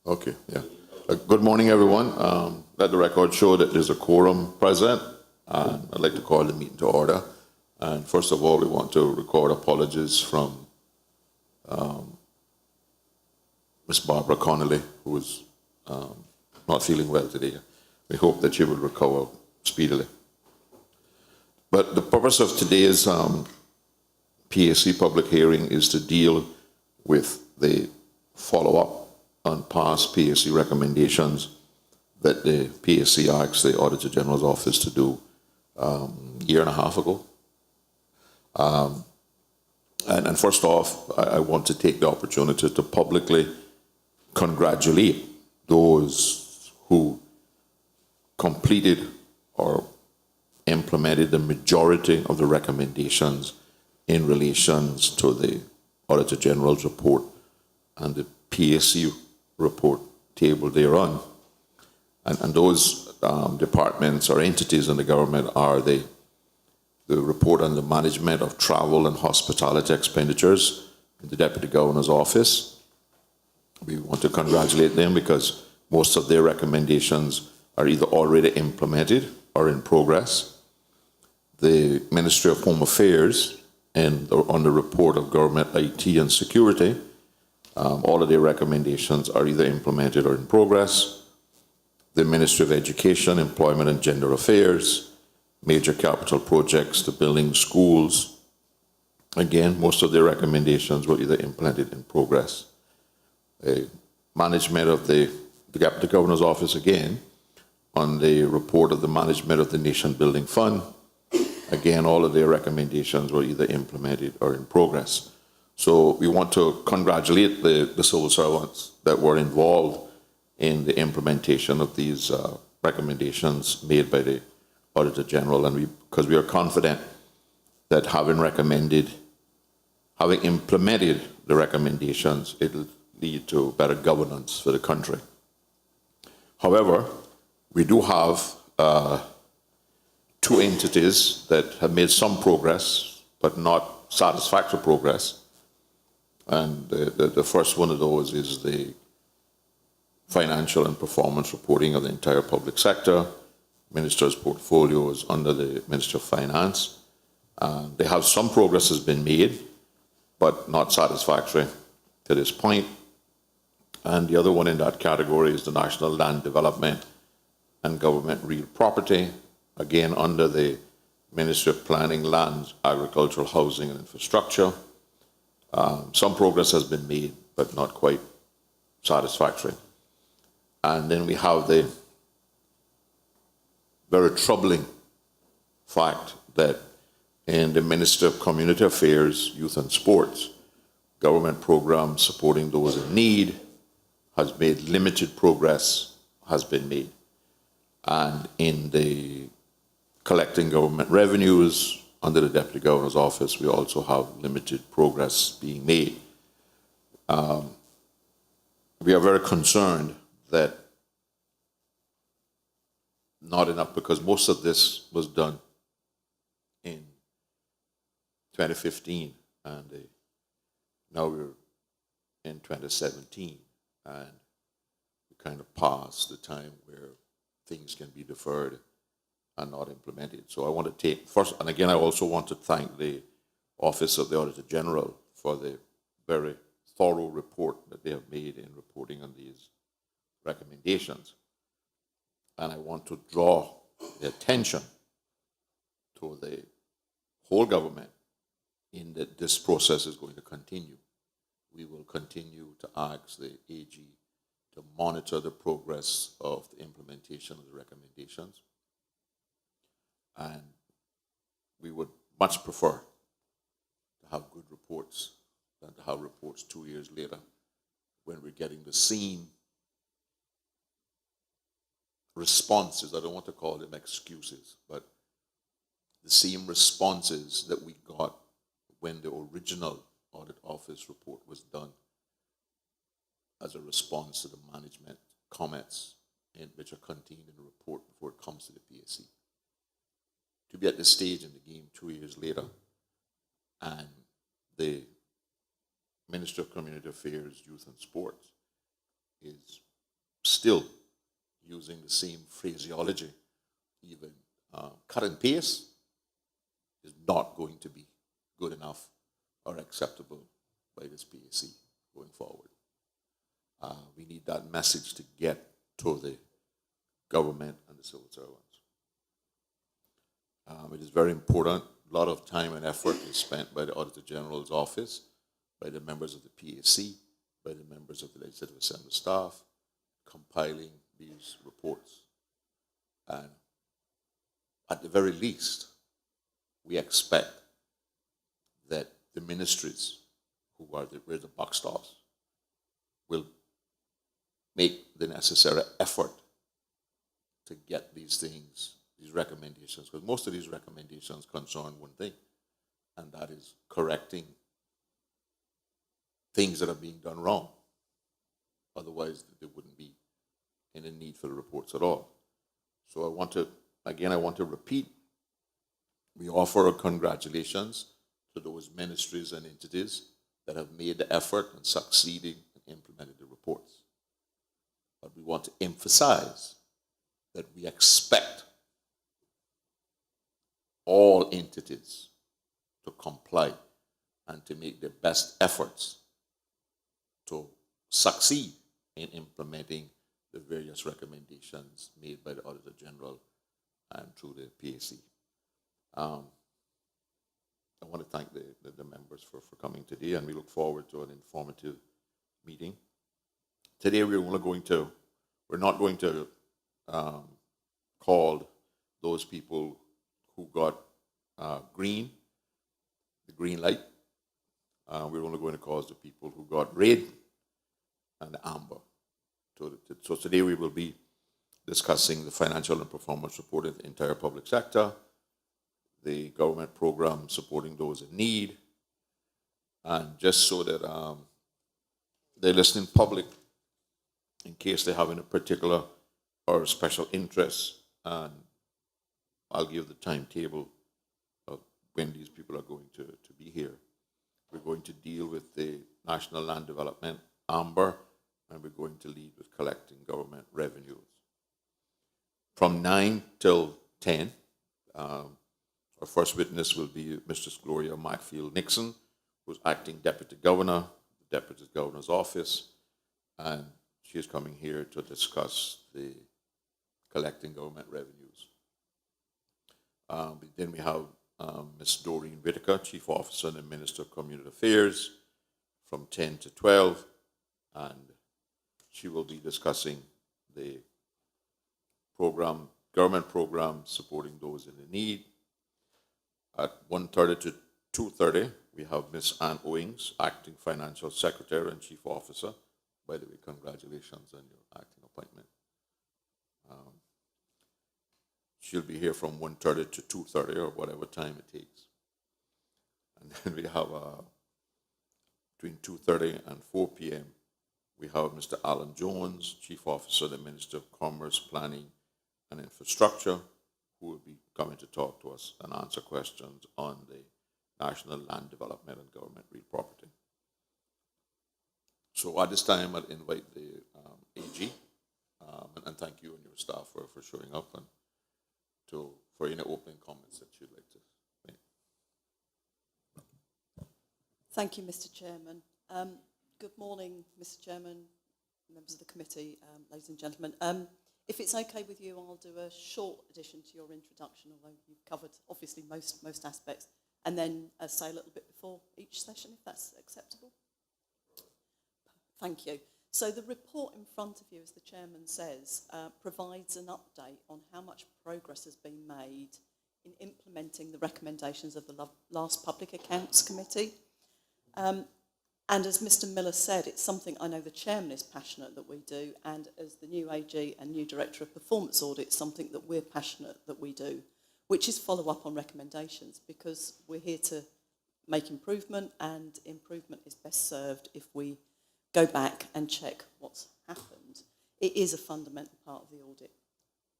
Okay, yeah. Good morning, everyone. Let the record show that there's a quorum present, and I'd like to call the meeting to order. And first of all, we want to record apologies from Miss Barbara Connolly, who is not feeling well today. We hope that she will recover speedily. But the purpose of today's PAC public hearing is to deal with the follow-up on past PAC recommendations that the PAC asked the Auditor General's office to do a year and a half ago. And first off, I want to take the opportunity to publicly congratulate those who completed or implemented the majority of the recommendations in relation to the Auditor General's report and the PAC report tabled thereon. And those departments or entities in the government are the report on the management of travel and hospitality expenditures in the Deputy Governor's office. We want to congratulate them because most of their recommendations are either already implemented or in progress. The Ministry of Home Affairs and on the report of Government IT and Security, all of their recommendations are either implemented or in progress. The Ministry of Education, Employment and Gender Affairs, major capital projects, the building schools. Again, most of their recommendations were either implemented in progress. Management of the Deputy Governor's office, again, on the report of the management of the Nation Building Fund. Again, all of their recommendations were either implemented or in progress. So we want to congratulate the civil servants that were involved in the implementation of these recommendations made by the Auditor General, and because we are confident that having implemented the recommendations, it will lead to better governance for the country. However, we do have two entities that have made some progress, but not satisfactory progress. And the first one of those is the financial and performance reporting of the entire public sector. Minister's portfolio is under the Ministry of Finance. They have some progress has been made, but not satisfactory to this point. And the other one in that category is the National Land Development and Government Real Property, again under the Ministry of Planning, Lands, Agricultural, Housing and Infrastructure. Some progress has been made, but not quite satisfactory. And then we have the very troubling fact that in the Ministry of Community Affairs, Youth and Sports, government programs supporting those in need has made limited progress has been made. And in the collecting government revenues under the Deputy Governor's office, we also have limited progress being made. We are very concerned that not enough, because most of this was done in 2015, and now we're in 2017, and we kind of past the time where things can be deferred and not implemented. So I want to take first, and again, I also want to thank the Office of the Auditor General for the very thorough report that they have made in reporting on these recommendations. And I want to draw the attention to the whole government in that this process is going to continue. We will continue to ask the AG to monitor the progress of the implementation of the recommendations. And we would much prefer to have good reports than to have reports 2 years later when we're getting the same responses. I don't want to call them excuses, but the same responses that we got when the original audit office report was done as a response to the management comments which are contained in the report before it comes to the PAC. To be at this stage in the game 2 years later, and the Minister of Community Affairs, Youth and Sports is still using the same phraseology, even cut and paste, is not going to be good enough or acceptable by this PAC going forward. We need that message to get to the government and the civil servants. It is very important. A lot of time and effort is spent by the Auditor General's office, by the members of the PAC, by the members of the Legislative Assembly staff, compiling these reports. And at the very least, we expect that the ministries, who are where the buck stops, will make the necessary effort to get these things, these recommendations, because most of these recommendations concern one thing, and that is correcting things that are being done wrong. Otherwise, there wouldn't be any need for the reports at all. So I want to repeat, we offer our congratulations to those ministries and entities that have made the effort and succeeded in implementing the reports. But we want to emphasize that we expect all entities to comply and to make their best efforts to succeed in implementing the various recommendations made by the Auditor General and through the PAC. I want to thank the members for coming today, and we look forward to an informative meeting. Today we're not going to call those people who got the green light. We're only going to call the people who got red and amber. So today we will be discussing the financial and performance report of the entire public sector, the government program supporting those in need, and just so that the listening public, in case they have any particular or special interest, and I'll give the timetable of when these people are going to be here. We're going to deal with the National Land Development, amber, and we're going to lead with collecting government revenues. From 9 till 10, our first witness will be Mistress Gloria Macfield Nixon, who's acting Deputy Governor, the Deputy Governor's office, and she is coming here to discuss the collecting government revenues. Then we have Ms. Doreen Whitaker, Chief Officer and Minister of Community Affairs, from 10 to 12, and she will be discussing the government program supporting those in need. At 1:30 to 2:30, we have Ms. Ann Owings, Acting Financial Secretary and Chief Officer. By the way, congratulations on your acting appointment. She'll be here from 1:30 to 2:30 or whatever time it takes. And then we have between 2:30 and 4 p.m., we have Mr. Alan Jones, Chief Officer, the Minister of Commerce, Planning and Infrastructure, who will be coming to talk to us and answer questions on the National Land Development and Government Real Property. So at this time, I'll invite the AG, and thank you and your staff for showing up and for any opening comments that you'd like to make. Thank you, Mr. Chairman. Good morning, Mr. Chairman, members of the committee, ladies and gentlemen. If it's okay with you, I'll do a short addition to your introduction, although you've covered obviously most aspects, and then say a little bit before each session, if that's acceptable. Thank you. So the report in front of you, as the chairman says, provides an update on how much progress has been made in implementing the recommendations of the last Public Accounts Committee. And as Mr. Miller said, it's something I know the chairman is passionate that we do, and as the new AG and new Director of Performance Audit, it's something that we're passionate that we do, which is follow up on recommendations, because we're here to make improvement, and improvement is best served if we go back and check what's happened. It is a fundamental part of the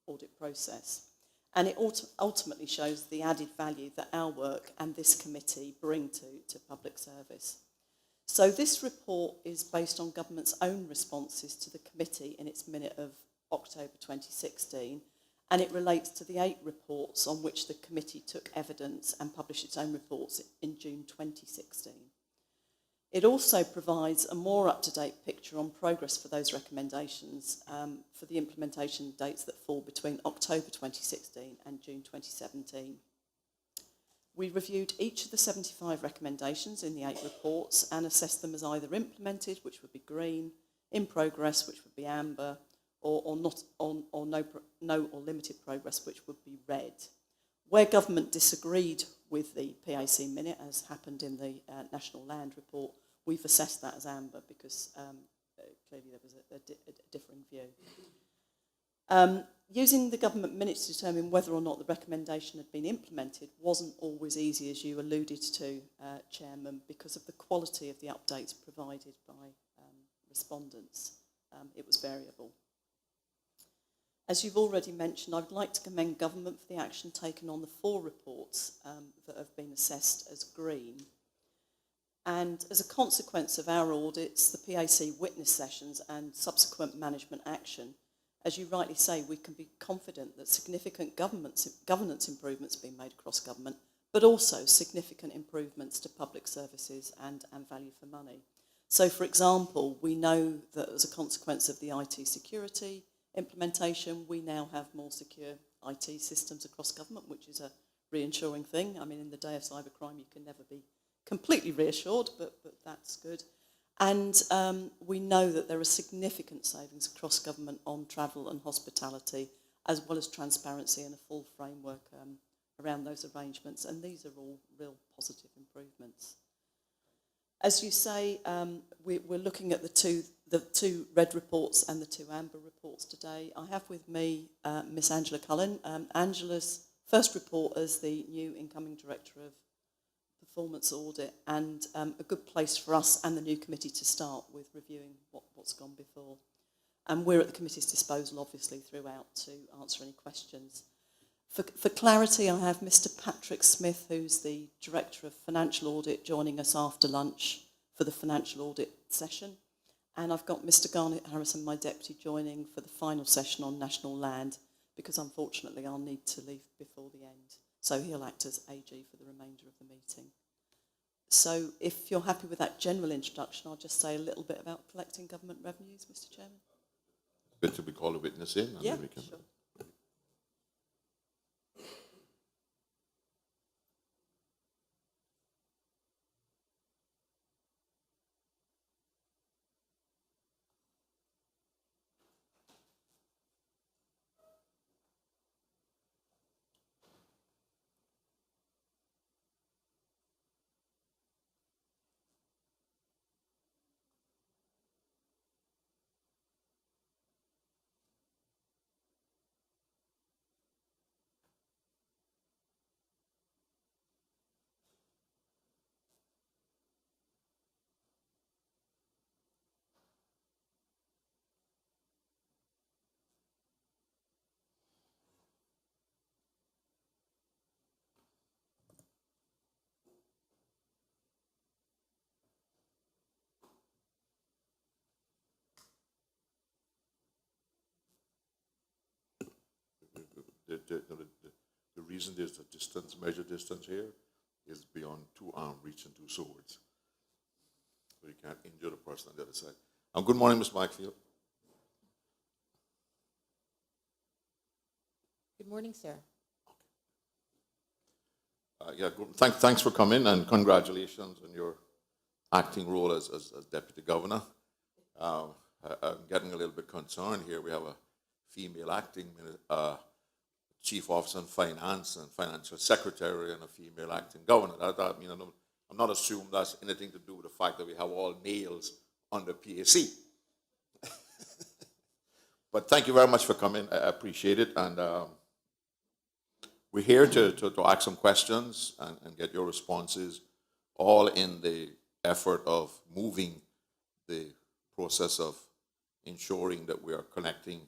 audit process. And it ultimately shows the added value that our work and this committee bring to public service. So this report is based on government's own responses to the committee in its minute of October 2016, and it relates to the 8 reports on which the committee took evidence and published its own reports in June 2016. It also provides a more up-to-date picture on progress for those recommendations for the implementation dates that fall between October 2016 and June 2017. We reviewed each of the 75 recommendations in the 8 reports and assessed them as either implemented, which would be green, in progress, which would be amber, or no or limited progress, which would be red. Where government disagreed with the PAC minute, as happened in the National Land Report, we've assessed that as amber because clearly there was a differing view. Using the government minutes to determine whether or not the recommendation had been implemented wasn't always easy, as you alluded to, Chairman, because of the quality of the updates provided by respondents. It was variable. As you've already mentioned, I would like to commend government for the action taken on the 4 reports that have been assessed as green. And as a consequence of our audits, the PAC witness sessions and subsequent management action, as you rightly say, we can be confident that significant governance improvements have been made across government, but also significant improvements to public services and value for money. So, for example, we know that as a consequence of the IT security implementation, we now have more secure IT systems across government, which is a reassuring thing. I mean, in the day of cybercrime, you can never be completely reassured, but that's good. And we know that there are significant savings across government on travel and hospitality, as well as transparency and a full framework around those arrangements. And these are all real positive improvements. As you say, we're looking at the two red reports and the 2 amber reports today. I have with me Miss Angela Cullen. Angela's first report as the new incoming Director of Performance Audit, and a good place for us and the new committee to start with reviewing what's gone before. And we're at the committee's disposal, obviously, throughout to answer any questions. For clarity, I have Mr. Patrick Smith, who's the Director of Financial Audit, joining us after lunch for the financial audit session. And I've got Mr. Garnet Harrison, my deputy, joining for the final session on national land, because unfortunately I'll need to leave before the end. So he'll act as AG for the remainder of the meeting. So if you're happy with that general introduction, I'll just say a little bit about collecting government revenues, Mr. Chairman. Good to be called a witness in. Yeah, we can... sure. The reason there's a distance, measured distance here, is beyond 2 arm reach and 2 swords. So you can't injure the person on the other side. Good morning, Ms. Mikefield. Good morning, sir. Thanks for coming, and congratulations on your acting role as Deputy Governor. I'm getting a little bit concerned here. We have a female acting Chief Officer in Finance and Financial Secretary and a female acting Governor. I'm not assuming that's anything to do with the fact that we have all males under PAC. But thank you very much for coming. I appreciate it. And we're here to ask some questions and get your responses, all in the effort of moving the process of ensuring that we are collecting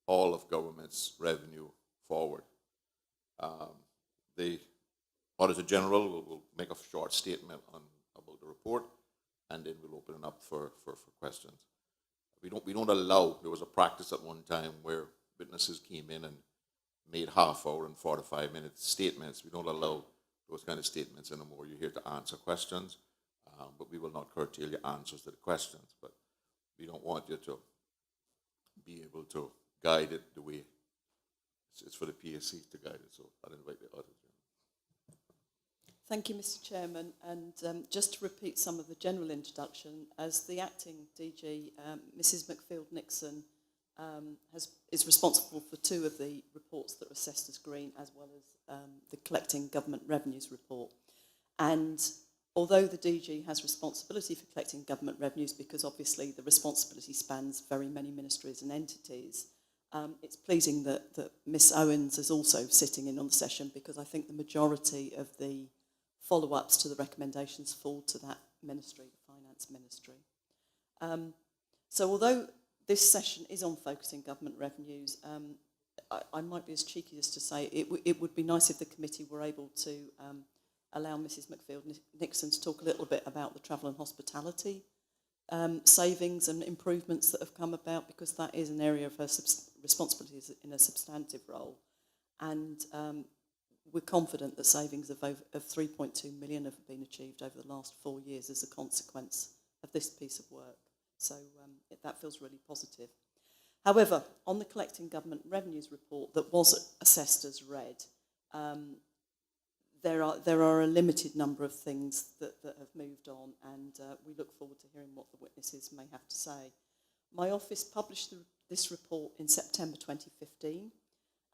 all of government's revenue forward. The Auditor General will make a short statement about the report, and then we'll open it up for questions. We don't allow, there was a practice at one time where witnesses came in and made half-hour and 45-minute statements. We don't allow those kind of statements anymore. You're here to answer questions, but we will not curtail your answers to the questions. But we don't want you to be able to guide it the way it's for the PAC to guide it. So I'll invite the others. Thank you, Mr. Chairman. And just to repeat some of the general introduction, as the acting DG, Mrs. McField-Nixon is responsible for two of the reports that are assessed as green, as well as the Collecting Government Revenues report. And although the DG has responsibility for collecting government revenues, because obviously the responsibility spans very many ministries and entities, it's pleasing that Miss Owens is also sitting in on the session, because I think the majority of the follow-ups to the recommendations fall to that ministry, the Finance Ministry. So although this session is on focusing government revenues, I might be as cheeky as to say it would be nice if the committee were able to allow Mrs. McField-Nixon to talk a little bit about the travel and hospitality savings and improvements that have come about, because that is an area of her responsibilities in a substantive role. And we're confident that savings of 3.2 million have been achieved over the last 4 years as a consequence of this piece of work. So that feels really positive. However, on the Collecting Government Revenues report that was assessed as red, there are a limited number of things that have moved on, and we look forward to hearing what the witnesses may have to say. My office published this report in September 2015,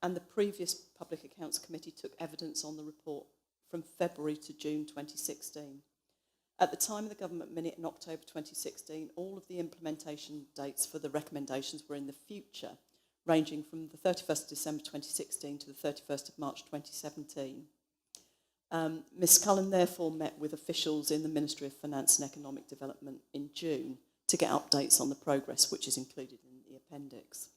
and the previous Public Accounts Committee took evidence on the report from February to June 2016. At the time of the Government Minute in October 2016, all of the implementation dates for the recommendations were in the future, ranging from the 31st of December 2016 to the 31st of March 2017. Ms Cullen therefore met with officials in the Ministry of Finance and Economic Development in June to get updates on the progress, which is included in the appendix.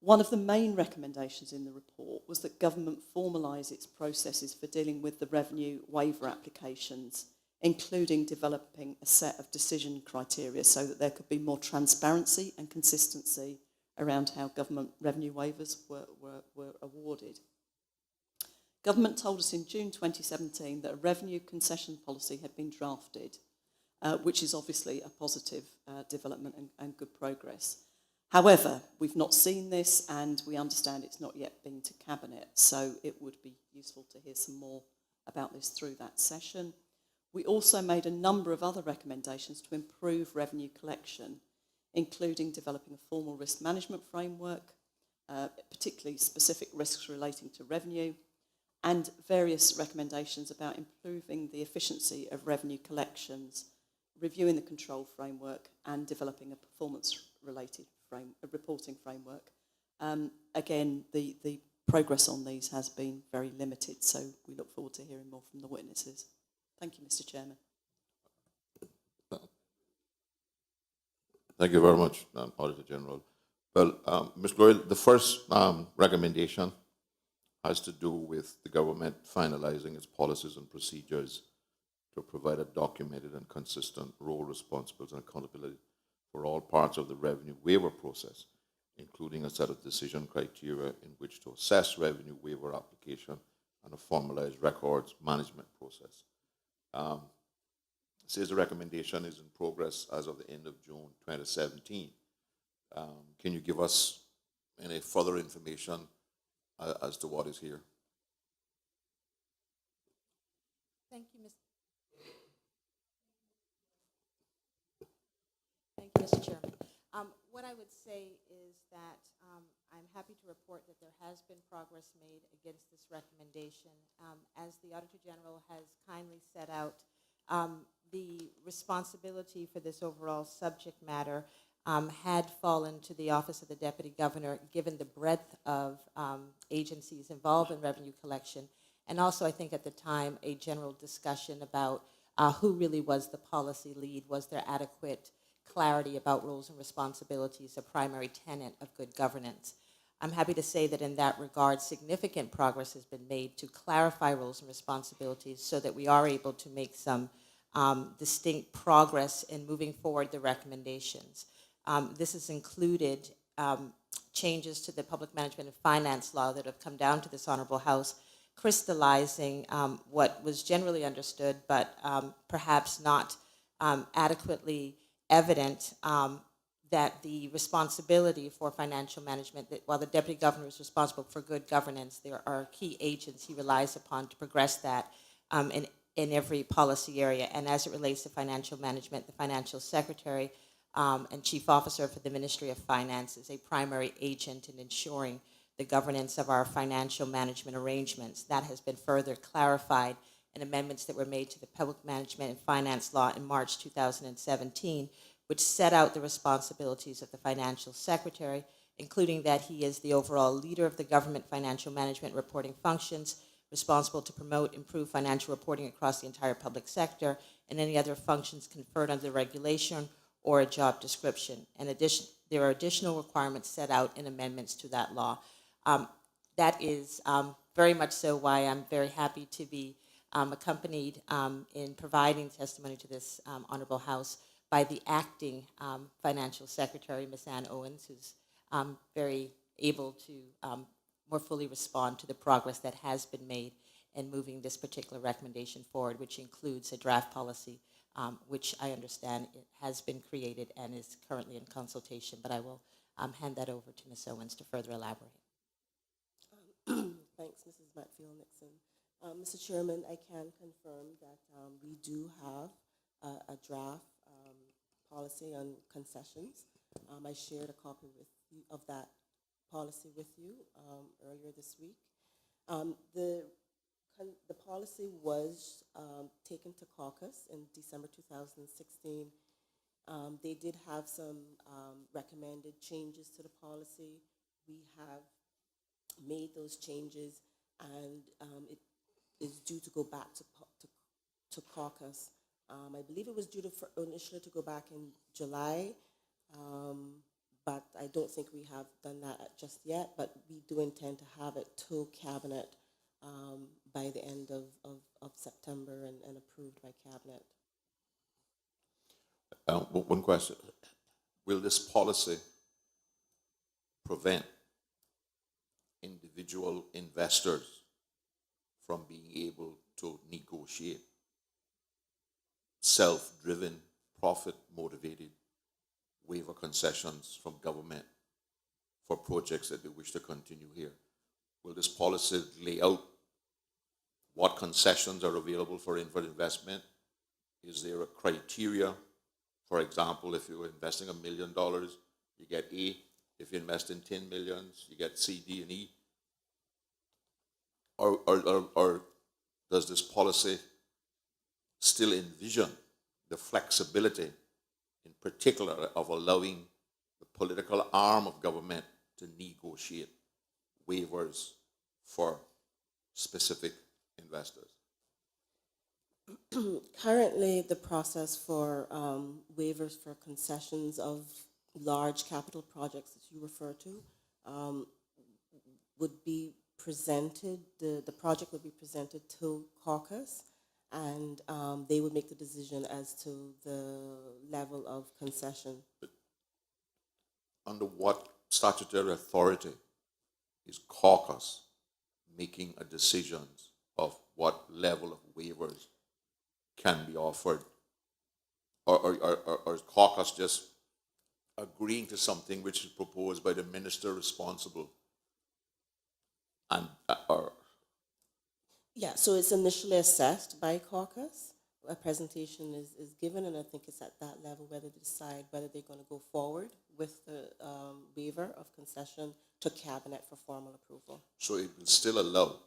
One of the main recommendations in the report was that government formalise its processes for dealing with the revenue waiver applications, including developing a set of decision criteria so that there could be more transparency and consistency around how government revenue waivers were awarded. Government told us in June 2017 that a revenue concession policy had been drafted, which is obviously a positive development and good progress. However, we've not seen this, and we understand it's not yet been to Cabinet, so it would be useful to hear some more about this through that session. We also made a number of other recommendations to improve revenue collection, including developing a formal risk management framework, particularly specific risks relating to revenue, and various recommendations about improving the efficiency of revenue collections, reviewing the control framework, and developing a performance-related reporting framework. Again, the progress on these has been very limited, so we look forward to hearing more from the witnesses. Thank you, Mr. Chairman. Thank you very much, Auditor General. Well, Ms. Gloyle, the first recommendation has to do with the government finalizing its policies and procedures to provide a documented and consistent role, responsibilities, and accountability for all parts of the revenue waiver process, including a set of decision criteria in which to assess revenue waiver application and a formalized records management process. It says the recommendation is in progress as of the end of June 2017. Can you give us any further information as to what is here? Thank you, Mr. Chairman. What I would say is that I'm happy to report that there has been progress made against this recommendation. As the Auditor General has kindly set out, the responsibility for this overall subject matter had fallen to the Office of the Deputy Governor, given the breadth of agencies involved in revenue collection, and also I think at the time a general discussion about who really was the policy lead. Was there adequate clarity about roles and responsibilities, a primary tenet of good governance? I'm happy to say that in that regard, significant progress has been made to clarify roles and responsibilities so that we are able to make some distinct progress in moving forward the recommendations. This has included changes to the public management and finance law that have come down to this Honorable House, crystallizing what was generally understood but perhaps not adequately evident, that the responsibility for financial management, that while the Deputy Governor is responsible for good governance, there are key agents he relies upon to progress that in every policy area. And as it relates to financial management, the Financial Secretary and Chief Officer for the Ministry of Finance is a primary agent in ensuring the governance of our financial management arrangements. That has been further clarified in amendments that were made to the Public Management and Finance Law in March 2017, which set out the responsibilities of the Financial Secretary, including that he is the overall leader of the government financial management reporting functions, responsible to promote improved financial reporting across the entire public sector, and any other functions conferred under the regulation or a job description. In addition, there are additional requirements set out in amendments to that law. That is very much so why I'm very happy to be accompanied in providing testimony to this Honorable House by the acting Financial Secretary, Ms. Ann Owens, who's very able to more fully respond to the progress that has been made in moving this particular recommendation forward, which includes a draft policy, which I understand it has been created and is currently in consultation. But I will hand that over to Ms. Owens to further elaborate. Thanks, Mrs. Matfield-Nixon. Mr. Chairman, I can confirm that we do have a draft policy on concessions. I shared a copy of that policy with you earlier this week. The policy was taken to caucus in December 2016. They did have some recommended changes to the policy. We have made those changes, and it is due to go back to caucus. I believe it was due to initially to go back in July, but I don't think we have done that just yet. But we do intend to have it to Cabinet by the end of September and approved by Cabinet. One question. Will this policy prevent individual investors from being able to negotiate self-driven, profit-motivated waiver concessions from government for projects that they wish to continue here? Will this policy lay out what concessions are available for investment? Is there a criteria? For example, if you're investing $1 million, you get A. If you invest in 10 millions, you get C, D, and E. Or does this policy still envision the flexibility, in particular, of allowing the political arm of government to negotiate waivers for specific investors? Currently, the process for waivers for concessions of large capital projects that you refer to would be presented, the project would be presented to caucus, and they would make the decision as to the level of concession. But under what statutory authority is caucus making a decision of what level of waivers can be offered? Or is caucus just agreeing to something which is proposed by the minister responsible? And Yeah, so it's initially assessed by caucus. A presentation is given, and I think it's at that level whether they decide whether they're going to go forward with the waiver of concession to Cabinet for formal approval. so it will still allow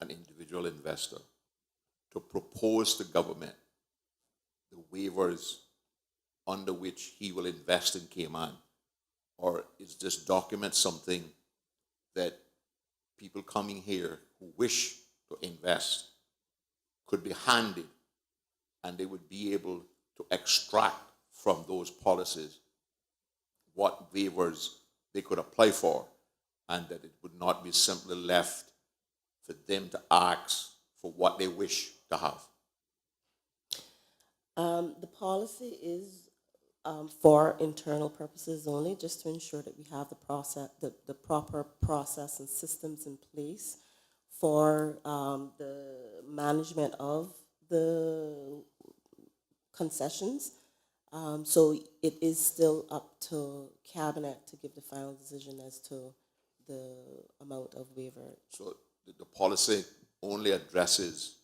an individual investor to propose to government the waivers under which he will invest in Cayman? Or is this document something that people coming here who wish to invest could be handed, and they would be able to extract from those policies what waivers they could apply for, and that it would not be simply left for them to ask for what they wish to have? The policy is for internal purposes only, just to ensure that we have the proper process and systems in place for the management of the concessions. So it is still up to cabinet to give the final decision as to the amount of waiver. So the policy only addresses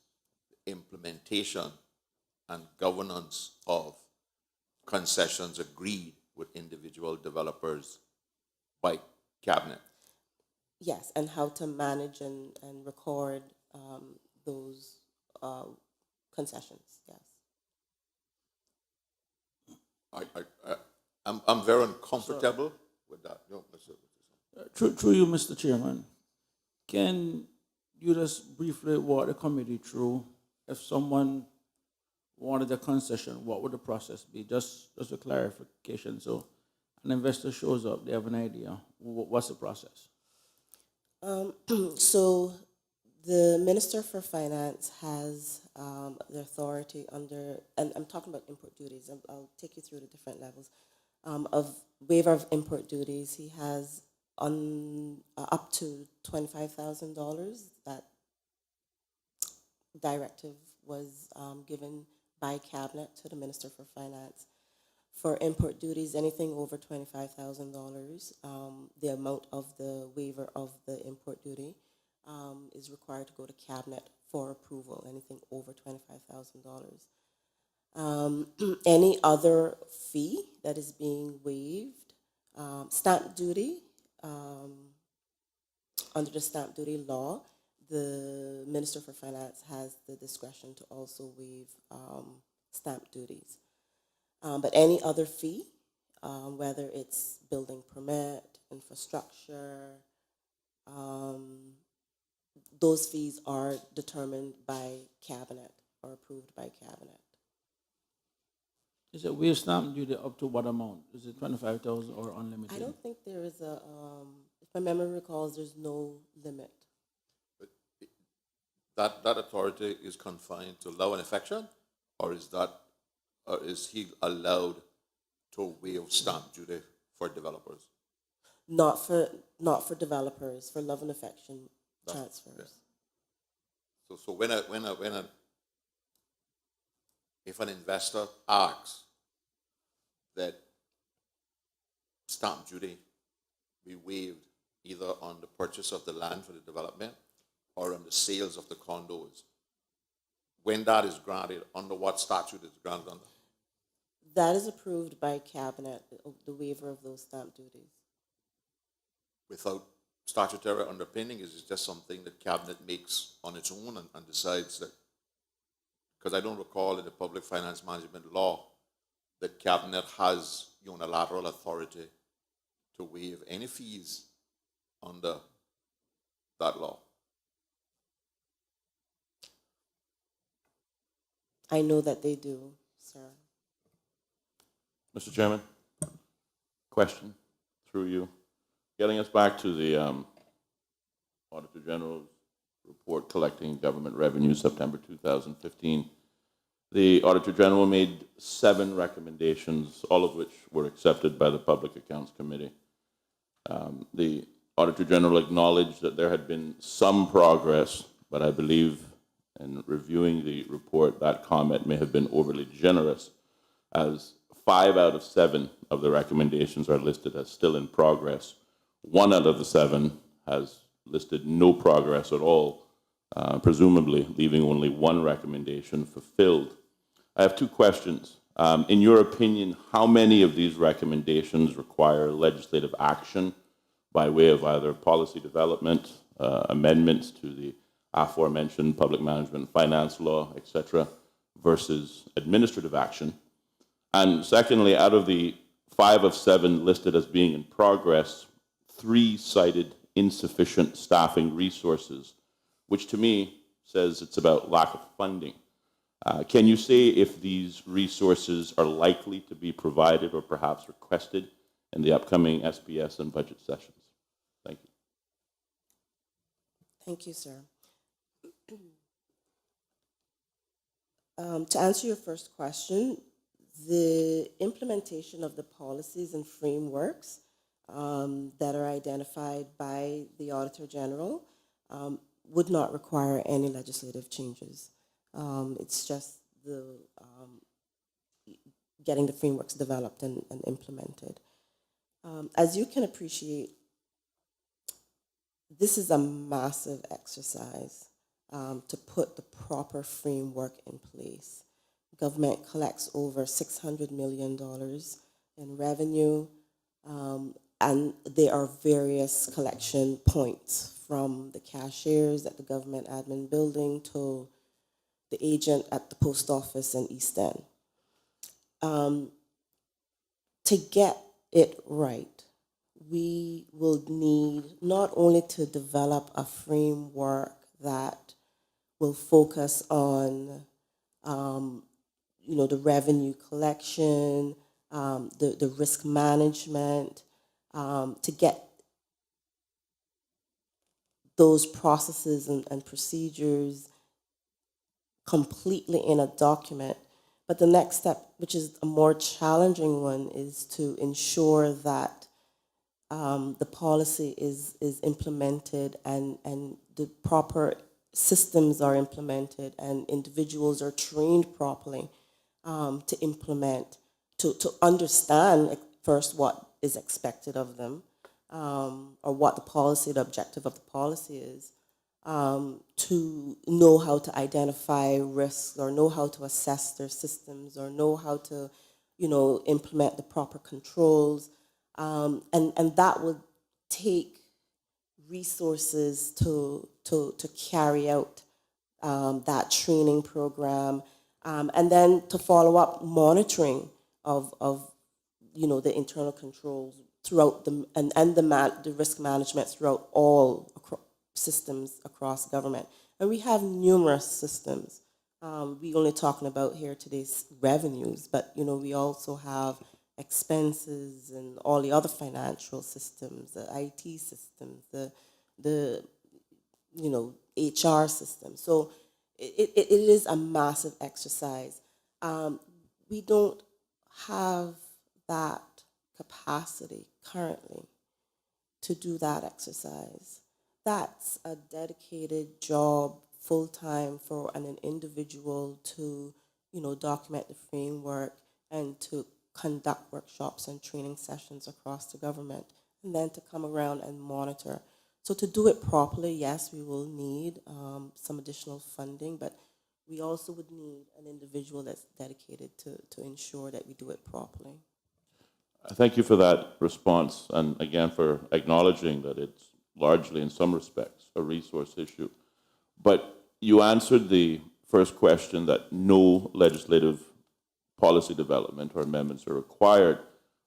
implementation and governance of concessions agreed with individual developers by cabinet. Yes, and how to manage and record those concessions, yes. I'm very uncomfortable with that. No, Through you, Mr. Chairman, can you just briefly walk the committee through if someone wanted a concession, what would the process be? Just a clarification. So an investor shows up, they have an idea. What's the process? So the Minister for Finance has the authority under, and I'm talking about import duties. I'll take you through the different levels of waiver of import duties. He has on up to $25,000. That directive was given by cabinet to the Minister for Finance. For import duties, anything over $25,000, the amount of the waiver of the import duty is required to go to cabinet for approval, anything over $25,000. Any other fee that is being waived, stamp duty, under the stamp duty law, the Minister for Finance has the discretion to also waive stamp duties. But any other fee, whether it's building permit, infrastructure, those fees are determined by cabinet or approved by cabinet. Is it waive stamp duty up to what amount? Is it 25,000 or unlimited? I don't think there is a, if my memory recalls, there's no limit. that authority is confined to law and affection, or is he allowed to waive stamp duty for developers? Not for developers, for love and affection transfers. Yeah. So if an investor asks that stamp duty be waived either on the purchase of the land for the development or on the sales of the condos, when that is granted, under what statute is granted under? That is approved by cabinet, the waiver of those stamp duties. Without statutory underpinning, is it just something that cabinet makes on its own and decides that? Because I don't recall in the public finance management law that cabinet has unilateral authority to waive any fees under that law. I know that they do, sir. Mr. Chairman, question through you. Getting us back to the Auditor General's report collecting government revenue, September 2015. The Auditor General made 7 recommendations, all of which were accepted by the Public Accounts Committee. The Auditor General acknowledged that there had been some progress, but I believe in reviewing the report, that comment may have been overly generous, as 5 out of 7 of the recommendations are listed as still in progress. 1 out of the 7 has listed no progress at all, presumably leaving only 1 recommendation fulfilled. I have 2 questions. In your opinion, how many of these recommendations require legislative action by way of either policy development, amendments to the aforementioned public management finance law, etc., versus administrative action? And secondly, out of the 5 of 7 listed as being in progress, 3 cited insufficient staffing resources, which to me says it's about lack of funding. Can you say if these resources are likely to be provided or perhaps requested in the upcoming SPS and budget sessions? Thank you. Thank you, sir. To answer your first question, the implementation of the policies and frameworks that are identified by the Auditor General would not require any legislative changes. It's just the getting the frameworks developed and implemented. As you can appreciate, this is a massive exercise to put the proper framework in place. Government collects over $600 million in revenue, and there are various collection points from the cashiers at the government admin building to the agent at the post office in East End. To get it right, we will need not only to develop a framework that will focus on the revenue collection, the risk management, to get those processes and procedures completely in a document. But the next step, which is a more challenging one, is to ensure that the policy is implemented and the proper systems are implemented and individuals are trained properly to implement, to understand first what is expected of them, or what the policy, the objective of the policy is, to know how to identify risks or know how to assess their systems or know how to, implement the proper controls. And that would take resources to carry out that training program, and then to follow up monitoring of the internal controls throughout the risk management throughout all systems across government. And we have numerous systems. We only talking about here today's revenues, but we also have expenses and all the other financial systems, the IT systems, the HR system. So it is a massive exercise. We don't have that capacity currently to do that exercise. That's a dedicated job full-time for an individual to, document the framework and to conduct workshops and training sessions across the government, and then to come around and monitor. So to do it properly, yes, we will need some additional funding, but we also would need an individual that's dedicated to ensure that we do it properly. Thank you for that response, and again for acknowledging that it's largely, in some respects, a resource issue. But you answered the first question that no legislative policy development or amendments are required.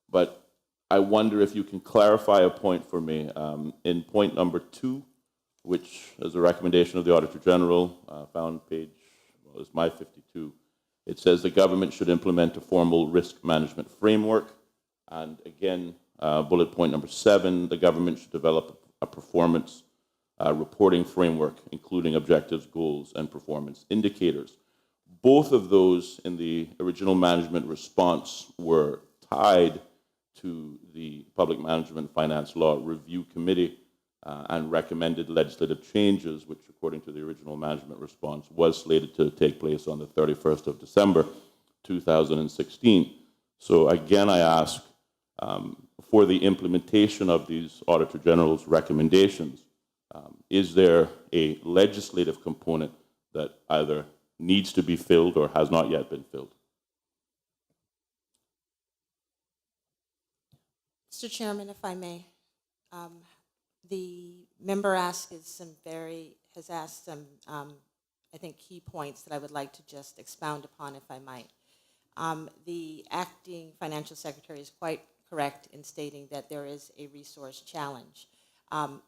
But I wonder if you can clarify a point for me. In point number 2, which is a recommendation of the Auditor General, found page, it's my 52, it says the government should implement a formal risk management framework. And again, bullet point number 7, the government should develop a performance reporting framework, including objectives, goals, and performance indicators. Both of those in the original management response were tied to the Public Management Finance Law Review Committee and recommended legislative changes, which, according to the original management response, was slated to take place on the 31st of December, 2016. So again, I ask, for the implementation of these Auditor General's recommendations, is there a legislative component that either needs to be filled or has not yet been filled? Mr. Chairman, if I may, the member has asked some, I think, key points that I would like to just expound upon, if I might. The acting financial secretary is quite correct in stating that there is a resource challenge.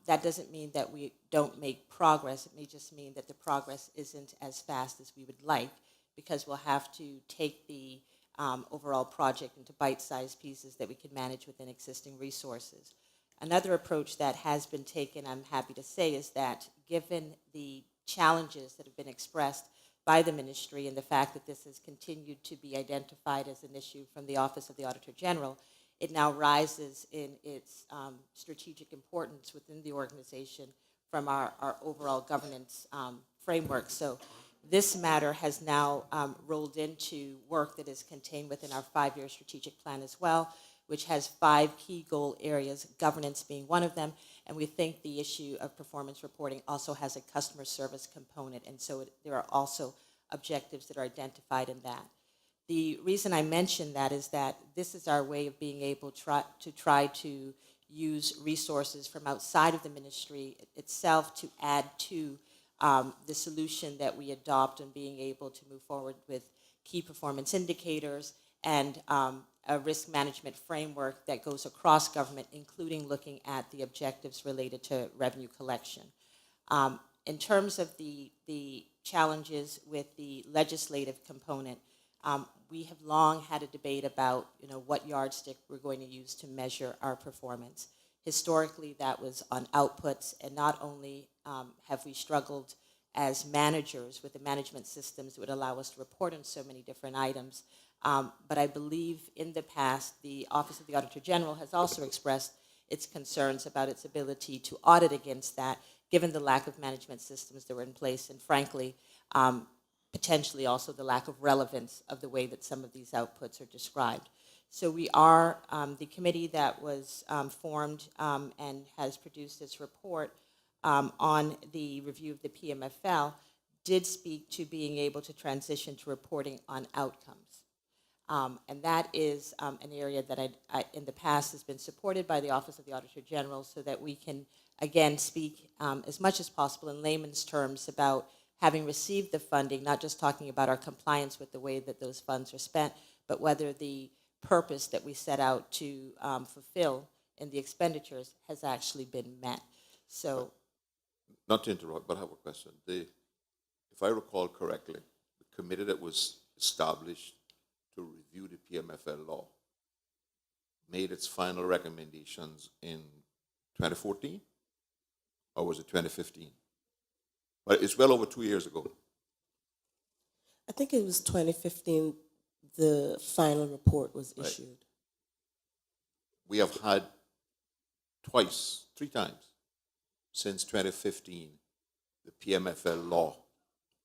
That doesn't mean that we don't make progress. It may just mean that the progress isn't as fast as we would like, because we'll have to take the overall project into bite-sized pieces that we can manage within existing resources. Another approach that has been taken, I'm happy to say, is that given the challenges that have been expressed by the ministry, and the fact that this has continued to be identified as an issue from the Office of the Auditor General, it now rises in its strategic importance within the organization from our overall governance framework. So this matter has now rolled into work that is contained within our 5-year strategic plan as well, which has 5 key goal areas, governance being one of them, and we think the issue of performance reporting also has a customer service component, and so there are also objectives that are identified in that. The reason I mention that is that this is our way of being able to try to use resources from outside of the ministry itself to add to the solution that we adopt and being able to move forward with key performance indicators and a risk management framework that goes across government, including looking at the objectives related to revenue collection. In terms of the challenges with the legislative component, we have long had a debate about what yardstick we're going to use to measure our performance. Historically, that was on outputs, and not only have we struggled as managers with the management systems that would allow us to report on so many different items, but I believe in the past, the Office of the Auditor General has also expressed its concerns about its ability to audit against that, given the lack of management systems that were in place, and frankly, potentially also the lack of relevance of the way that some of these outputs are described. So we are, the committee that was formed and has produced this report on the review of the PMFL did speak to being able to transition to reporting on outcomes. And that is an area that in the past has been supported by the Office of the Auditor General, so that we can, again, speak as much as possible in layman's terms about having received the funding, not just talking about our compliance with the way that those funds are spent, but whether the purpose that we set out to fulfill in the expenditures has actually been met. So, Not to interrupt, but I have a question. If I recall correctly, the committee that was established to review the PMFL law made its final recommendations in 2014, or was it 2015? But it's well over 2 years ago. I think it was 2015 the final report was Right. issued. We have had 3 times since 2015 the PMFL law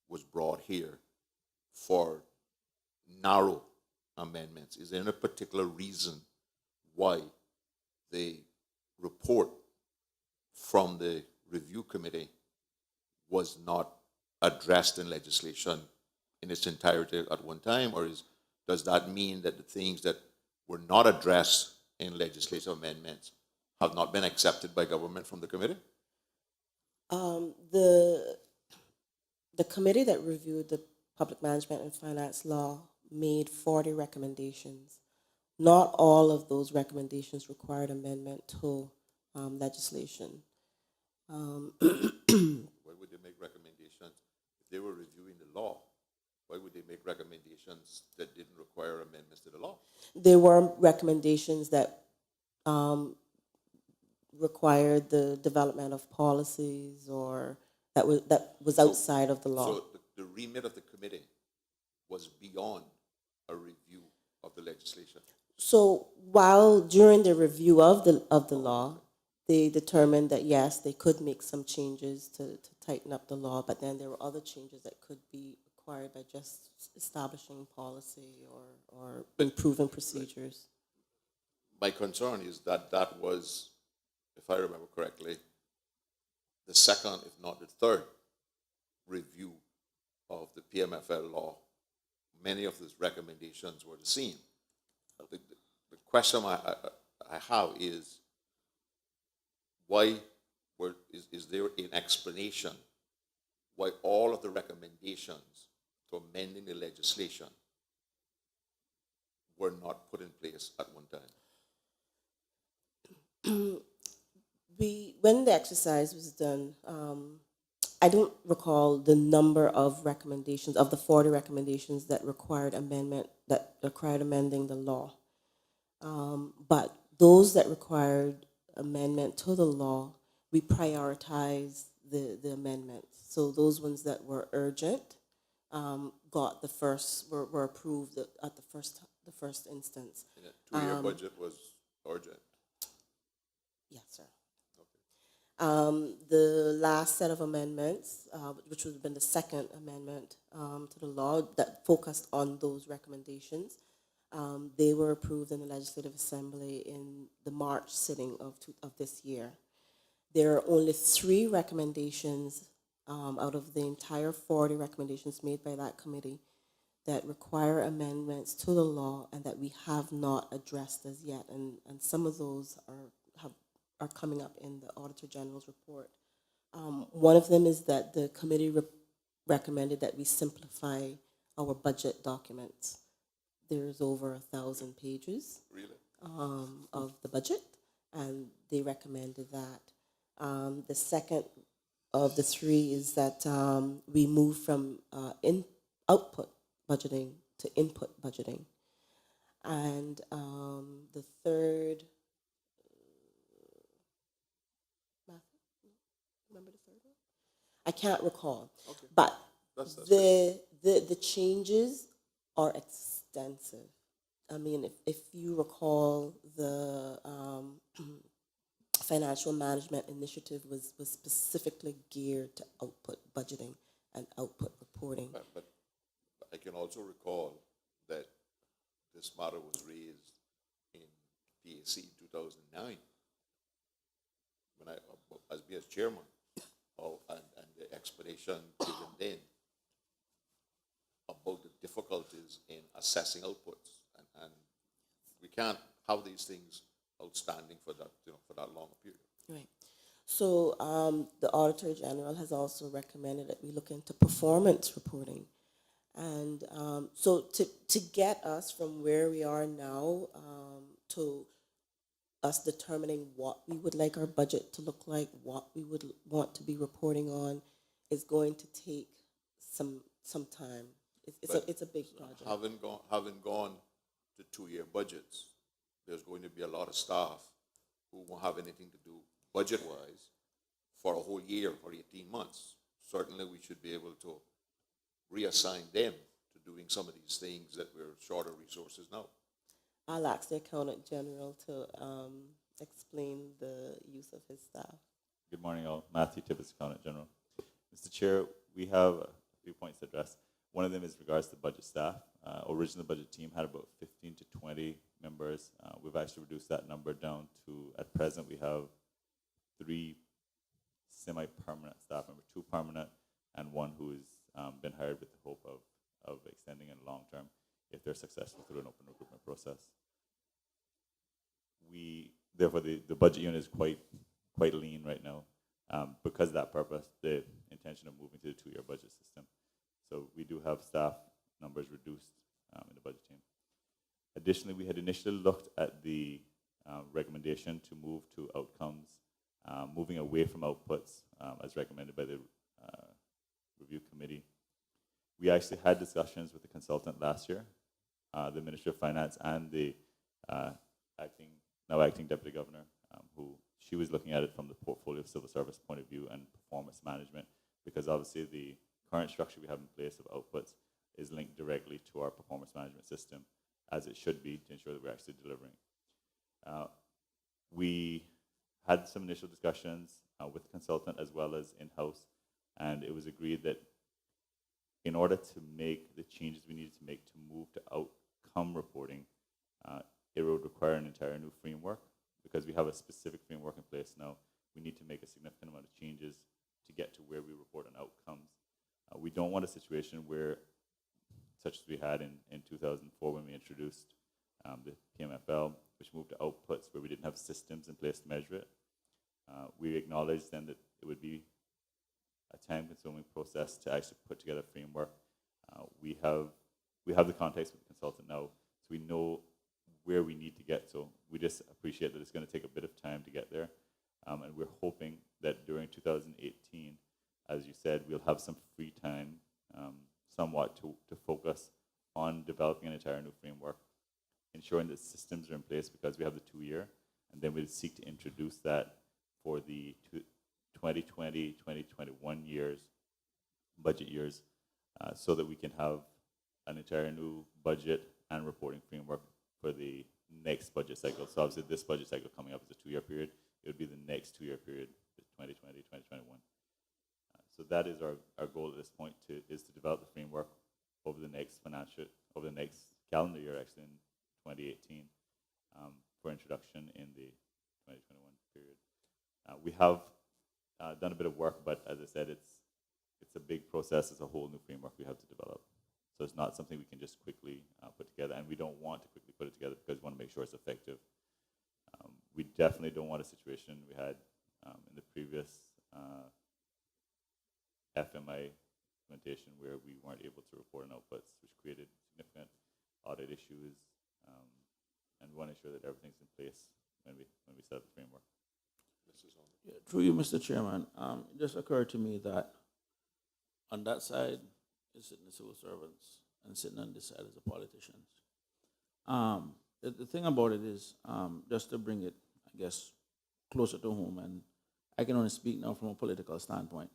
was brought here for narrow amendments. Is there any particular reason why the report from the review committee was not addressed in legislation in its entirety at one time, or does that mean that the things that were not addressed in legislative amendments have not been accepted by government from the committee? The committee that reviewed the public management and finance law made 40 recommendations. Not all of those recommendations required amendment to legislation. Why would they make recommendations if they were reviewing the law? Why would they make recommendations that didn't require amendments to the law? There were recommendations that required the development of policies or that was outside of the law. So the remit of the committee was beyond a review of the legislation. So while during the review of the law, they determined that yes, they could make some changes to tighten up the law, but then there were other changes that could be acquired by just establishing policy or improving procedures. My concern is that that was, if I remember correctly, the second, if not the third, review of the PMFL law. Many of those recommendations were the same. The question I have is, why is there an explanation why all of the recommendations to amending the legislation were not put in place at one time? When the exercise was done, I don't recall the number of recommendations, of the 40 recommendations that required amending the law. But those that required amendment to the law, we prioritized the amendments. So those ones that were urgent, got the first, were approved at the first instance. And the two-year budget was urgent. Yes, sir. The last set of amendments, which would have been the second amendment to the law that focused on those recommendations, they were approved in the Legislative Assembly in the March sitting of this year. There are only 3 recommendations out of the entire 40 recommendations made by that committee that require amendments to the law and that we have not addressed as yet. And some of those are coming up in the Auditor General's report. One of them is that the committee recommended that we simplify our budget documents. There's over 1,000 pages of the budget, and they recommended that. The second of the 3 is that we move from output budgeting to input budgeting. And the third, remember the third one? I can't recall. Okay. But That's the changes are extensive. I mean, if you recall, the financial management initiative was specifically geared to output budgeting and output reporting. But I can also recall that this matter was raised in PAC 2009 when as chairman, and the explanation given then about the difficulties in assessing outputs, and we can't have these things outstanding for that long a period. Right. So the Auditor General has also recommended that we look into performance reporting. And so to get us from where we are now to us determining what we would like our budget to look like, what we would want to be reporting on, is going to take some time. It's a big project. Having gone to 2-year budgets, there's going to be a lot of staff who won't have anything to do budget-wise for a whole year or 18 months. Certainly we should be able to reassign them to doing some of these things that we're short of resources now. I'll ask the Accountant General to explain the use of his staff. Good morning, all. Matthew Tibbetts, Accountant General. Mr. Chair, we have a few points to address. One of them is regards to budget staff. Originally, the budget team had about 15 to 20 members. We've actually reduced that number down to, at present, we have 3 semi-permanent staff members, 2 permanent, and 1 who has been hired with the hope of extending in the long term if they're successful through an open recruitment process. Therefore, the budget unit is quite lean right now. Because of that purpose, the intention of moving to the 2-year budget system. So we do have staff numbers reduced in the budget team. Additionally, we had initially looked at the recommendation to move to outcomes, moving away from outputs as recommended by the review committee. We actually had discussions with the consultant last year, the Minister of Finance and the now acting Deputy Governor, who she was looking at it from the portfolio of civil service point of view and performance management, because obviously the current structure we have in place of outputs is linked directly to our performance management system, as it should be, to ensure that we're actually delivering. We had some initial discussions with the consultant as well as in-house, and it was agreed that in order to make the changes we needed to make to move to outcome reporting, it would require an entire new framework. Because we have a specific framework in place now, we need to make a significant amount of changes to get to where we report on outcomes. We don't want a situation where, such as we had in 2004 when we introduced the PMFL, which moved to outputs where we didn't have systems in place to measure it. We acknowledged then that it would be a time-consuming process to actually put together a framework. We have the context with the consultant now, so we know where we need to get. So we just appreciate that it's going to take a bit of time to get there. And we're hoping that during 2018, as you said, we'll have some free time somewhat to focus on developing an entire new framework, ensuring that systems are in place because we have the 2-year, and then we'll seek to introduce that for the 2020, 2021 years, budget years, so that we can have an entire new budget and reporting framework for the next budget cycle. So obviously this budget cycle coming up is a 2-year period. It would be the next 2-year period, 2020, 2021. So that is our goal at this point, is to develop the framework over the next calendar year, actually in 2018, for introduction in the 2021 period. We have done a bit of work, but as I said, it's a big process. It's a whole new framework we have to develop. So it's not something we can just quickly put together, and we don't want to quickly put it together because we want to make sure it's effective. We definitely don't want a situation we had in the previous FMI implementation where we weren't able to report on outputs, which created significant audit issues, and we want to ensure that everything's in place when we set up the framework. Yeah, through you, Mr. Chairman, it just occurred to me that on that side is sitting the civil servants, and sitting on this side is the politicians. The thing about it is, just to bring it, I guess, closer to home, and I can only speak now from a political standpoint.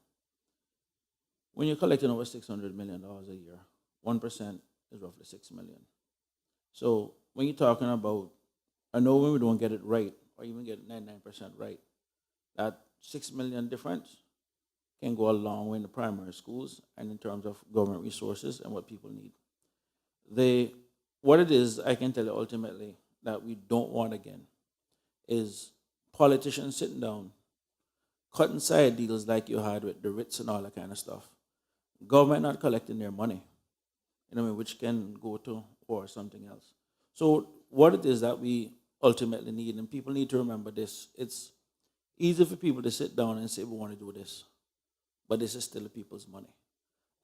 When you're collecting over $600 million a year, 1% is roughly $6 million. So when you're talking about, I know when we don't get it right, or even get 99% right, that $6 million difference can go a long way in the primary schools and in terms of government resources and what people need. What it is, I can tell you ultimately, that we don't want again is politicians sitting down, cutting side deals like you had with the Ritz and all that kind of stuff. Government not collecting their money, which can go to or something else. So what it is that we ultimately need, and people need to remember this, it's easy for people to sit down and say, we want to do this, but this is still the people's money.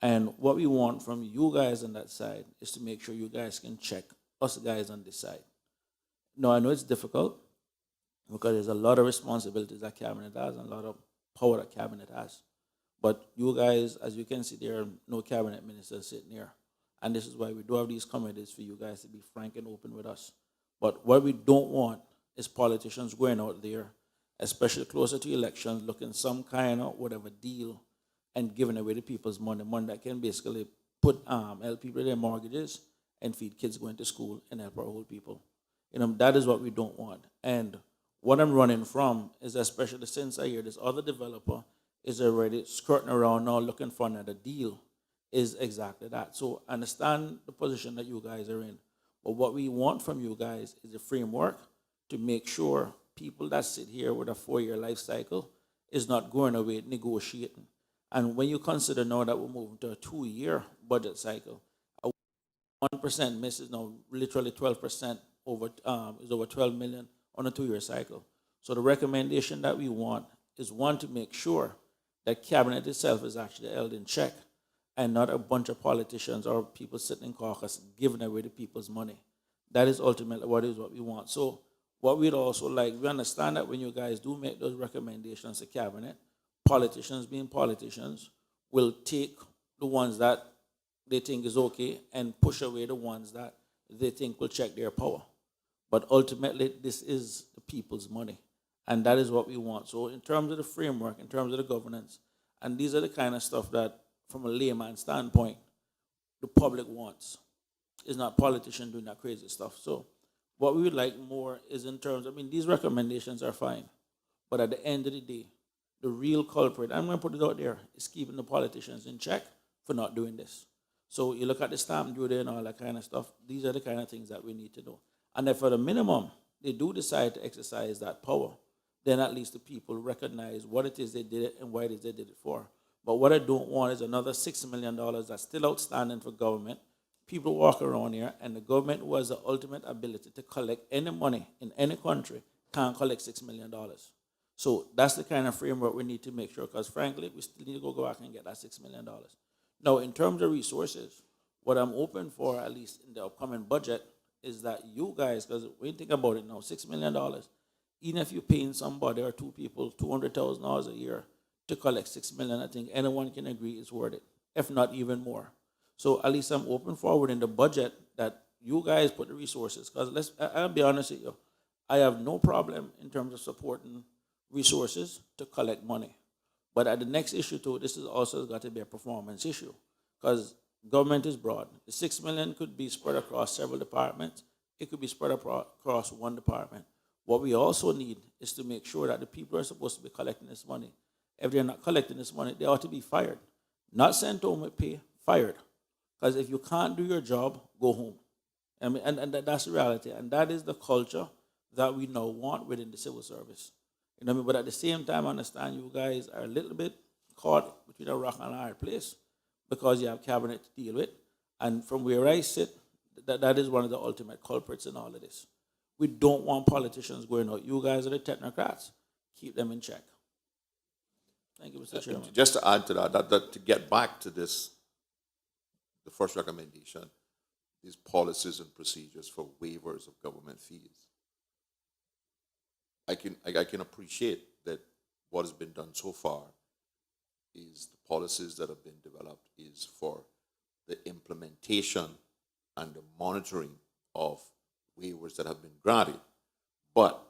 And what we want from you guys on that side is to make sure you guys can check us guys on this side. Now, I know it's difficult because there's a lot of responsibilities that Cabinet has and a lot of power that Cabinet has. But you guys, as you can see, there are no Cabinet ministers sitting here. And this is why we do have these committees for you guys to be frank and open with us. But what we don't want is politicians going out there, especially closer to elections, looking some kind of whatever deal and giving away the people's money that can basically help people with their mortgages and feed kids going to school and help our old people. That is what we don't want. And what I'm running from is, especially since I hear this other developer is already skirting around now looking for another deal, is exactly that. So I understand the position that you guys are in. But what we want from you guys is a framework to make sure people that sit here with a 4-year life cycle is not going away negotiating. And when you consider now that we're moving to a 2-year budget cycle, a 1% miss is now literally 12% is over 12 million on a 2-year cycle. So the recommendation that we want is, one, to make sure that Cabinet itself is actually held in check and not a bunch of politicians or people sitting in caucus giving away the people's money. That is ultimately what we want. So what we'd also like, we understand that when you guys do make those recommendations to Cabinet, politicians being politicians will take the ones that they think is okay and push away the ones that they think will check their power. But ultimately, this is the people's money. And that is what we want. So in terms of the framework, in terms of the governance, and these are the kind of stuff that, from a layman standpoint, the public wants. It's not politicians doing that crazy stuff. So what we would like more is in terms, these recommendations are fine. But at the end of the day, the real culprit, I'm going to put it out there, is keeping the politicians in check for not doing this. So you look at the stamp duty and all that kind of stuff, these are the kind of things that we need to do. And if at a minimum, they do decide to exercise that power, then at least the people recognize what it is they did it and why it is they did it for. But what I don't want is another $6 million that's still outstanding for government. People walk around here, and the government who has the ultimate ability to collect any money in any country can't collect $6 million. So that's the kind of framework we need to make sure, because frankly, we still need to go back and get that $6 million. Now, in terms of resources, what I'm open for, at least in the upcoming budget, is that you guys, because when you think about it now, $6 million, even if you're paying somebody or two people $200,000 a year to collect $6 million, I think anyone can agree it's worth it, if not even more. So at least I'm open forward in the budget that you guys put the resources, because I'll be honest with you, I have no problem in terms of supporting resources to collect money. But at the next issue too, this is also got to be a performance issue, because government is broad. The 6 million could be spread across several departments. It could be spread across one department. What we also need is to make sure that the people who are supposed to be collecting this money, if they're not collecting this money, they ought to be fired. Not sent home with pay, fired. Because if you can't do your job, go home. I mean, and that's the reality. And that is the culture that we now want within the civil service. You know what I mean? But at the same time, I understand you guys are a little bit caught between a rock and a hard place because you have cabinet to deal with. And from where I sit, that is one of the ultimate culprits in all of this. We don't want politicians going out. You guys are the technocrats. Keep them in check. Thank you, Mr. Chairman. Just to add to that to get back to this, the first recommendation is policies and procedures for waivers of government fees. I can appreciate that what has been done so far is the policies that have been developed is for the implementation and the monitoring of waivers that have been granted. But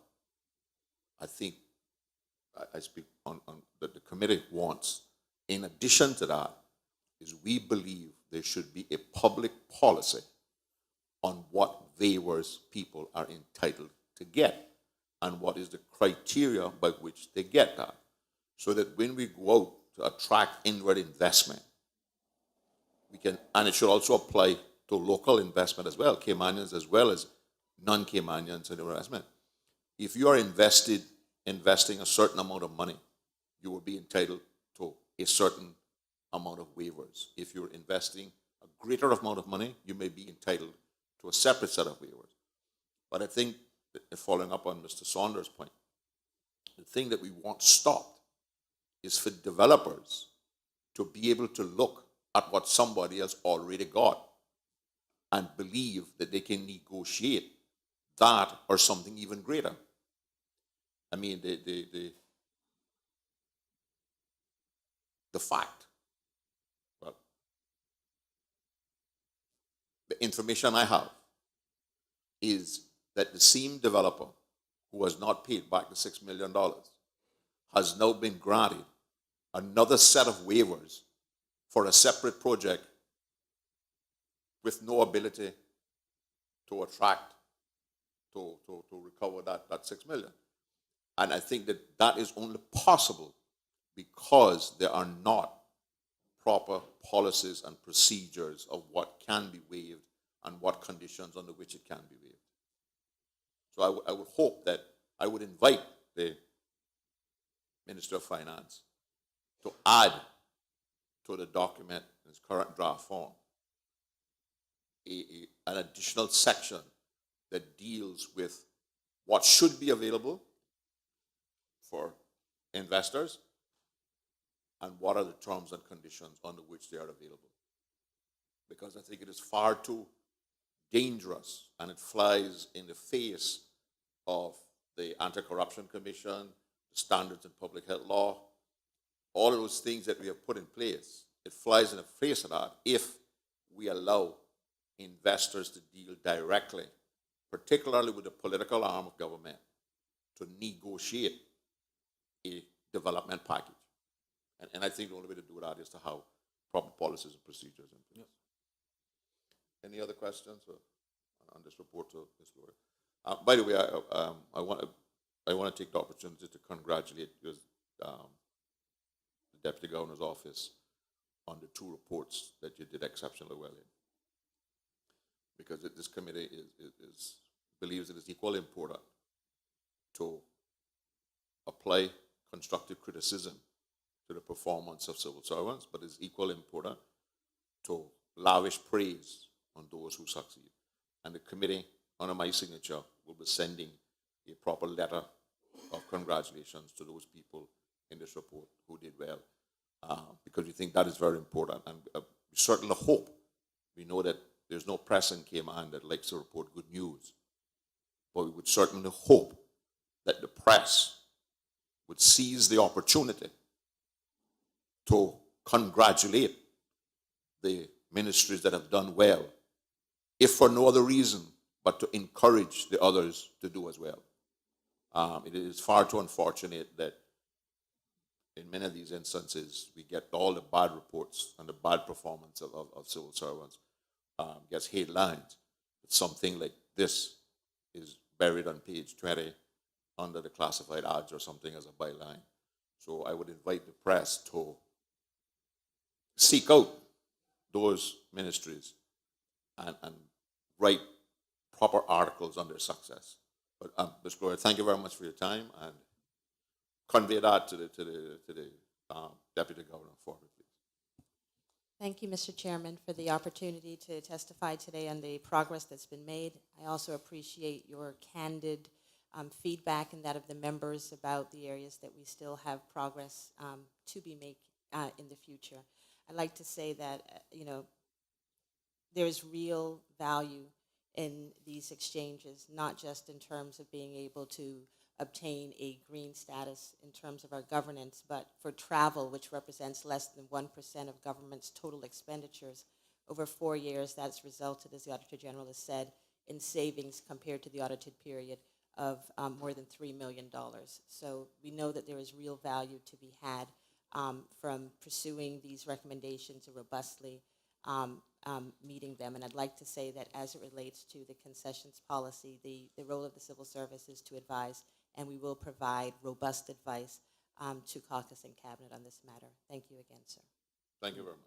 I think I speak on that the committee wants, in addition to that, is we believe there should be a public policy on what waivers people are entitled to get and what is the criteria by which they get that. So that when we go out to attract inward investment, we can, and it should also apply to local investment as well, Caymanians as well as non-Caymanians in investment. If you are investing a certain amount of money, you will be entitled to a certain amount of waivers. If you're investing a greater amount of money, you may be entitled to a separate set of waivers. But I think, that following up on Mr. Saunders' point, the thing that we want stopped is for developers to be able to look at what somebody else already got and believe that they can negotiate that or something even greater. I mean, the fact, well, the information I have is that the same developer who has not paid back the $6 million has now been granted another set of waivers for a separate project with no ability to attract, to recover that $6 million. And I think that that is only possible because there are not proper policies and procedures of what can be waived and what conditions under which it can be waived. So I would hope that I would invite the Minister of Finance to add to the document in its current draft form an additional section that deals with what should be available for investors and what are the terms and conditions under which they are available. Because I think it is far too dangerous and it flies in the face of the Anti-Corruption Commission, the standards in public health law, all of those things that we have put in place. It flies in the face of that if we allow investors to deal directly, particularly with the political arm of government, to negotiate a development package. And I think the only way to do that is to have proper policies and procedures in place. Yep. Any other questions on this report to Ms. Lawyer? By the way, I want to take the opportunity to congratulate the Deputy Governor's Office on the 2 reports that you did exceptionally well in. Because this committee believes it is equally important to apply constructive criticism to the performance of civil servants, but it's equally important to lavish praise on those who succeed. And the committee, under my signature, will be sending a proper letter of congratulations to those people in this report who did well, because we think that is very important. And we certainly hope, we know that there's no press in Cayman that likes to report good news, but we would certainly hope that the press would seize the opportunity to congratulate the ministries that have done well, if for no other reason but to encourage the others to do as well. It is far too unfortunate that in many of these instances, we get all the bad reports and the bad performance of civil servants gets headlines. But something like this is buried on page 20 under the classified ads or something as a byline. So I would invite the press to seek out those ministries and write proper articles on their success. But Ms. Gloria, thank you very much for your time, and convey that to the Deputy Governor for me, please. Thank you, Mr. Chairman, for the opportunity to testify today on the progress that's been made. I also appreciate your candid feedback and that of the members about the areas that we still have progress to be made in the future. I'd like to say that, there is real value in these exchanges, not just in terms of being able to obtain a green status in terms of our governance, but for travel, which represents less than 1% of government's total expenditures. Over 4 years, that's resulted, as the Auditor General has said, in savings compared to the audited period of more than $3 million. So we know that there is real value to be had from pursuing these recommendations robustly, meeting them. And I'd like to say that as it relates to the concessions policy, the role of the civil service is to advise, and we will provide robust advice to caucus and cabinet on this matter. Thank you again, sir. Thank you very much.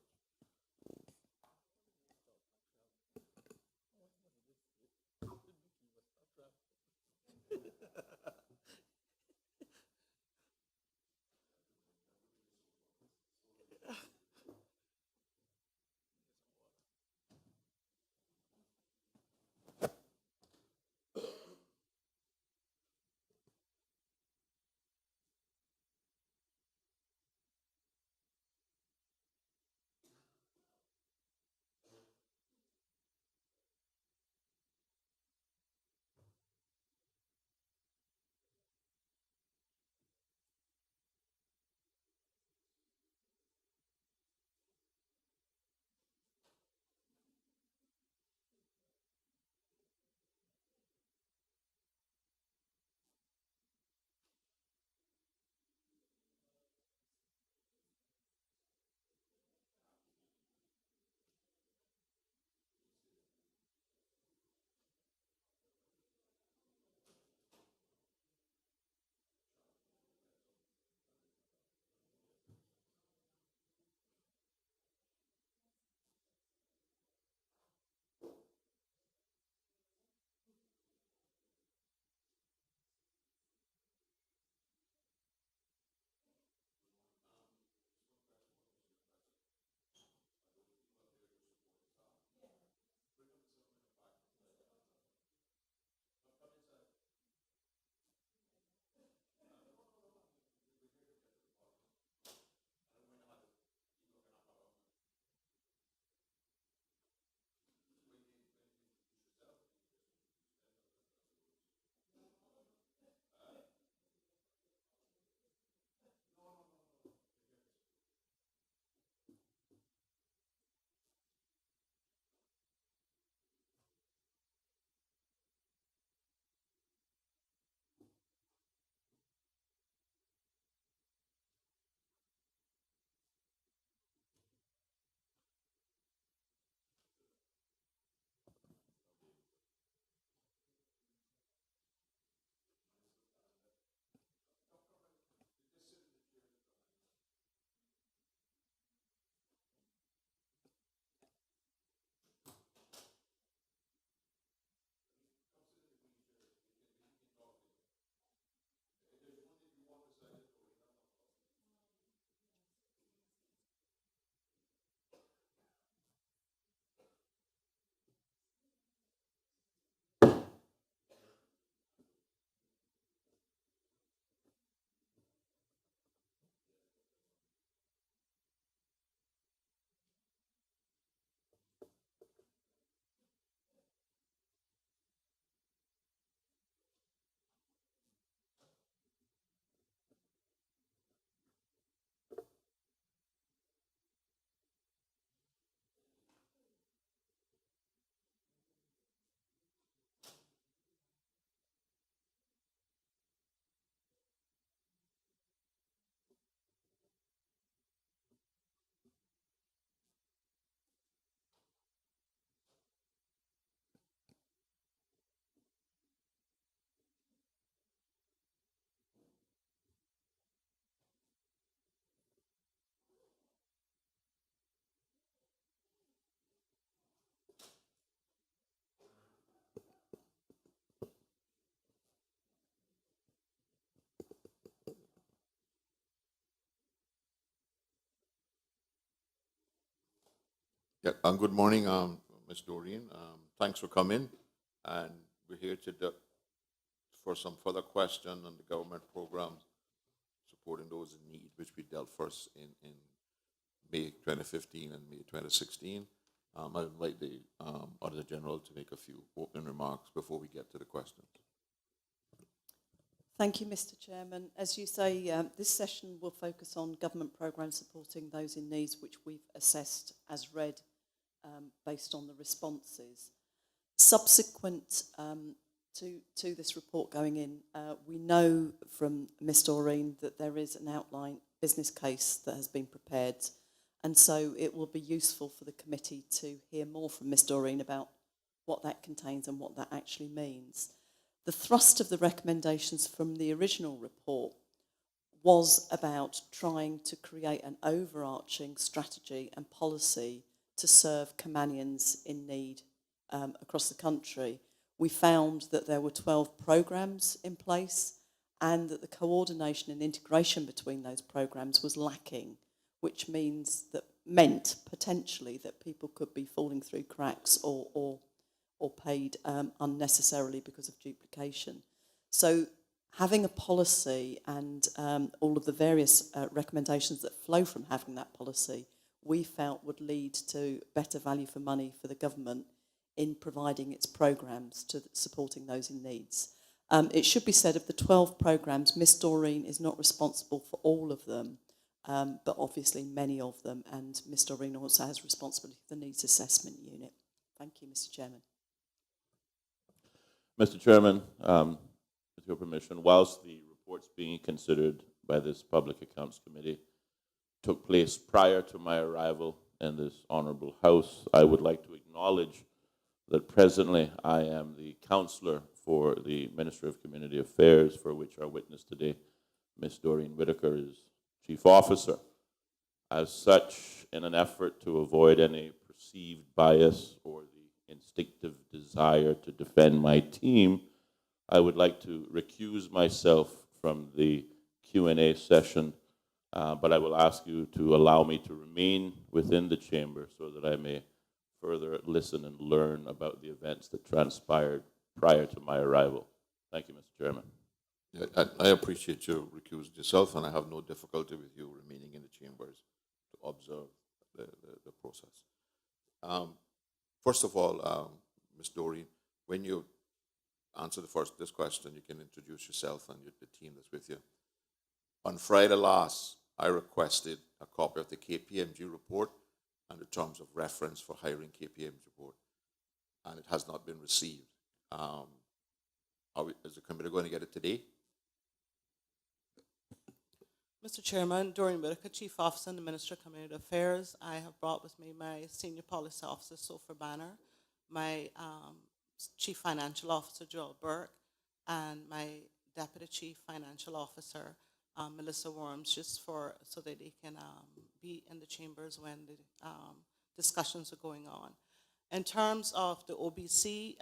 Yeah, good morning, Ms. Doreen. Thanks for coming. And we're here for some further question on the government programs supporting those in need, which we dealt first in May 2015 and May 2016. I invite the Auditor General to make a few opening remarks before we get to the questions. Thank you, Mr. Chairman. As you say, this session will focus on government programmes supporting those in need, which we've assessed as read based on the responses. Subsequent to this report going in, we know from Ms. Doreen that there is an outline business case that has been prepared, and so it will be useful for the committee to hear more from Ms. Doreen about what that contains and what that actually means. The thrust of the recommendations from the original report was about trying to create an overarching strategy and policy to serve Caymanians in need across the country. We found that there were 12 programmes in place and that the coordination and integration between those programmes was lacking, which meant potentially that people could be falling through cracks or paid unnecessarily because of duplication. So having a policy and all of the various recommendations that flow from having that policy, we felt would lead to better value for money for the government in providing its programmes to supporting those in needs. It should be said of the 12 programmes, Ms. Doreen is not responsible for all of them, but obviously many of them, and Ms. Doreen also has responsibility for the Needs Assessment Unit. Thank you, Mr. Chairman. Mr. Chairman, with your permission, whilst the reports being considered by this Public Accounts Committee took place prior to my arrival in this honourable House, I would like to acknowledge that presently I am the counsellor for the Ministry of Community Affairs, for which our witness today, Ms. Doreen Whitaker, is Chief Officer. As such, in an effort to avoid any perceived bias or the instinctive desire to defend my team, I would like to recuse myself from the Q&A session, but I will ask you to allow me to remain within the chamber so that I may further listen and learn about the events that transpired prior to my arrival. Thank you, Mr. Chairman. Yeah, I appreciate you recusing yourself, and I have no difficulty with you remaining in the chambers to observe the process. First of all, Ms. Doreen, when you answer this question, you can introduce yourself and the team that's with you. On Friday last, I requested a copy of the KPMG report and the terms of reference for hiring KPMG report, and it has not been received. Is the committee going to get it today? Mr. Chairman, Doreen Whitaker, Chief Officer in the Ministry of Community Affairs. I have brought with me my Senior Policy Officer, Sophie Banner, my Chief Financial Officer, Joel Burke, and my Deputy Chief Financial Officer, Melissa Worms, just so that they can be in the chambers when the discussions are going on. In terms of the OBC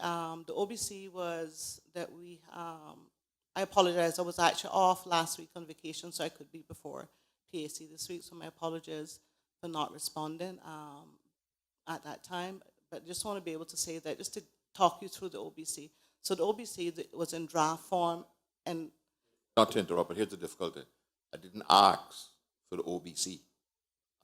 was that I apologize, I was actually off last week on vacation, so I could be before PAC this week, so my apologies for not responding at that time. But just want to be able to say that, just to talk you through the OBC. So the OBC was in draft form, and not to interrupt, but here's the difficulty. I didn't ask for the OBC.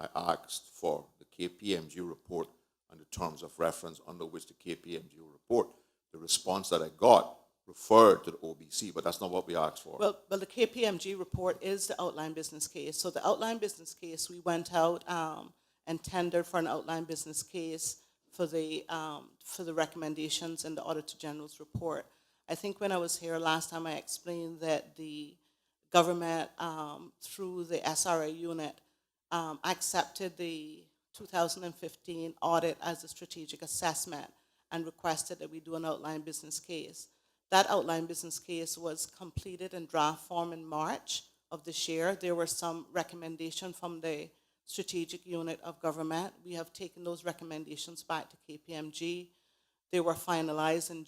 I asked for the KPMG report and the terms of reference under which the KPMG report. The response that I got referred to the OBC, but that's not what we asked for. Well, the KPMG report is the outline business case. So the outline business case, we went out and tendered for an outline business case for the recommendations in the Auditor General's report. I think when I was here last time, I explained that the government, through the SRA unit, accepted the 2015 audit as a strategic assessment and requested that we do an outline business case. That outline business case was completed in draft form in March of this year. There were some recommendations from the strategic unit of government. We have taken those recommendations back to KPMG. They were finalized in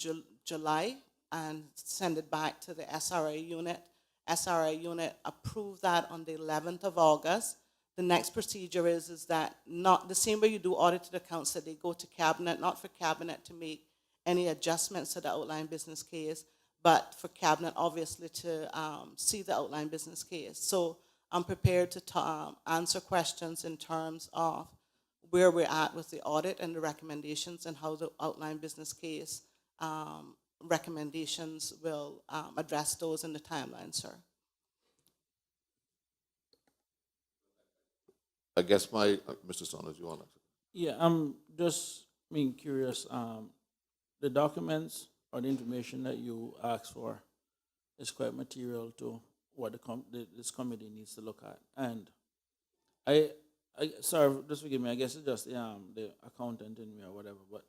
July and sent it back to the SRA unit. SRA unit approved that on the 11th of August. the next procedure is that not the same way you do audited accounts, that they go to cabinet, not for cabinet to make any adjustments to the outline business case, but for cabinet obviously to see the outline business case. So I'm prepared to answer questions in terms of where we're at with the audit and the recommendations and how the outline business case recommendations will address those in the timeline, sir. I guess Mr. Saunders, you want to? Yeah, I'm just being curious. The documents or the information that you asked for is quite material to what this committee needs to look at. And I sorry, just forgive me. I guess it's just the accountant in me or whatever. But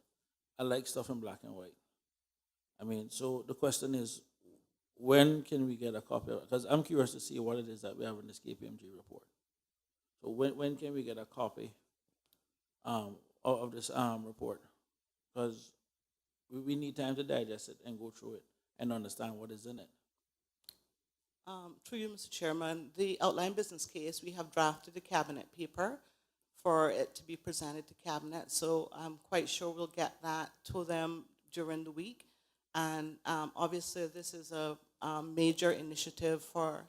I like stuff in black and white. I mean, so the question is, when can we get a copy of it? Because I'm curious to see what it is that we have in this KPMG report. So when can we get a copy of this report? Because we need time to digest it and go through it and understand what is in it. Through you, Mr. Chairman, the outline business case, we have drafted a cabinet paper for it to be presented to cabinet. So I'm quite sure we'll get that to them during the week. And obviously, this is a major initiative for,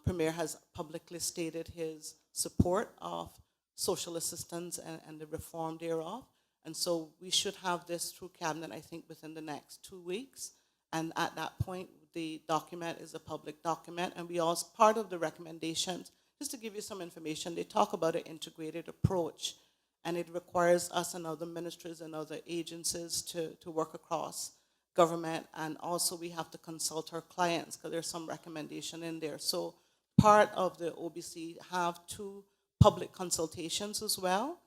Premier has publicly stated his support of social assistance and the reform thereof. And so we should have this through cabinet, I think, within the next 2 weeks. And at that point, the document is a public document. And we also, part of the recommendations, just to give you some information, they talk about an integrated approach. And it requires us and other ministries and other agencies to work across government. And also we have to consult our clients because there's some recommendation in there. So part of the OBC have 2 public consultations as well.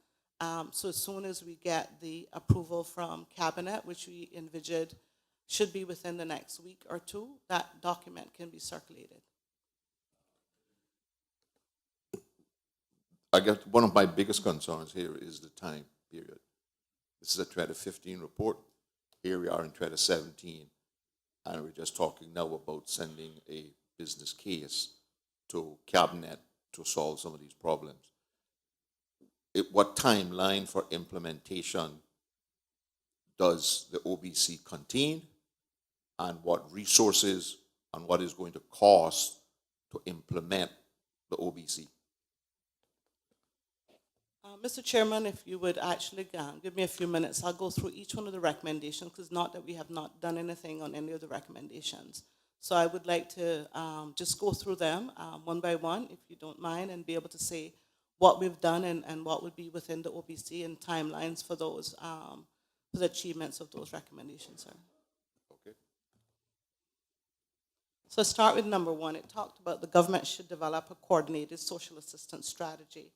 So as soon as we get the approval from cabinet, which we envisioned should be within the next week or 2, that document can be circulated. I guess one of my biggest concerns here is the time period. This is a 2015 report. Here we are in 2017, and we're just talking now about sending a business case to cabinet to solve some of these problems. What timeline for implementation does the OBC contain, and what resources and what is going to cost to implement the OBC? Mr. Chairman, if you would actually give me a few minutes, I'll go through each one of the recommendations, because not that we have not done anything on any of the recommendations. So I would like to just go through them one by one, if you don't mind, and be able to say what we've done and what would be within the OBC and timelines for those, for the achievements of those recommendations, sir. Okay. So start with number 1. It talked about the government should develop a coordinated social assistance strategy,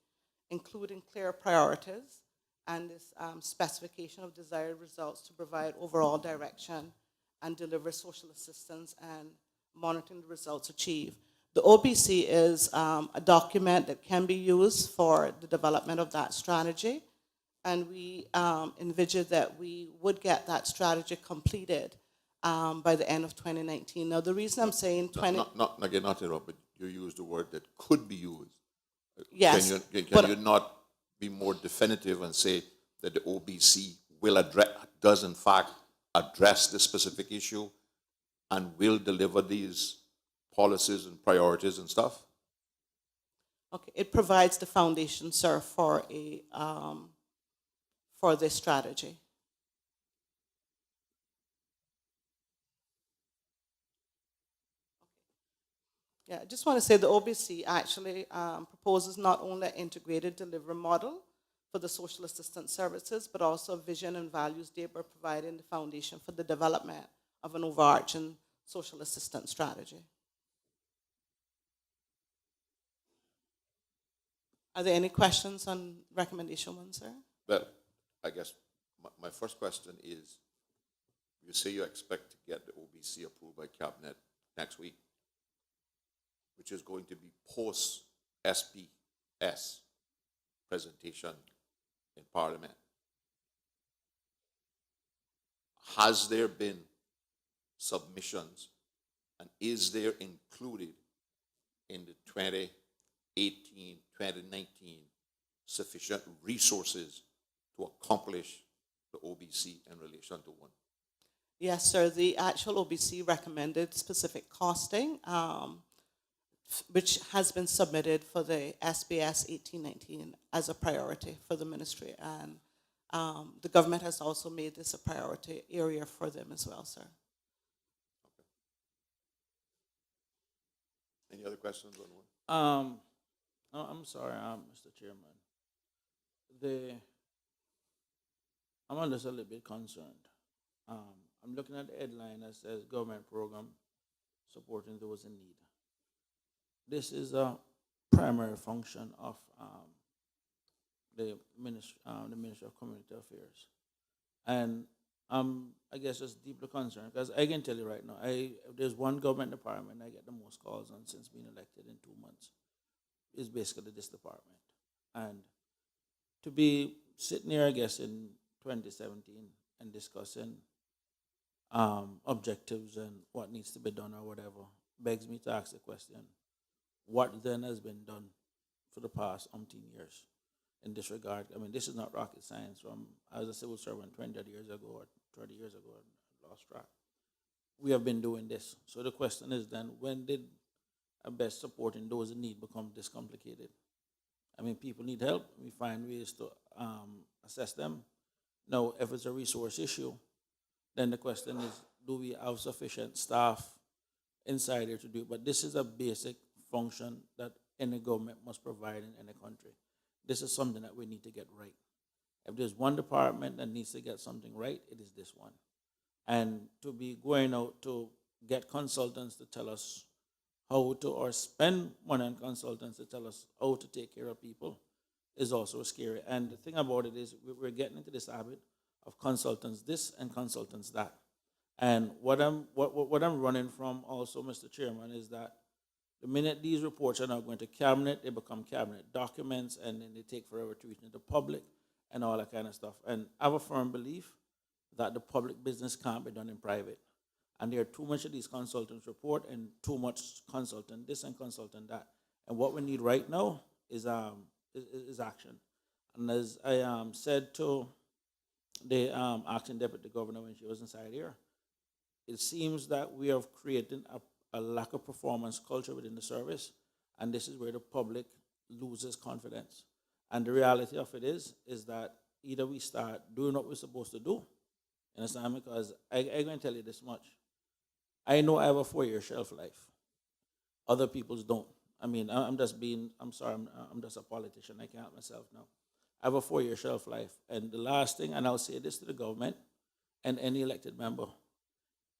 including clear priorities and this specification of desired results to provide overall direction and deliver social assistance and monitoring the results achieved. The OBC is a document that can be used for the development of that strategy, and we envision that we would get that strategy completed by the end of 2019. Now, the reason I'm saying Not interrupt, but you used the word that could be used. Yes. Can you not be more definitive and say that the OBC will does in fact address this specific issue and will deliver these policies and priorities and stuff? Okay, it provides the foundation, sir, for this strategy. Yeah, I just want to say the OBC actually proposes not only an integrated delivery model for the social assistance services, but also a vision and values thereby providing the foundation for the development of an overarching social assistance strategy. Are there any questions on recommendation 1, sir? Well, I guess my first question is, you say you expect to get the OBC approved by cabinet next week, which is going to be post-SPS presentation in Parliament. Has there been submissions, and is there included in the 20 2019 sufficient resources to accomplish the OBC in relation to one? Yes, sir. The actual OBC recommended specific costing, which has been submitted for the SBS 1819 as a priority for the ministry. And the government has also made this a priority area for them as well, sir. Any other questions on one? No, I'm sorry, Mr. Chairman. I'm just a little bit concerned. I'm looking at the headline that says government program supporting those in need. This is a primary function of the Ministry of Community Affairs. And I guess just deeply concerned because I can tell you right now, if there's one government department I get the most calls on since being elected in 2 months, is basically this department. And to be sitting here, I guess, in 2017 and discussing objectives and what needs to be done or whatever begs me to ask the question, what then has been done for the past umpteen years in this regard? I mean, this is not rocket science. I was a civil servant 20 years ago or 30 years ago, I lost track. We have been doing this. So the question is then, when did best supporting those in need become this complicated? I mean, people need help. We find ways to assess them. Now, if it's a resource issue, then the question is, do we have sufficient staff inside here to do it? But this is a basic function that any government must provide in any country. This is something that we need to get right. If there's one department that needs to get something right, it is this one. And to be going out to get consultants to tell us how to, or spend money on consultants to tell us how to take care of people is also scary. And the thing about it is we're getting into this habit of consultants this and consultants that. And what I'm running from also, Mr. Chairman, is that the minute these reports are now going to cabinet, they become cabinet documents, and then they take forever to reach the public and all that kind of stuff. And I have a firm belief that the public business can't be done in private. And there are too much of these consultants report and too much consultant this and consultant that. And what we need right now is action. And as I said to the acting deputy governor when she was inside here, it seems that we have created a lack of performance culture within the service, and this is where the public loses confidence. And the reality of it is that either we start doing what we're supposed to do, you understand? Because I'm going to tell you this much. I know I have a 4-year shelf life. Other people's don't. I mean, I'm just a politician. I can't help myself now. I have a 4-year shelf life. And the last thing, and I'll say this to the government and any elected member,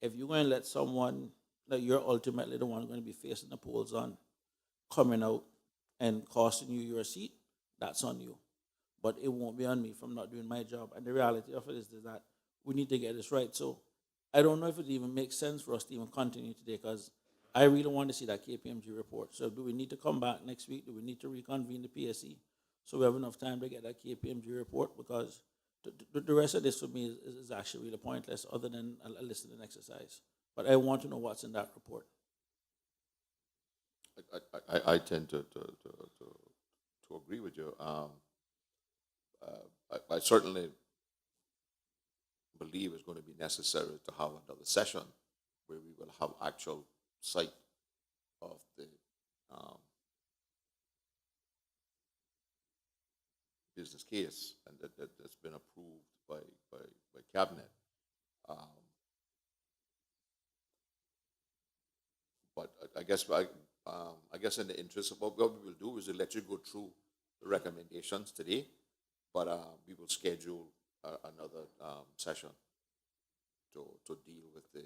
if you're going to let someone that you're ultimately the one going to be facing the polls on coming out and costing you your seat, that's on you. But it won't be on me from not doing my job. And the reality of it is that we need to get this right. So I don't know if it even makes sense for us to even continue today, because I really want to see that KPMG report. So do we need to come back next week? Do we need to reconvene the PSC so we have enough time to get that KPMG report? Because the rest of this for me is actually really pointless other than a listening exercise. But I want to know what's in that report. I tend to agree with you. I certainly believe it's going to be necessary to have another session where we will have actual sight of the business case and that's been approved by cabinet. But I guess in the interest of what we will do is to let you go through the recommendations today, but we will schedule another session to deal with the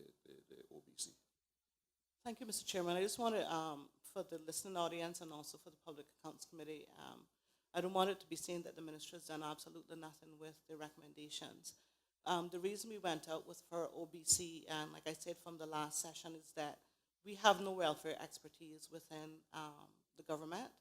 OBC. Thank you, Mr. Chairman. I just want to, for the listening audience and also for the Public Accounts Committee, I don't want it to be seen that the minister has done absolutely nothing with the recommendations. The reason we went out with for OBC, and like I said from the last session, is that we have no welfare expertise within the government.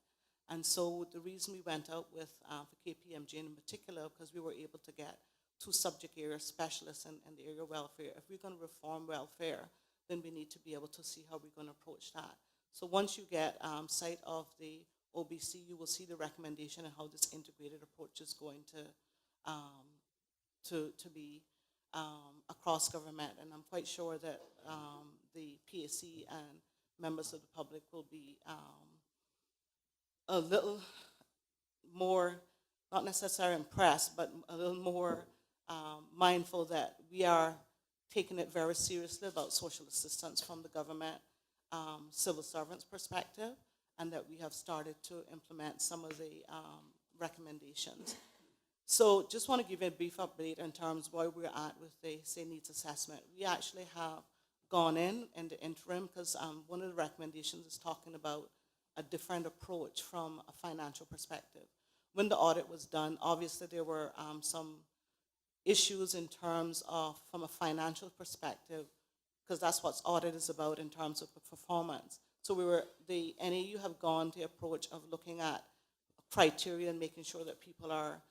And so the reason we went out with for KPMG in particular, because we were able to get 2 subject area specialists in the area of welfare. If we're going to reform welfare, then we need to be able to see how we're going to approach that. So once you get sight of the OBC, you will see the recommendation and how this integrated approach is going to be across government. And I'm quite sure that the PAC and members of the public will be a little more, not necessarily impressed, but a little more mindful that we are taking it very seriously about social assistance from the government civil servants perspective, and that we have started to implement some of the recommendations. So just want to give you a brief update in terms of where we're at with the say needs assessment. We actually have gone in the interim because one of the recommendations is talking about a different approach from a financial perspective. When the audit was done, obviously there were some issues in terms of, from a financial perspective, because that's what audit is about in terms of performance. So the NAU have gone the approach of looking at criteria and making sure that people are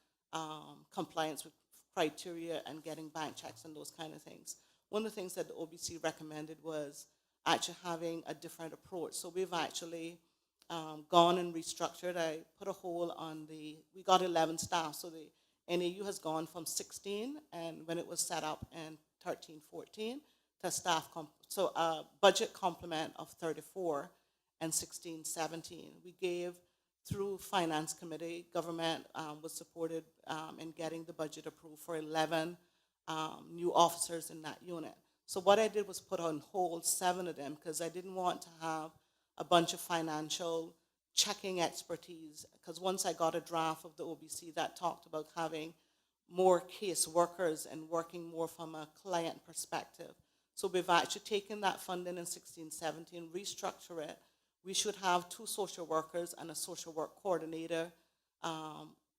compliant with criteria and getting bank checks and those kind of things. One of the things that the OBC recommended was actually having a different approach. So we've actually gone and restructured. I put a hold on we got 11 staff, so the NAU has gone from 16, and when it was set up in 13-14, to staff, so a budget complement of 34 and 16-17. We gave, through Finance Committee, government was supported in getting the budget approved for 11 new officers in that unit. So what I did was put on hold 7 of them because I didn't want to have a bunch of financial checking expertise, because once I got a draft of the OBC that talked about having more case workers and working more from a client perspective. So we've actually taken that funding in 16-17, restructure it. We should have 2 social workers and a social work coordinator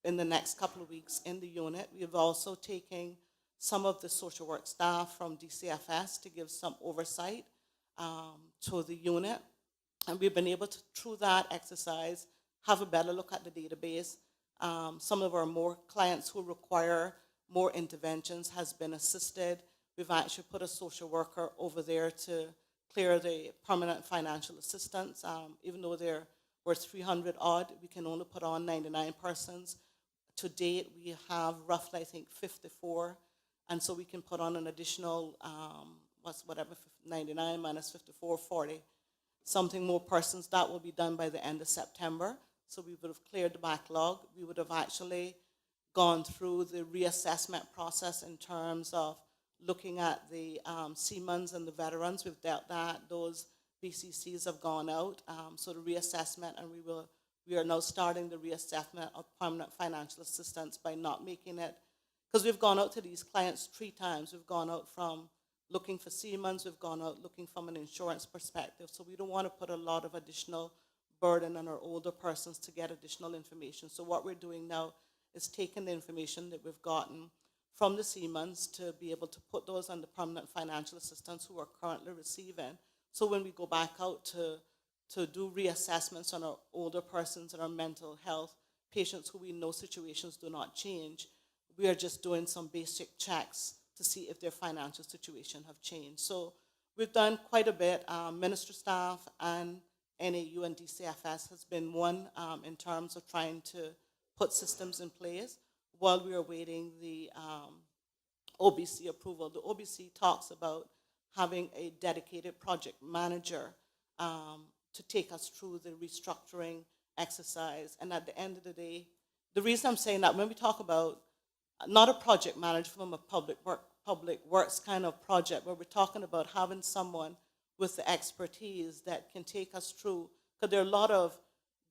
in the next couple of weeks in the unit. We've also taken some of the social work staff from DCFS to give some oversight to the unit. And we've been able to, through that exercise, have a better look at the database. Some of our more clients who require more interventions has been assisted. We've actually put a social worker over there to clear the permanent financial assistance. Even though there were 300 odd, we can only put on 99 persons. To date, we have roughly, I think, 54. And so we can put on an additional, 99 minus 54, 40. Something more persons. That will be done by the end of September. So we would have cleared the backlog. We would have actually gone through the reassessment process in terms of looking at the seamen's and the veterans. We've dealt that. Those BCCs have gone out. So the reassessment, and we are now starting the reassessment of permanent financial assistance by not making it, because we've gone out to these clients 3 times. We've gone out from looking for seamen's, we've gone out looking from an insurance perspective. So we don't want to put a lot of additional burden on our older persons to get additional information. So what we're doing now is taking the information that we've gotten from the seamen's to be able to put those on the permanent financial assistance who are currently receiving. So when we go back out to do reassessments on our older persons and our mental health patients who we know situations do not change, we are just doing some basic checks to see if their financial situation have changed. So we've done quite a bit. Minister staff and NAU and DCFS has been one in terms of trying to put systems in place while we are waiting the OBC approval. The OBC talks about having a dedicated project manager to take us through the restructuring exercise. And at the end of the day, the reason I'm saying that, when we talk about not a project manager from a public works kind of project, where we're talking about having someone with the expertise that can take us through, because there are a lot of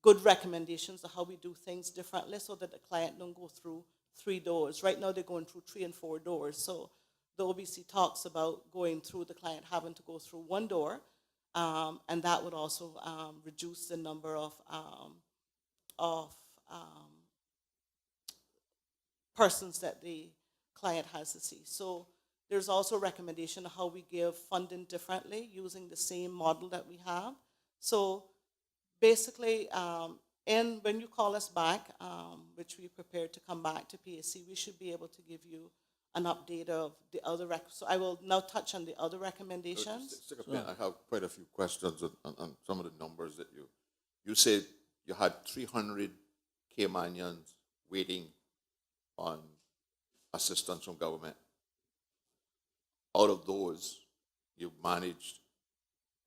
good recommendations of how we do things differently so that the client don't go through 3 doors. Right now they're going through 3 and 4 doors. So the OBC talks about going through, the client having to go through 1 door, and that would also reduce the number of persons that the client has to see. So there's also a recommendation of how we give funding differently using the same model that we have. So basically, when you call us back, which we prepared to come back to PAC, we should be able to give you an update of the other So I will now touch on the other recommendations. I have quite a few questions on some of the numbers that you said you had 300 Caymanians waiting on assistance from government. Out of those, you managed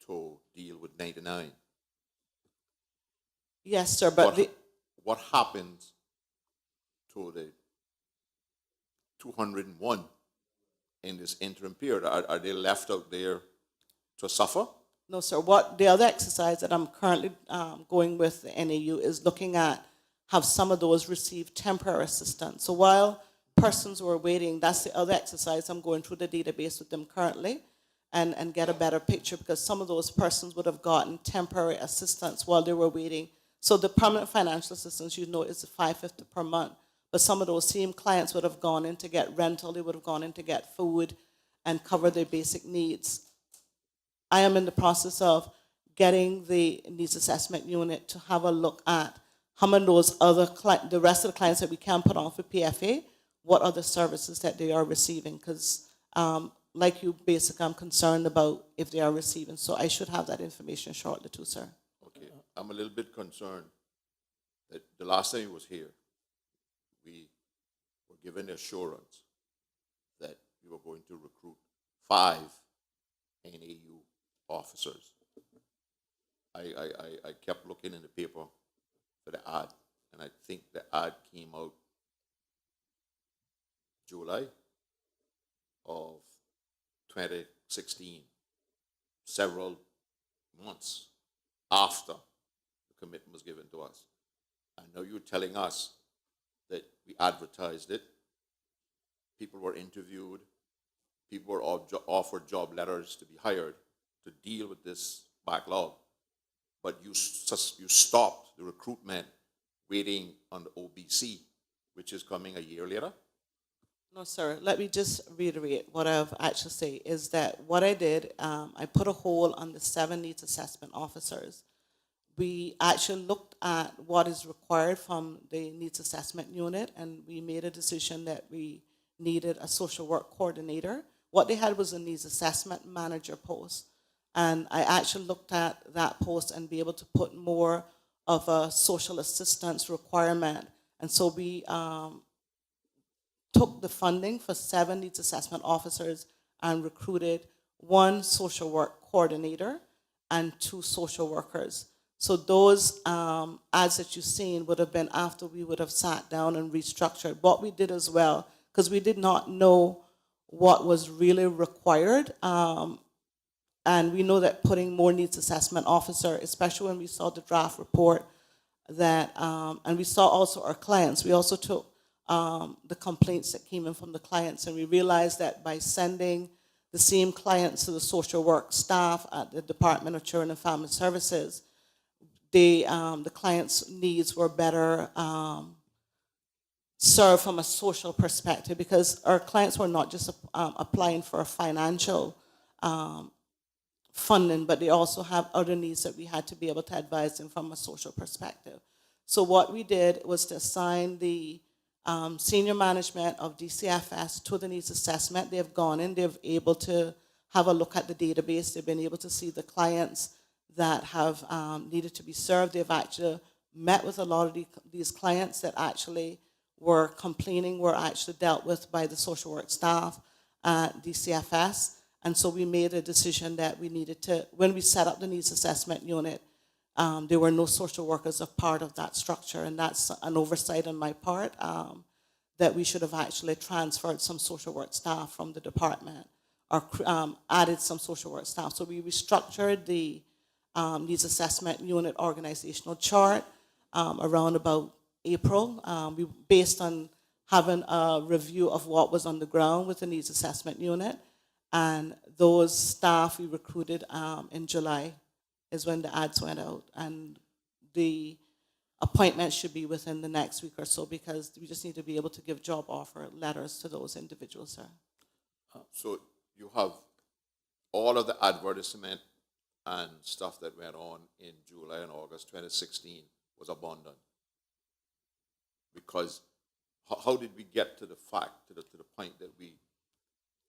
to deal with 99. Yes, sir, but What happens to the 201 in this interim period? Are they left out there to suffer? no, sir. What the other exercise that I'm currently going with the NAU is looking at have some of those receive temporary assistance. So while persons were waiting, that's the other exercise. I'm going through the database with them currently and get a better picture, because some of those persons would have gotten temporary assistance while they were waiting. So the permanent financial assistance, you know, is $550 per month. But some of those same clients would have gone in to get rental, they would have gone in to get food and cover their basic needs. I am in the process of getting the needs assessment unit to have a look at how many of those other the rest of the clients that we can put on for PFA, what are the services that they are receiving, because like you, basically, I'm concerned about if they are receiving. So I should have that information shortly too, sir. Okay, I'm a little bit concerned that the last time he was here, we were given the assurance that we were going to recruit 5 NAU officers. I kept looking in the paper for the ad, and I think the ad came out July of 2016, several months after the commitment was given to us. I know you're telling us that we advertised it, people were interviewed, people were offered job letters to be hired to deal with this backlog, but you stopped the recruitment waiting on the OBC, which is coming a year later? No, sir. Let me just reiterate what I've actually said is that what I did, I put a hold on the 7 needs assessment officers. We actually looked at what is required from the needs assessment unit, and we made a decision that we needed a social work coordinator. What they had was a needs assessment manager post. And I actually looked at that post and be able to put more of a social assistance requirement. And so we took the funding for 7 needs assessment officers and recruited 1 social work coordinator and 2 social workers. So those ads that you've seen would have been after we would have sat down and restructured. What we did as well, because we did not know what was really required, and we know that putting more needs assessment officer, especially when we saw the draft report, that and we saw also our clients. We also took the complaints that came in from the clients, and we realized that by sending the same clients to the social work staff at the Department of Children and Family Services, the clients' needs were better served from a social perspective, because our clients were not just applying for a financial funding, but they also have other needs that we had to be able to advise them from a social perspective. So what we did was to assign the senior management of DCFS to the needs assessment. They have gone in, they've able to have a look at the database. They've been able to see the clients that have needed to be served. They've actually met with a lot of these clients that actually were complaining, were actually dealt with by the social work staff at DCFS. And so we made a decision that we needed to, when we set up the needs assessment unit, there were no social workers a part of that structure, and that's an oversight on my part, that we should have actually transferred some social work staff from the department or added some social work staff. So we restructured the needs assessment unit organizational chart around about April, based on having a review of what was on the ground with the needs assessment unit. And those staff we recruited in July is when the ads went out. And the appointment should be within the next week or so, because we just need to be able to give job offer letters to those individuals, sir. So you have all of the advertisement and stuff that went on in July and August 2016 was abandoned. Because how did we get to the fact, to the point that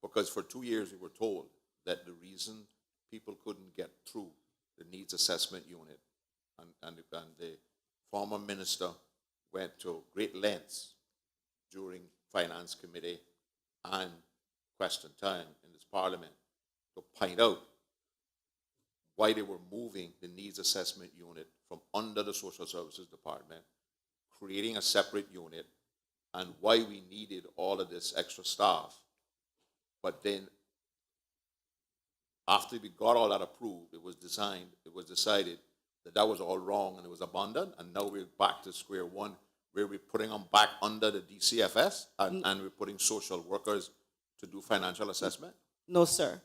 because for 2 years we were told that the reason people couldn't get through the needs assessment unit and the former minister went to great lengths during Finance Committee and question time in this parliament to point out why they were moving the needs assessment unit from under the Social Services Department, creating a separate unit, and why we needed all of this extra staff. But then, after we got all that approved, it was decided that that was all wrong and it was abandoned, and now we're back to square one, where we're putting them back under the DCFS, and we're putting social workers to do financial assessment? No, sir.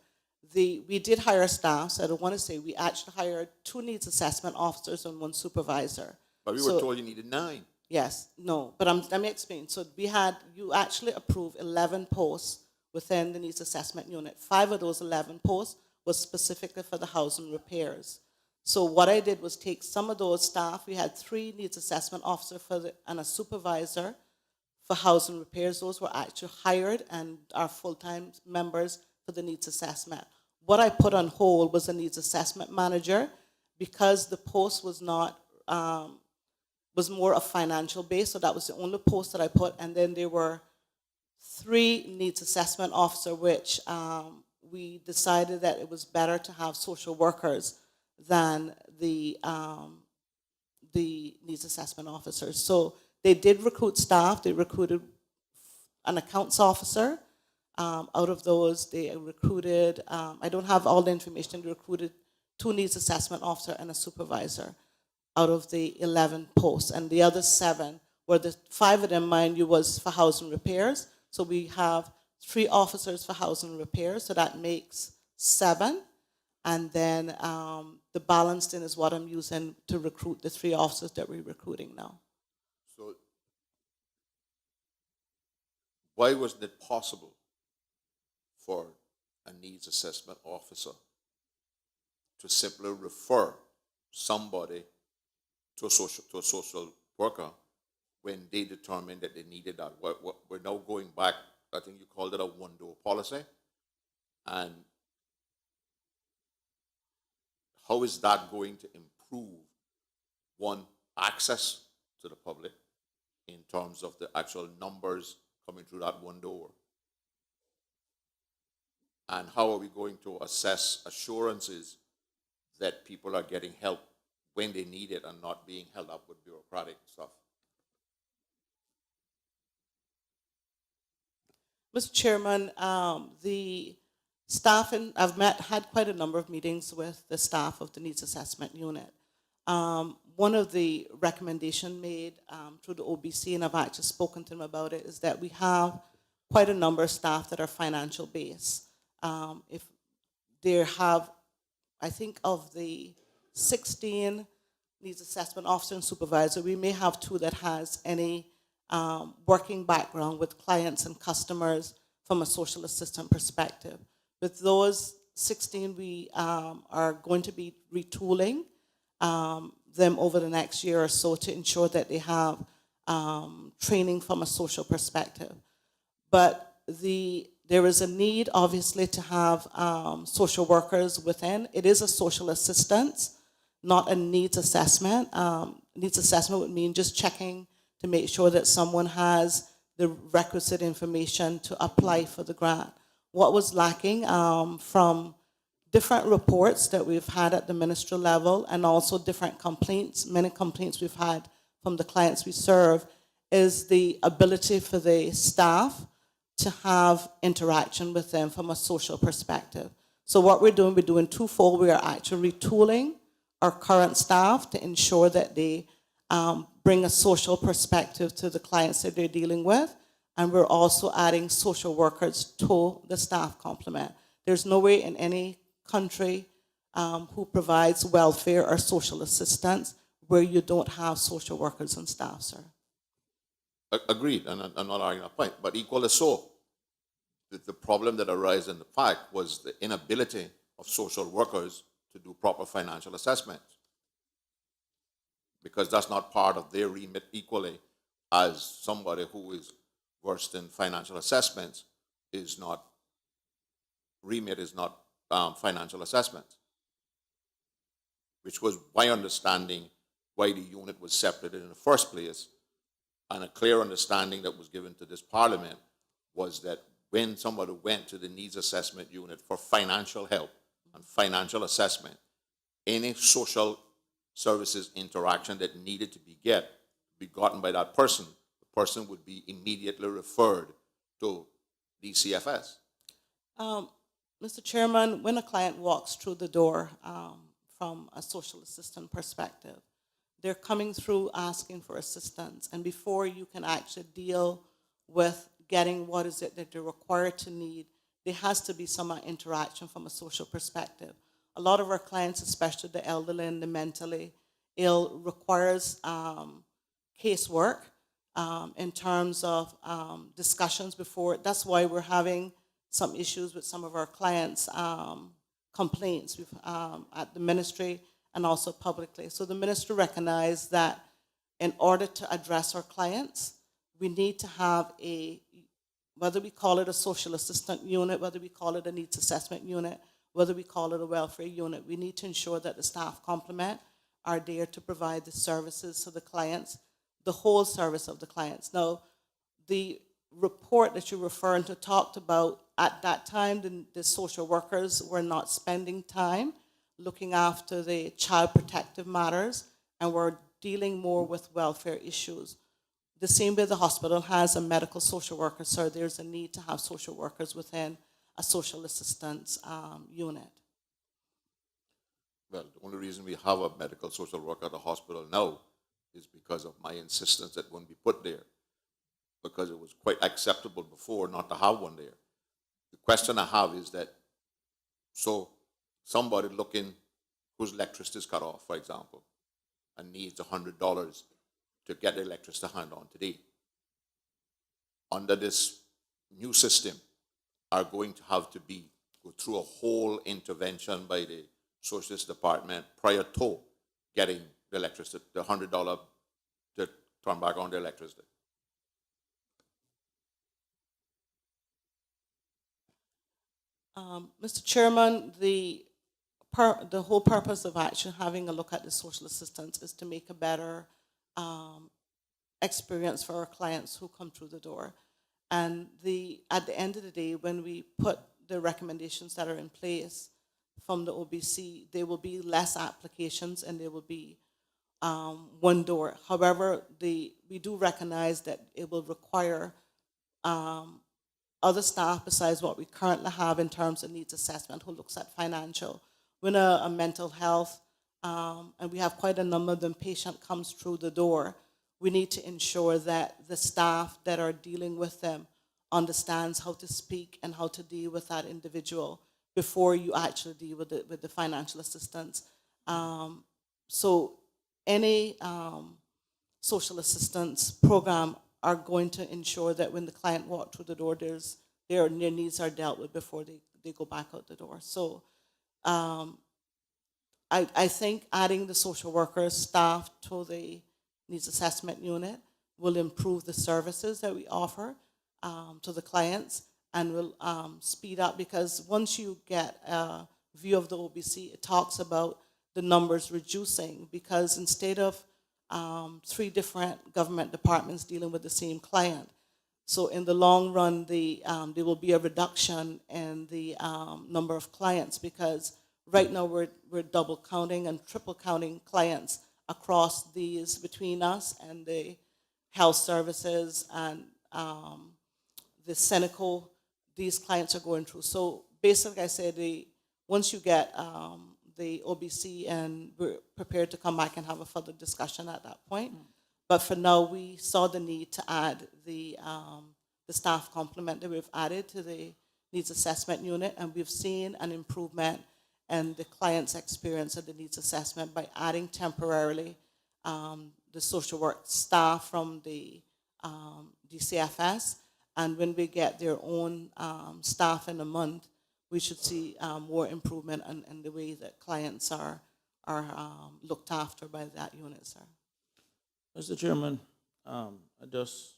We did hire staff, so I don't want to say we actually hired 2 needs assessment officers and 1 supervisor. But we were told you needed 9. Yes, no, but let me explain. So you actually approved 11 posts within the needs assessment unit. 5 of those 11 posts was specifically for the housing repairs. So what I did was take some of those staff. We had 3 needs assessment officers and a supervisor for housing repairs. Those were actually hired and are full-time members for the needs assessment. What I put on hold was a needs assessment manager, because the post was not was more a financial base, so that was the only post that I put. And then there were 3 needs assessment officer, which we decided that it was better to have social workers than the needs assessment officers. So they did recruit staff. They recruited an accounts officer. Out of those, they recruited, I don't have all the information, they recruited 2 needs assessment officer and a supervisor out of the 11 posts. And the other 7 were 5 of them, mind you, was for housing repairs. So we have 3 officers for housing repairs, so that makes 7. And then the balance then is what I'm using to recruit the 3 officers that we're recruiting now. So why wasn't it possible for a needs assessment officer to simply refer somebody to a social worker when they determined that they needed that? We're now going back, I think you called it a one-door policy. And how is that going to improve, one, access to the public in terms of the actual numbers coming through that one door? And how are we going to assess assurances that people are getting help when they need it and not being held up with bureaucratic stuff? Mr. Chairman, the staff, and I've had quite a number of meetings with the staff of the Needs Assessment Unit. One of the recommendations made through the OBC, and I've actually spoken to them about it, is that we have quite a number of staff that are financial based. If they have, I think of the 16 needs assessment officer and supervisor, we may have 2 that has any working background with clients and customers from a social assistant perspective. With those 16, we are going to be retooling them over the next year or so to ensure that they have training from a social perspective. But there is a need, obviously, to have social workers within. It is a social assistance, not a needs assessment. Needs assessment would mean just checking to make sure that someone has the requisite information to apply for the grant. What was lacking from different reports that we've had at the ministerial level, and also different complaints, many complaints we've had from the clients we serve, is the ability for the staff to have interaction with them from a social perspective. So what we're doing twofold. We are actually retooling our current staff to ensure that they bring a social perspective to the clients that they're dealing with, and we're also adding social workers to the staff complement. There's no way in any country who provides welfare or social assistance where you don't have social workers and staff, sir. Agreed, and I'm not arguing that point, but equally so, the problem that arose in the PAC was the inability of social workers to do proper financial assessments, because that's not part of their remit equally as somebody who is versed in financial assessments remit is not financial assessment, which was my understanding why the unit was separated in the first place, and a clear understanding that was given to this Parliament was that when somebody went to the needs assessment unit for financial help and financial assessment, any social services interaction that needed to be gotten by that person, the person would be immediately referred to DCFS. Mr. Chairman, when a client walks through the door from a social assistant perspective, they're coming through asking for assistance. And before you can actually deal with getting what is it that they're required to need, there has to be some interaction from a social perspective. A lot of our clients, especially the elderly and the mentally ill, requires casework in terms of discussions before. That's why we're having some issues with some of our clients' complaints at the ministry and also publicly. So the ministry recognized that in order to address our clients, we need to have whether we call it a social assistant unit, whether we call it a needs assessment unit, whether we call it a welfare unit, we need to ensure that the staff complement are there to provide the services to the clients, the whole service of the clients. Now, the report that you're referring to talked about at that time, the social workers were not spending time looking after the child protective matters and were dealing more with welfare issues. The same way the hospital has a medical social worker, so there's a need to have social workers within a social assistance unit. Well, the only reason we have a medical social worker at the hospital now is because of my insistence that one be put there, because it was quite acceptable before not to have one there. The question I have is that, so somebody looking whose electricity is cut off, for example, and needs $100 to get the electricity hand on today, under this new system, are going to have to go through a whole intervention by the Socialist Department prior to getting the electricity, the $100 to turn back on the electricity. Mr. Chairman, the whole purpose of actually having a look at the social assistance is to make a better experience for our clients who come through the door. And at the end of the day, when we put the recommendations that are in place from the OBC, there will be less applications and there will be one door. However, we do recognize that it will require other staff besides what we currently have in terms of needs assessment who looks at financial. When a mental health, and we have quite a number of them, patient comes through the door, we need to ensure that the staff that are dealing with them understands how to speak and how to deal with that individual before you actually deal with the financial assistance. So any social assistance program are going to ensure that when the client walks through the door, their needs are dealt with before they go back out the door. So I think adding the social workers staff to the needs assessment unit will improve the services that we offer to the clients and will speed up, because once you get a view of the OBC, it talks about the numbers reducing, because instead of 3 different government departments dealing with the same client, so in the long run, there will be a reduction in the number of clients, because right now we're double counting and triple counting clients across these between us and the health services and the Seneco. These clients are going through. So basically, I said once you get the OBC, and we're prepared to come back and have a further discussion at that point. But for now, we saw the need to add the staff complement that we've added to the needs assessment unit, and we've seen an improvement in the client's experience of the needs assessment by adding temporarily the social work staff from the DCFS, and when we get their own staff in a month, we should see more improvement in the way that clients are looked after by that unit, sir. Mr. Chairman, as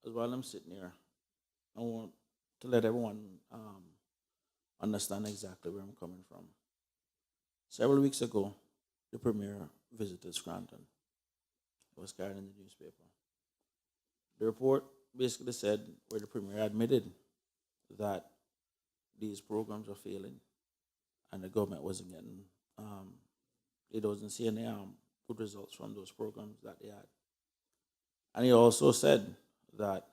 while I'm sitting here, I want to let everyone understand exactly where I'm coming from. Several weeks ago, the Premier visited Scranton. It was carried in the newspaper. The report basically said, where the Premier admitted that these programs were failing and the government wasn't getting, it wasn't seeing any good results from those programs that they had. And he also said that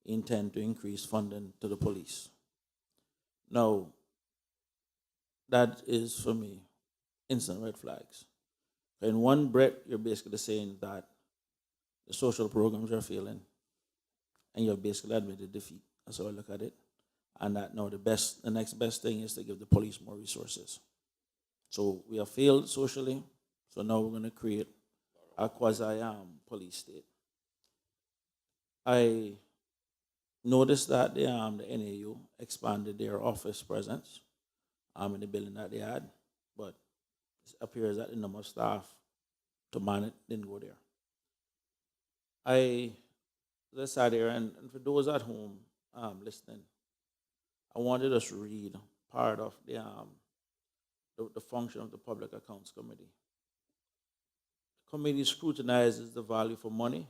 he intended to increase funding to the police. Now, that is, for me, instant red flags. In one breath, you're basically saying that the social programs are failing, and you're basically admitted defeat. That's how I look at it. And that now the next best thing is to give the police more resources. So we have failed socially, so now we're going to create a quasi-police state. I noticed that the NAU expanded their office presence in the building that they had, but it appears that the number of staff to man it didn't go there. I sat there, and for those at home listening, I wanted us to read part of the function of the Public Accounts Committee. The committee scrutinizes the value for money,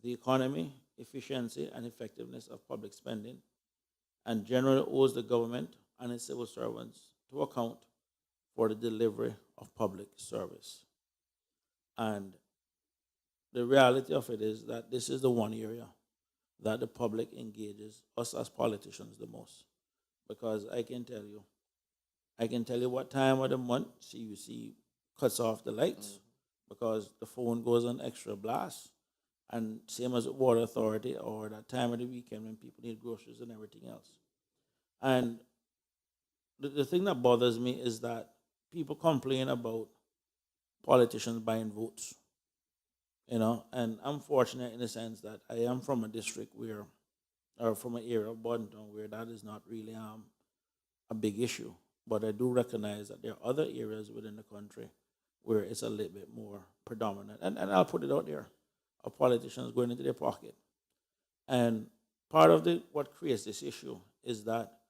the economy, efficiency, and effectiveness of public spending, and generally owes the government and its civil servants to account for the delivery of public service. And the reality of it is that this is the one area that the public engages us as politicians the most. Because I can tell you what time of the month CUC cuts off the lights because the phone goes on extra blast. And same as the Water Authority, or that time of the weekend when people need groceries and everything else. And the thing that bothers me is that people complain about politicians buying votes. And I'm fortunate in the sense that I am from a district where, or from an area of Bordentown where that is not really a big issue. But I do recognize that there are other areas within the country where it's a little bit more predominant. And I'll put it out there, of politicians going into their pocket. And part of what creates this issue is that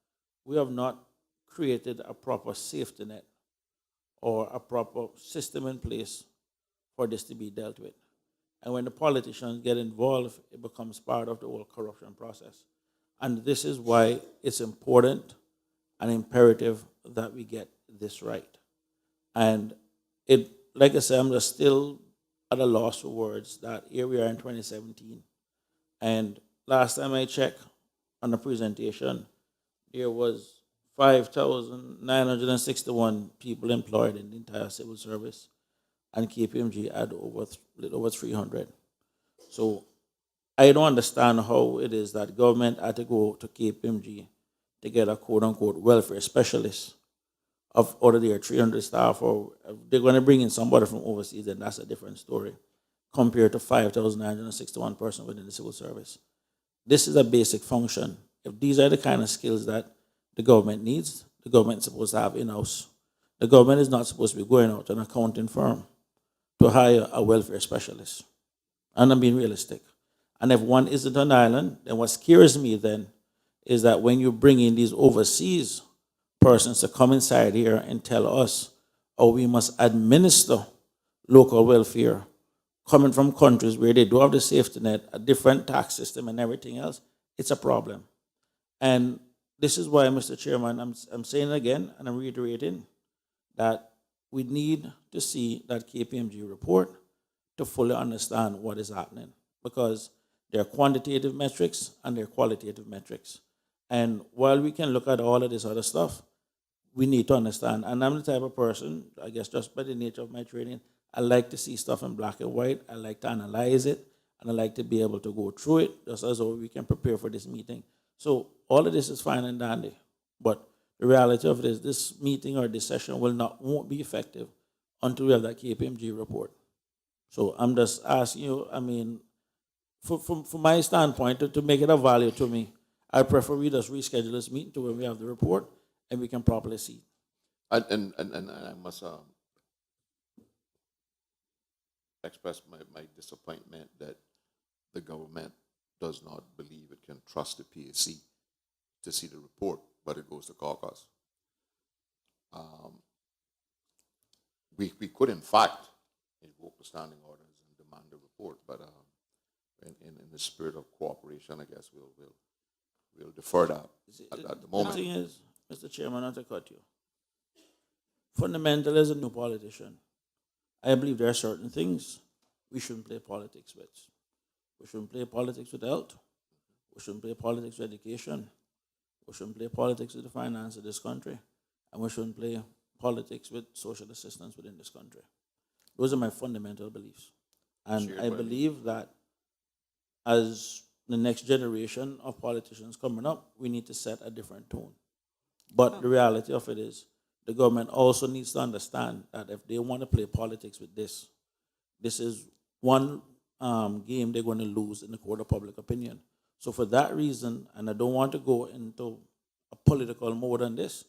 we have not created a proper safety net or a proper system in place for this to be dealt with. And when the politicians get involved, it becomes part of the whole corruption process. And this is why it's important and imperative that we get this right. And it, like I said, I'm just still at a loss for words that here we are in 2017. And last time I checked on the presentation, there was 5,961 people employed in the entire civil service, and KPMG had over 300. So I don't understand how it is that government had to go to KPMG to get a quote-unquote welfare specialist out of their 300 staff, or if they're going to bring in somebody from overseas, then that's a different story, compared to 5,961 persons within the civil service. This is a basic function. If these are the kind of skills that the government needs, the government is supposed to have in-house. The government is not supposed to be going out to an accounting firm to hire a welfare specialist. And I'm being realistic. And if one isn't on island, then what scares me then is that when you bring in these overseas persons to come inside here and tell us how we must administer local welfare coming from countries where they do have the safety net, a different tax system and everything else, it's a problem. And this is why, Mr. Chairman, I'm saying it again and I'm reiterating that we need to see that KPMG report to fully understand what is happening, because there are quantitative metrics and there are qualitative metrics. And while we can look at all of this other stuff, we need to understand. And I'm the type of person, I guess just by the nature of my training, I like to see stuff in black and white. I like to analyze it, and I like to be able to go through it just as though we can prepare for this meeting. So all of this is fine and dandy, but the reality of it is this meeting or this session won't be effective until we have that KPMG report. So I'm just asking you, I mean, from my standpoint, to make it of value to me, I prefer we just reschedule this meeting to when we have the report and we can properly see. And I must express my disappointment that the government does not believe it can trust the PAC to see the report, but it goes to caucus. We could, in fact, invoke the standing orders and demand a report. But in the spirit of cooperation, I guess we'll defer that at the The moment. thing is, Mr. Chairman, not to cut you, fundamentally as a new politician, I believe there are certain things we shouldn't play politics with. We shouldn't play politics with health. We shouldn't play politics with education. We shouldn't play politics with the finance of this country. And we shouldn't play politics with social assistance within this country. Those are my fundamental beliefs. And Shared I by me. believe that as the next generation of politicians coming up, we need to set a different tone. But the reality of it is, the government also needs to understand that if they want to play politics with this is one game they're going to lose in the court of public opinion. So for that reason, and I don't want to go into a political mode on this,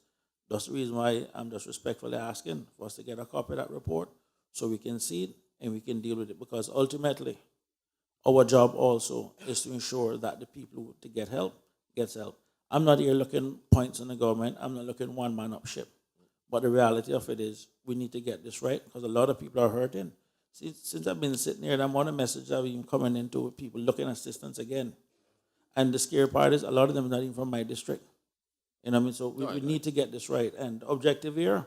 that's the reason why I'm just respectfully asking for us to get a copy of that report so we can see it and we can deal with it. Because ultimately, our job also is to ensure that the people who to get help gets help. I'm not here looking points on the government. I'm not looking one man up ship. But the reality of it is we need to get this right because a lot of people are hurting. See, since I've been sitting here, and I'm on a message I've been coming into with people looking at assistance again. And the scary part is a lot of them are not even from my district. You know what I mean? So we need to get this right. And the objective here,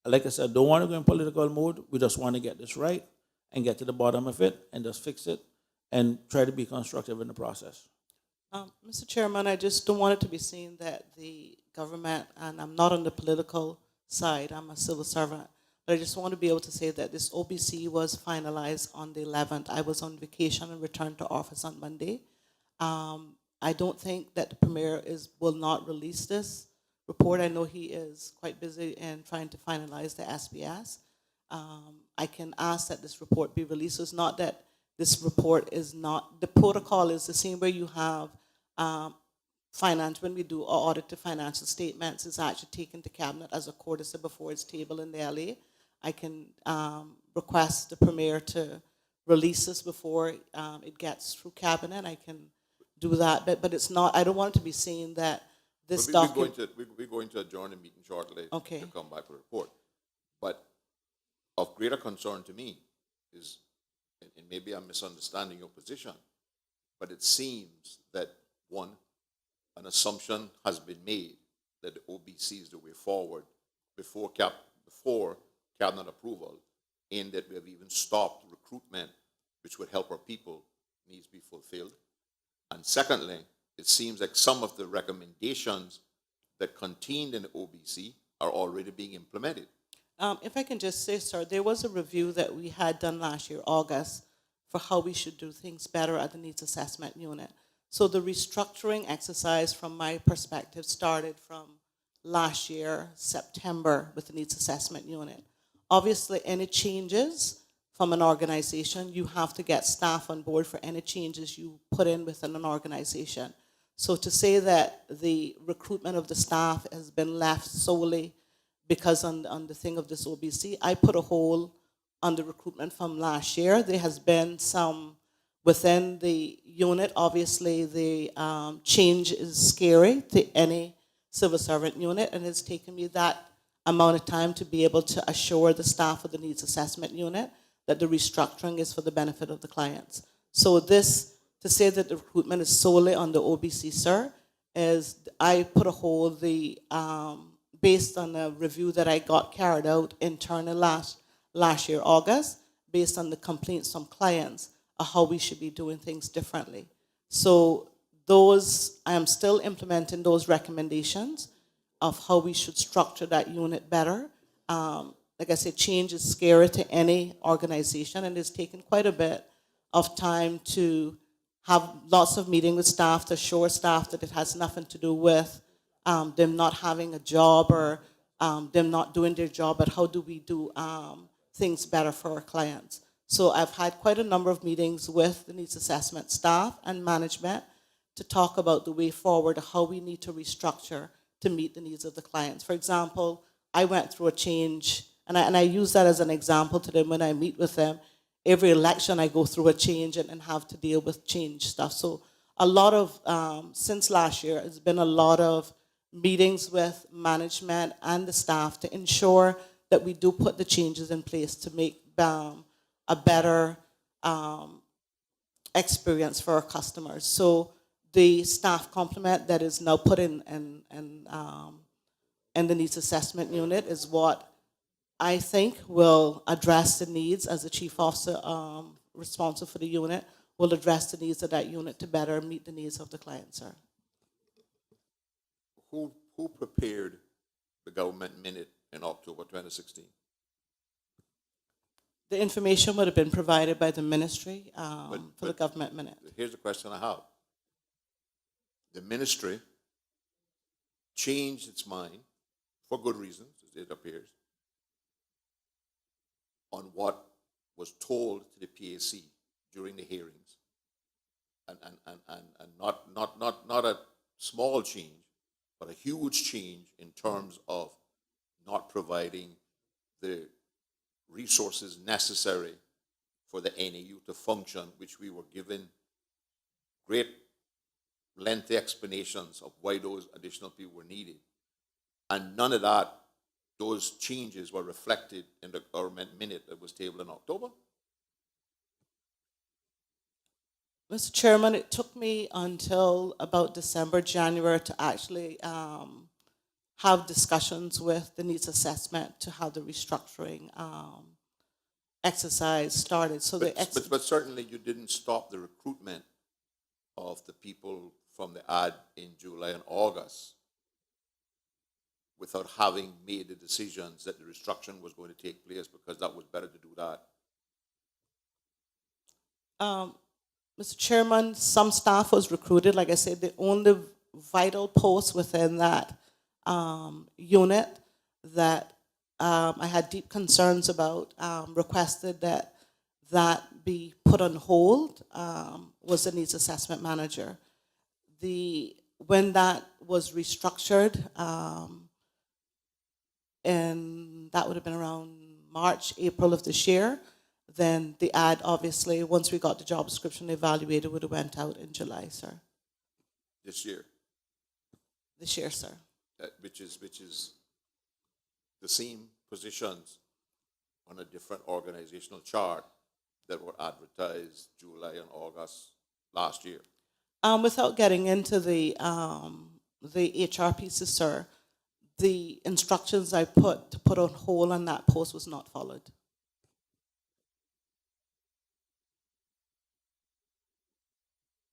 like I said, don't want to go in political mode. We just want to get this right and get to the bottom of it and just fix it and try to be constructive in the process. Mr. Chairman, I just don't want it to be seen that the government, and I'm not on the political side, I'm a civil servant, but I just want to be able to say that this OBC was finalized on the 11th. I was on vacation and returned to office on Monday. I don't think that the Premier will not release this report. I know he is quite busy in trying to finalize the SBS. I can ask that this report be released. So it's not that this report is not, the protocol is the same way you have finance, when we do our audit to financial statements, it's actually taken to Cabinet as a courtesy before it's tabled in the LA. I can request the Premier to release this before it gets through Cabinet. I can do that, but it's not, I don't want it to be seen that this document. We're going to adjourn the meeting shortly Okay. to come back with a report. But of greater concern to me is, and maybe I'm misunderstanding your position, but it seems that, one, an assumption has been made that the OBC is the way forward before Cabinet approval, and that we have even stopped recruitment, which would help our people, needs to be fulfilled. And secondly, it seems like some of the recommendations that contained in the OBC are already being implemented. If I can just say, sir, there was a review that we had done last year, August, for how we should do things better at the Needs Assessment Unit. So the restructuring exercise, from my perspective, started from last year, September, with the Needs Assessment Unit. Obviously, any changes from an organization, you have to get staff on board for any changes you put in within an organization. So to say that the recruitment of the staff has been left solely because on the thing of this OBC, I put a hold on the recruitment from last year. There has been some within the unit. Obviously, the change is scary to any civil servant unit, and it's taken me that amount of time to be able to assure the staff of the Needs Assessment Unit that the restructuring is for the benefit of the clients. So this, to say that the recruitment is solely on the OBC, sir, is I put a hold based on a review that I got carried out internally last year, August, based on the complaints from clients of how we should be doing things differently. So those, I am still implementing those recommendations of how we should structure that unit better. Like I said, change is scary to any organization, and it's taken quite a bit of time to have lots of meetings with staff to assure staff that it has nothing to do with them not having a job or them not doing their job, but how do we do things better for our clients. So I've had quite a number of meetings with the needs assessment staff and management to talk about the way forward, how we need to restructure to meet the needs of the clients. For example, I went through a change, and I use that as an example to them when I meet with them. Every election I go through a change and have to deal with change stuff. So a lot of, since last year, it's been a lot of meetings with management and the staff to ensure that we do put the changes in place to make a better experience for our customers. So the staff complement that is now put in the needs assessment unit is what I think will address the needs as the chief officer responsible for the unit, will address the needs of that unit to better meet the needs of the client, sir. Who prepared the government minute in October 2016? The information would have been provided by the ministry for the but government minute. Here's the question I have. The ministry changed its mind, for good reasons, it appears, on what was told to the PAC during the hearings, and not a small change, but a huge change in terms of not providing the resources necessary for the NAU to function, which we were given great lengthy explanations of why those additional people were needed. And none of that, those changes were reflected in the government minute that was tabled in October. Mr. Chairman, it took me until about December, January to actually have discussions with the needs assessment to have the restructuring exercise started. So but certainly you didn't stop the recruitment of the people from the ad in July and August without having made the decisions that the restructuring was going to take place, because that was better to do that. Mr. Chairman, some staff was recruited. Like I said, the only vital post within that unit that I had deep concerns about, requested that be put on hold, was the needs assessment manager. When that was restructured, and that would have been around March, April of this year, then the ad, obviously, once we got the job description evaluated, would have went out in July, sir. This year? This year, sir. Which is the same positions on a different organizational chart that were advertised July and August last year. Without getting into the HR pieces, sir, the instructions I put to put on hold on that post was not followed.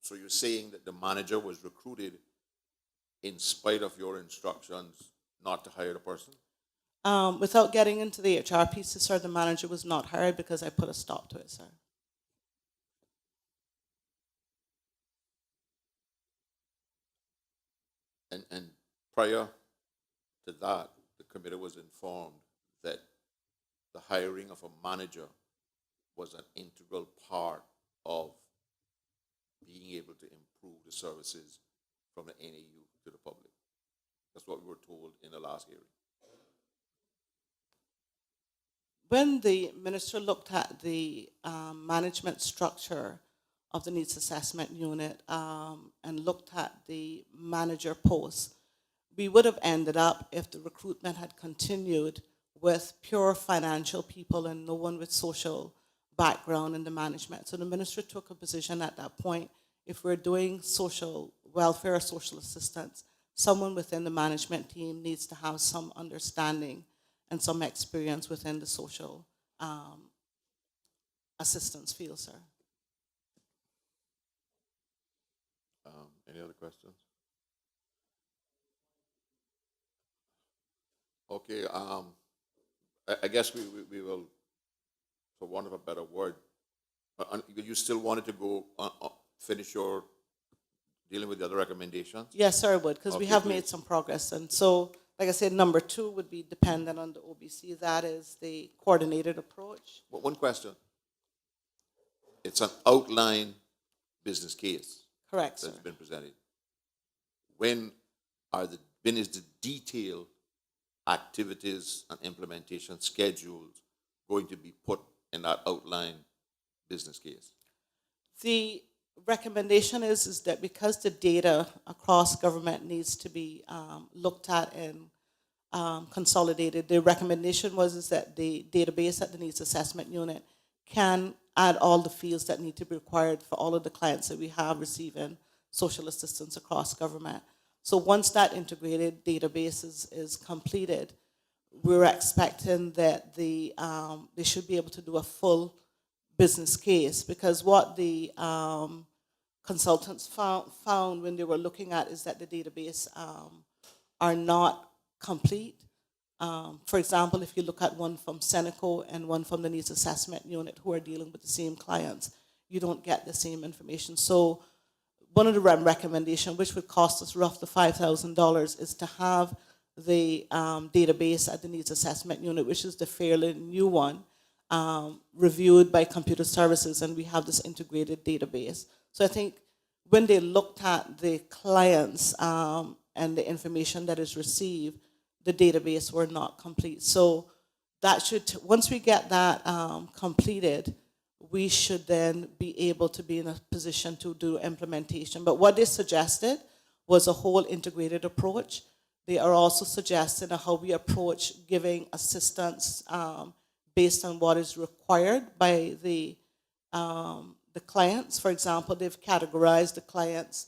So you're saying that the manager was recruited in spite of your instructions not to hire the person? Without getting into the HR pieces, sir, the manager was not hired because I put a stop to it, sir. And prior to that, the committee was informed that the hiring of a manager was an integral part of being able to improve the services from the NAU to the public. That's what we were told in the last hearing. When the minister looked at the management structure of the needs assessment unit and looked at the manager post, we would have ended up, if the recruitment had continued, with pure financial people and no one with social background in the management. So the minister took a position at that point, if we're doing social welfare or social assistance, someone within the management team needs to have some understanding and some experience within the social assistance field, sir. Any other questions? Okay, I guess we will, for want of a better word, you still wanted to go finish your dealing with the other recommendations? Yes, sir, I would, because we Okay, have please. made some progress. And so, like I said, number 2 would be dependent on the OBC. That is the coordinated approach. But one question. It's an outline business case Correct, sir. that's been presented. When is the detailed activities and implementation schedules going to be put in that outline business case? The recommendation is that because the data across government needs to be looked at and consolidated, the recommendation is that the database at the needs assessment unit can add all the fields that need to be required for all of the clients that we have receiving social assistance across government. So once that integrated database is completed, we're expecting that they should be able to do a full business case, because what the consultants found when they were looking at is that the database are not complete. For example, if you look at one from Seneco and one from the Needs Assessment Unit who are dealing with the same clients, you don't get the same information. So one of the recommendations, which would cost us roughly $5,000, is to have the database at the Needs Assessment Unit, which is the fairly new one, reviewed by computer services, and we have this integrated database. So I think when they looked at the clients and the information that is received, the database were not complete. So that should, once we get that completed, we should then be able to be in a position to do implementation. But what they suggested was a whole integrated approach. They are also suggesting how we approach giving assistance based on what is required by the clients. For example, they've categorized the clients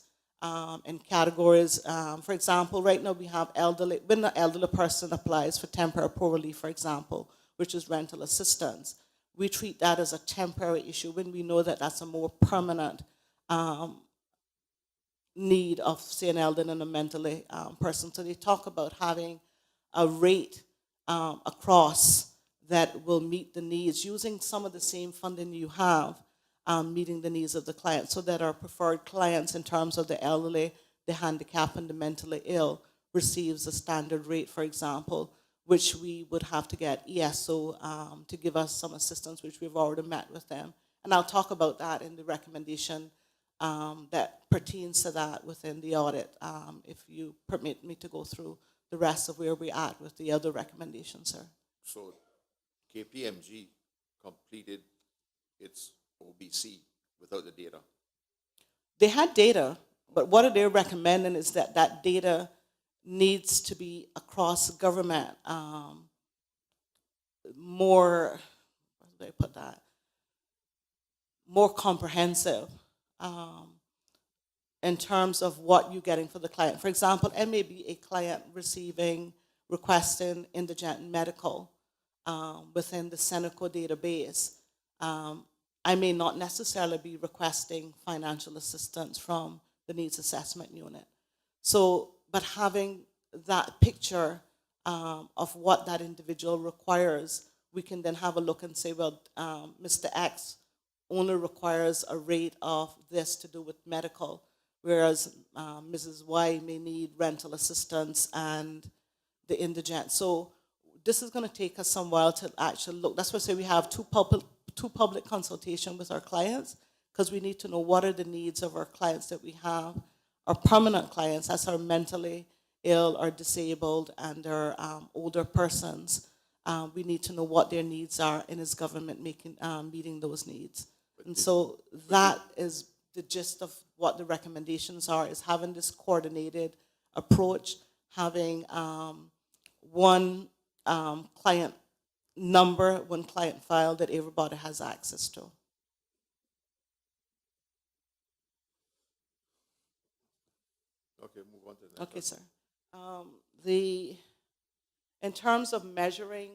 in categories. For example, right now we have elderly, when an elderly person applies for temporary poor relief, for example, which is rental assistance, we treat that as a temporary issue when we know that that's a more permanent need of, say, an elderly and a mentally person. So they talk about having a rate across that will meet the needs, using some of the same funding you have, meeting the needs of the client, so that our preferred clients in terms of the elderly, the handicapped, and the mentally ill receives a standard rate, for example, which we would have to get ESO to give us some assistance, which we've already met with them. And I'll talk about that in the recommendation that pertains to that within the audit, if you permit me to go through the rest of where we're at with the other recommendations, sir. So KPMG completed its OBC without the data. They had data, but what they're recommending is that that data needs to be across government more, how do I put that, more comprehensive in terms of what you're getting for the client. For example, it may be a client requesting indigent medical within the Seneco database. I may not necessarily be requesting financial assistance from the Needs Assessment Unit. So, but having that picture of what that individual requires, we can then have a look and say, well, Mr. X only requires a rate of this to do with medical, whereas Mrs. Y may need rental assistance and the indigent. So this is going to take us some while to actually look. That's why I say we have two public consultation with our clients, because we need to know what are the needs of our clients that we have, our permanent clients, that's our mentally ill or disabled and our older persons. We need to know what their needs are, and is government meeting those needs? And so that is the gist of what the recommendations are, is having this coordinated approach, having one client number, one client file that everybody has access to. Okay, move on to the next. Okay, sir. In terms of measuring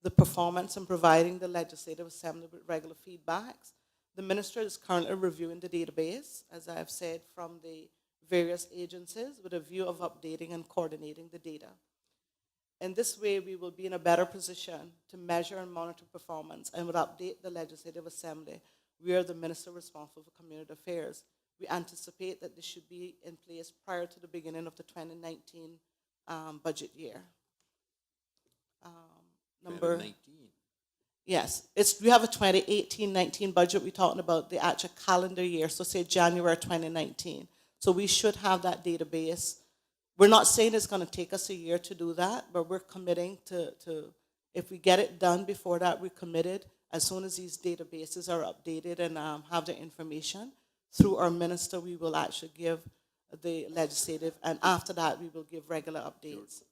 the performance and providing the Legislative Assembly with regular feedbacks, the Minister is currently reviewing the database, as I have said, from the various agencies with a view of updating and coordinating the data. In this way, we will be in a better position to measure and monitor performance and will update the Legislative Assembly. We are the Minister responsible for Community Affairs. We anticipate that this should be in place prior to the beginning of the 2019 budget year. Number 19. Yes, we have a 2018-19 budget. We're talking about the actual calendar year, so say January 2019. So we should have that database. We're not saying it's going to take us a year to do that, but we're committing to if we get it done before that, we're committed. As soon as these databases are updated and have the information, through our minister, we will actually give the legislative, and after that, we will give regular updates.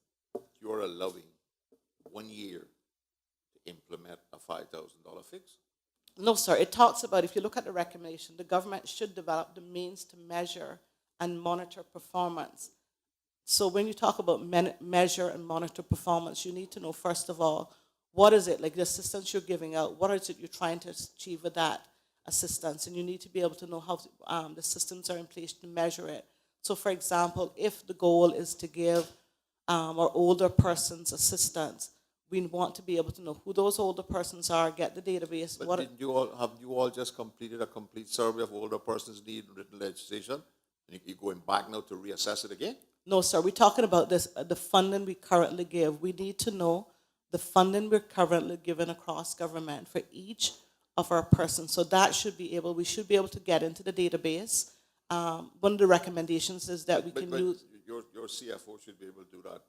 You're allowing 1 year to implement a $5,000 fix? No, sir. It talks about, if you look at the recommendation, the government should develop the means to measure and monitor performance. So when you talk about measure and monitor performance, you need to know, first of all, what is it, like the assistance you're giving out, what is it you're trying to achieve with that assistance? And you need to be able to know how the systems are in place to measure it. So for example, if the goal is to give our older persons assistance, we want to be able to know who those older persons are, get the database. But didn't you all, have you all just completed a complete survey of older persons' need in written legislation? And you're going back now to reassess it again? No, sir. We're talking about this, the funding we currently give. We need to know the funding we're currently giving across government for each of our persons. So that should be able, we should be able to get into the database. One of the recommendations is that we can use. Your CFO should be able to do that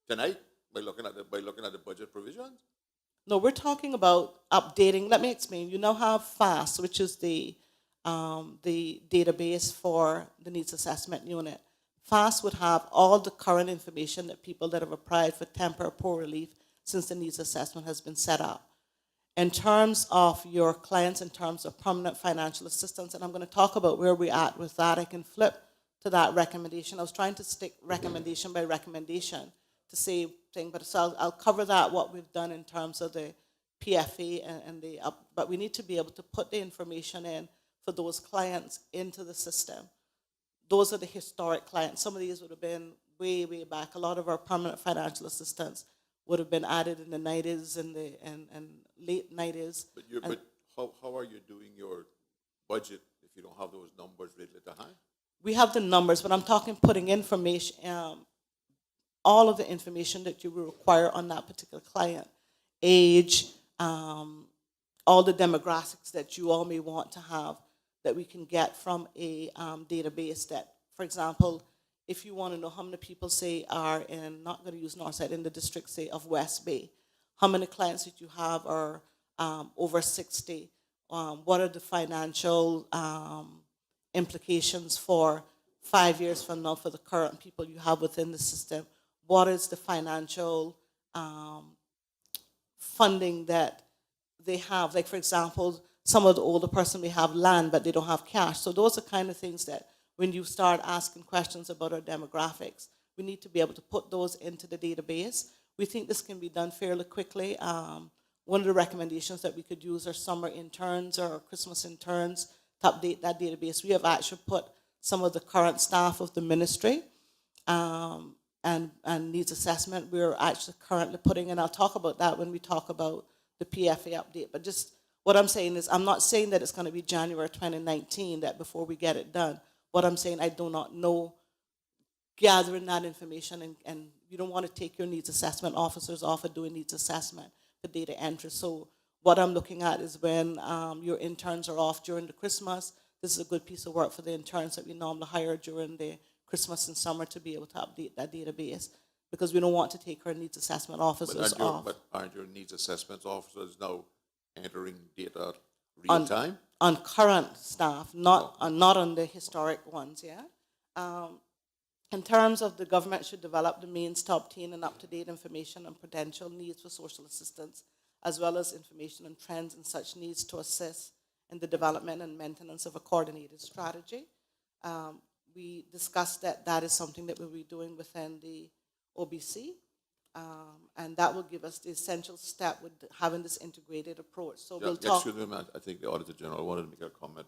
tonight by looking at the budget provisions. No, we're talking about updating. Let me explain. You now have FAST, which is the database for the needs assessment unit. FAST would have all the current information that people that have applied for temporary poor relief since the needs assessment has been set up. In terms of your clients, in terms of permanent financial assistance, and I'm going to talk about where we're at with that. I can flip to that recommendation. I was trying to stick recommendation by recommendation to say thing, but so I'll cover that, what we've done in terms of the PFA and but we need to be able to put the information in for those clients into the system. Those are the historic clients. Some of these would have been way, way back. A lot of our permanent financial assistance would have been added in the 90s and late 90s. But how are you doing your budget if you don't have those numbers readily to hand? We have the numbers, but I'm talking putting information, all of the information that you will require on that particular client, age, all the demographics that you all may want to have that we can get from a database that, for example, if you want to know how many people, say, are in, not going to use Northside, in the district, say, of West Bay, how many clients that you have are over 60, what are the financial implications for 5 years from now for the current people you have within the system, what is the financial funding that they have, like, for example, some of the older person may have land, but they don't have cash. So those are kind of things that when you start asking questions about our demographics, we need to be able to put those into the database. We think this can be done fairly quickly. One of the recommendations that we could use are summer interns or Christmas interns to update that database. We have actually put some of the current staff of the ministry and needs assessment. We're actually currently putting, and I'll talk about that when we talk about the PFA update, but just what I'm saying is, I'm not saying that it's going to be January 2019 that before we get it done. What I'm saying, I do not know, gathering that information, and you don't want to take your needs assessment officers off of doing needs assessment for data entry. So what I'm looking at is when your interns are off during the Christmas, this is a good piece of work for the interns that we normally hire during the Christmas and summer to be able to update that database, because we don't want to take our needs assessment officers off. But aren't your needs assessment officers now entering data real time? On current staff, not on the historic ones, yeah? In terms of the government should develop the means to obtain and up-to-date information on potential needs for social assistance, as well as information on trends and such needs to assist in the development and maintenance of a coordinated strategy. We discussed that that is something that we'll be doing within the OBC. And that will give us the essential step with having this integrated approach. So we'll talk. Excuse me, I think the Auditor General wanted to make a comment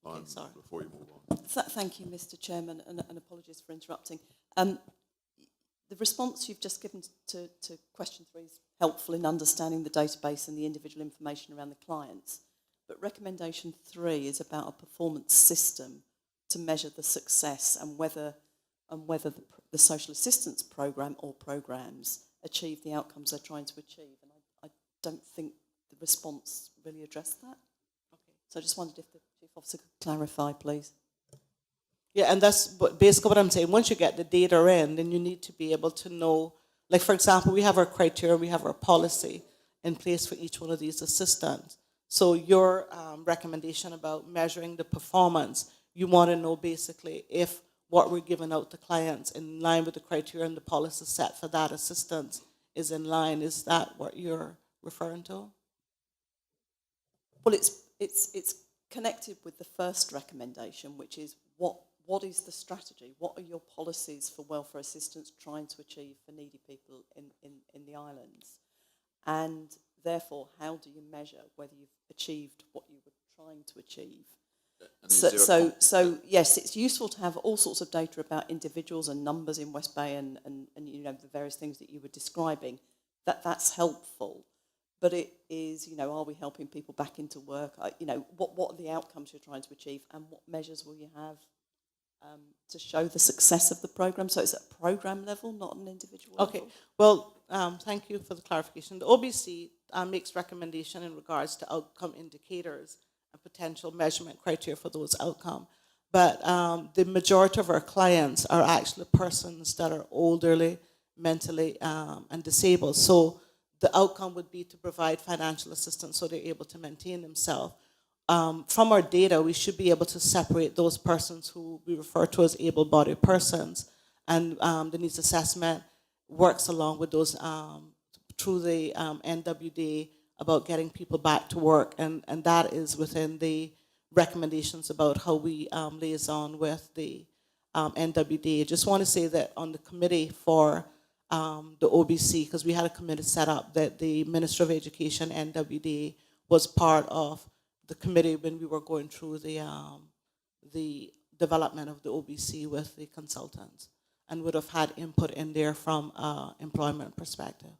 on before you move on. Thank you, Mr. Chairman, and apologies for interrupting. The response you've just given to question 3 is helpful in understanding the database and the individual information around the clients. But recommendation 3 is about a performance system to measure the success and whether the social assistance program or programs achieve the outcomes they're trying to achieve. And I don't think the response really addressed that. Okay. So I just wondered if the Chief Officer could clarify, please. Yeah, and that's basically what I'm saying. Once you get the data in, then you need to be able to know, like, for example, we have our criteria, we have our policy in place for each one of these assistants. So your recommendation about measuring the performance, you want to know basically if what we're giving out to clients in line with the criteria and the policy set for that assistance is in line. Is that what you're referring to? Well, it's connected with the first recommendation, which is what is the strategy? What are your policies for welfare assistance trying to achieve for needy people in the islands? And therefore, how do you measure whether you've achieved what you were trying to achieve? And is there a So yes, it's useful to have all sorts of data about individuals and numbers in West Bay and you know, the various things that you were describing. That's helpful. But it is, you know, are we helping people back into work? You know, what are the outcomes you're trying to achieve, and what measures will you have to show the success of the program? So it's at a program level, not an individual Okay, level. well, thank you for the clarification. The OBC makes recommendation in regards to outcome indicators and potential measurement criteria for those outcomes. But the majority of our clients are actually persons that are elderly, mentally, and disabled. So the outcome would be to provide financial assistance so they're able to maintain themselves. From our data, we should be able to separate those persons who we refer to as able-bodied persons, and the needs assessment works along with those through the NWD about getting people back to work, and that is within the recommendations about how we liaison with the NWD. I just want to say that on the committee for the OBC, because we had a committee set up, that the Minister of Education, NWD, was part of the committee when we were going through the development of the OBC with the consultants, and would have had input in there from employment perspective.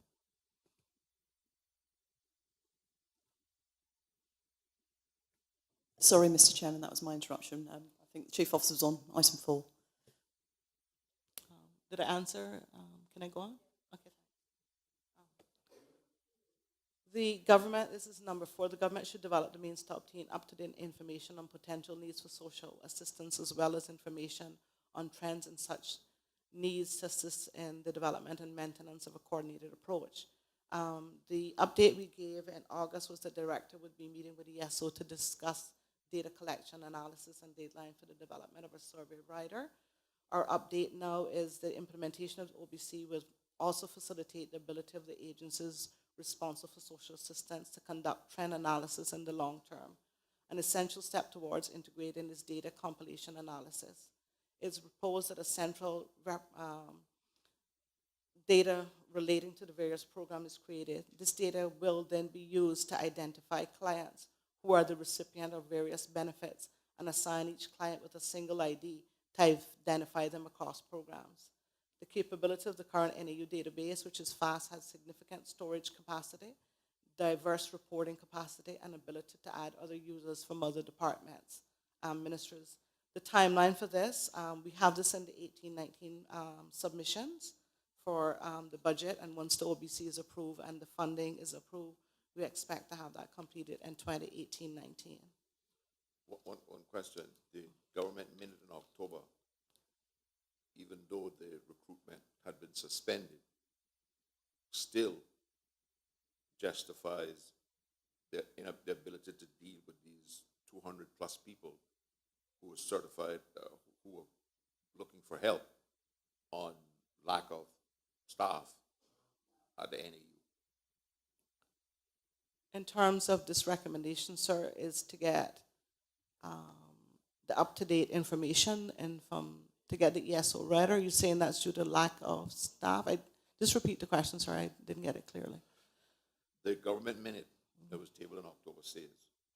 Sorry, Mr. Chairman, that was my interruption. I think the Chief Officer was on item 4. Did I answer? Can I go on? Okay. The government, this is number 4, the government should develop the means to obtain up-to-date information on potential needs for social assistance, as well as information on trends and such needs to assist in the development and maintenance of a coordinated approach. The update we gave in August was the director would be meeting with the ESO to discuss data collection, analysis, and deadline for the development of a survey rider. Our update now is the implementation of the OBC will also facilitate the ability of the agencies responsible for social assistance to conduct trend analysis in the long term, an essential step towards integrating this data compilation analysis. It's proposed that a central data relating to the various programs is created. This data will then be used to identify clients who are the recipient of various benefits and assign each client with a single ID to identify them across programs. The capability of the current NAU database, which is fast, has significant storage capacity, diverse reporting capacity, and ability to add other users from other departments, ministries. The timeline for this, we have this in the 18-19 submissions for the budget, and once the OBC is approved and the funding is approved, we expect to have that completed in 2018-19. One question. The government minute in October, even though the recruitment had been suspended, still justifies the ability to deal with these 200 plus people who were certified, who were looking for help on lack of staff at the NAU. In terms of this recommendation, sir, is to get the up-to-date information and to get the ESO read. Are you saying that's due to lack of staff? Just repeat the question, sir. I didn't get it clearly. The government minute that was tabled in October says,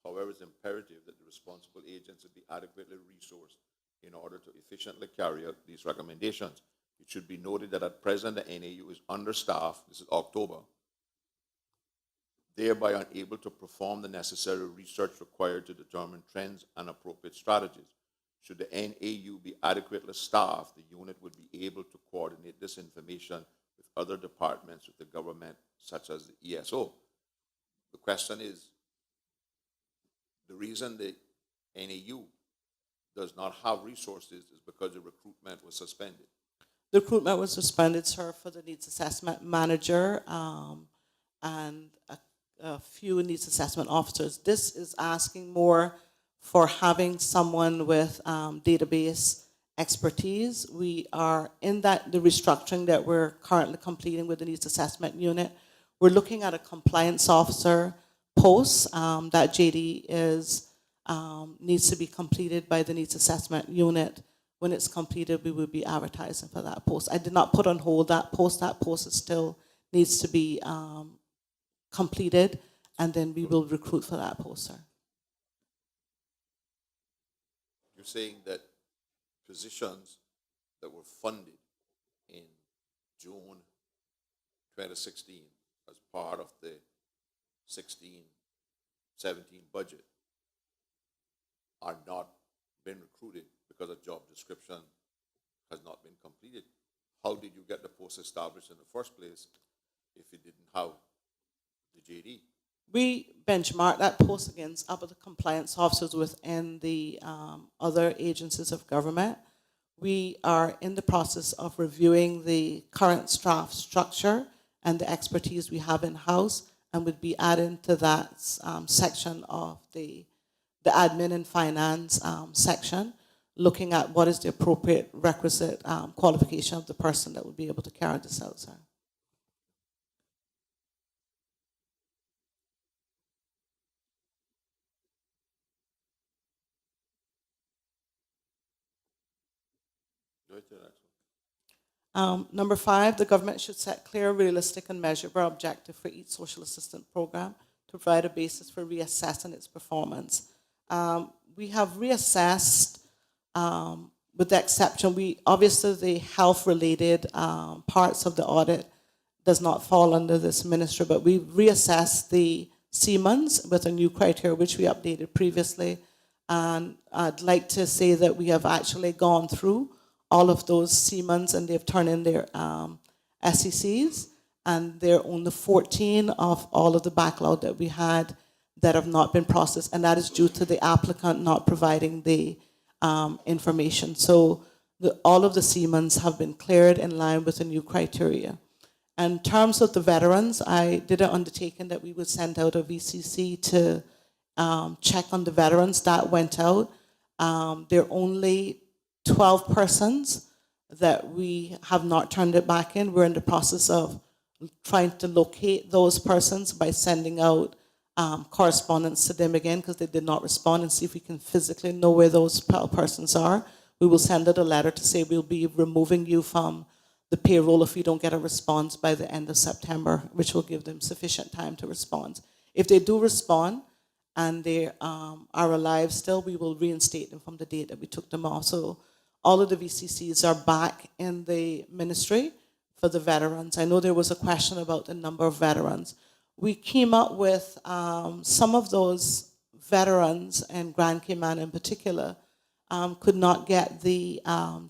however, it's imperative that the responsible agency be adequately resourced in order to efficiently carry out these recommendations. It should be noted that at present the NAU is understaffed, this is October, thereby unable to perform the necessary research required to determine trends and appropriate strategies. Should the NAU be adequately staffed, the unit would be able to coordinate this information with other departments with the government, such as the ESO. The question is, the reason the NAU does not have resources is because the recruitment was suspended. The recruitment was suspended, sir, for the needs assessment manager and a few needs assessment officers. This is asking more for having someone with database expertise. We are in the restructuring that we're currently completing with the needs assessment unit. We're looking at a compliance officer post. That JD needs to be completed by the Needs Assessment Unit. When it's completed, we will be advertising for that post. I did not put on hold that post. That post is still needs to be completed, and then we will recruit for that post, sir. You're saying that positions that were funded in June 2016 as part of the 16-17 budget are not been recruited because a job description has not been completed. How did you get the post established in the first place if you didn't have the JD? We benchmark that post against other compliance officers within the other agencies of government. We are in the process of reviewing the current staff structure and the expertise we have in-house, and would be adding to that section of the admin and finance section, looking at what is the appropriate requisite qualification of the person that would be able to carry this out, sir. Go ahead to the next one. Number 5, the government should set clear, realistic, and measurable objective for each social assistance program to provide a basis for reassessing its performance. We have reassessed, with the exception, obviously the health-related parts of the audit does not fall under this ministry, but we reassessed the Siemens with a new criteria which we updated previously. And I'd like to say that we have actually gone through all of those Siemens, and they've turned in their SECs, and there are only 14 of all of the backlog that we had that have not been processed, and that is due to the applicant not providing the information. So all of the Siemens have been cleared in line with the new criteria. In terms of the veterans, I did an undertaking that we would send out a VCC to check on the veterans. That went out. There are only 12 persons that we have not turned it back in. We're in the process of trying to locate those persons by sending out correspondence to them again because they did not respond, and see if we can physically know where those persons are. We will send out a letter to say we'll be removing you from the payroll if you don't get a response by the end of September, which will give them sufficient time to respond. If they do respond and they are alive still, we will reinstate them from the date that we took them off. So all of the VCCs are back in the ministry for the veterans. I know there was a question about the number of veterans. We came up with some of those veterans, and Grand Cayman in particular, could not get the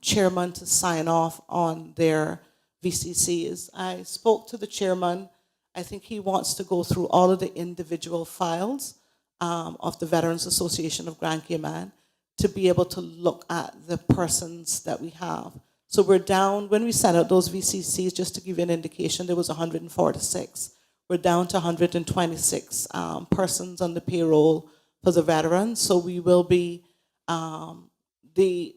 chairman to sign off on their VCCs. I spoke to the chairman. I think he wants to go through all of the individual files of the Veterans Association of Grand Cayman to be able to look at the persons that we have. So we're down, when we sent out those VCCs, just to give you an indication, there was 146. We're down to 126 persons on the payroll for the veterans. So we will be, the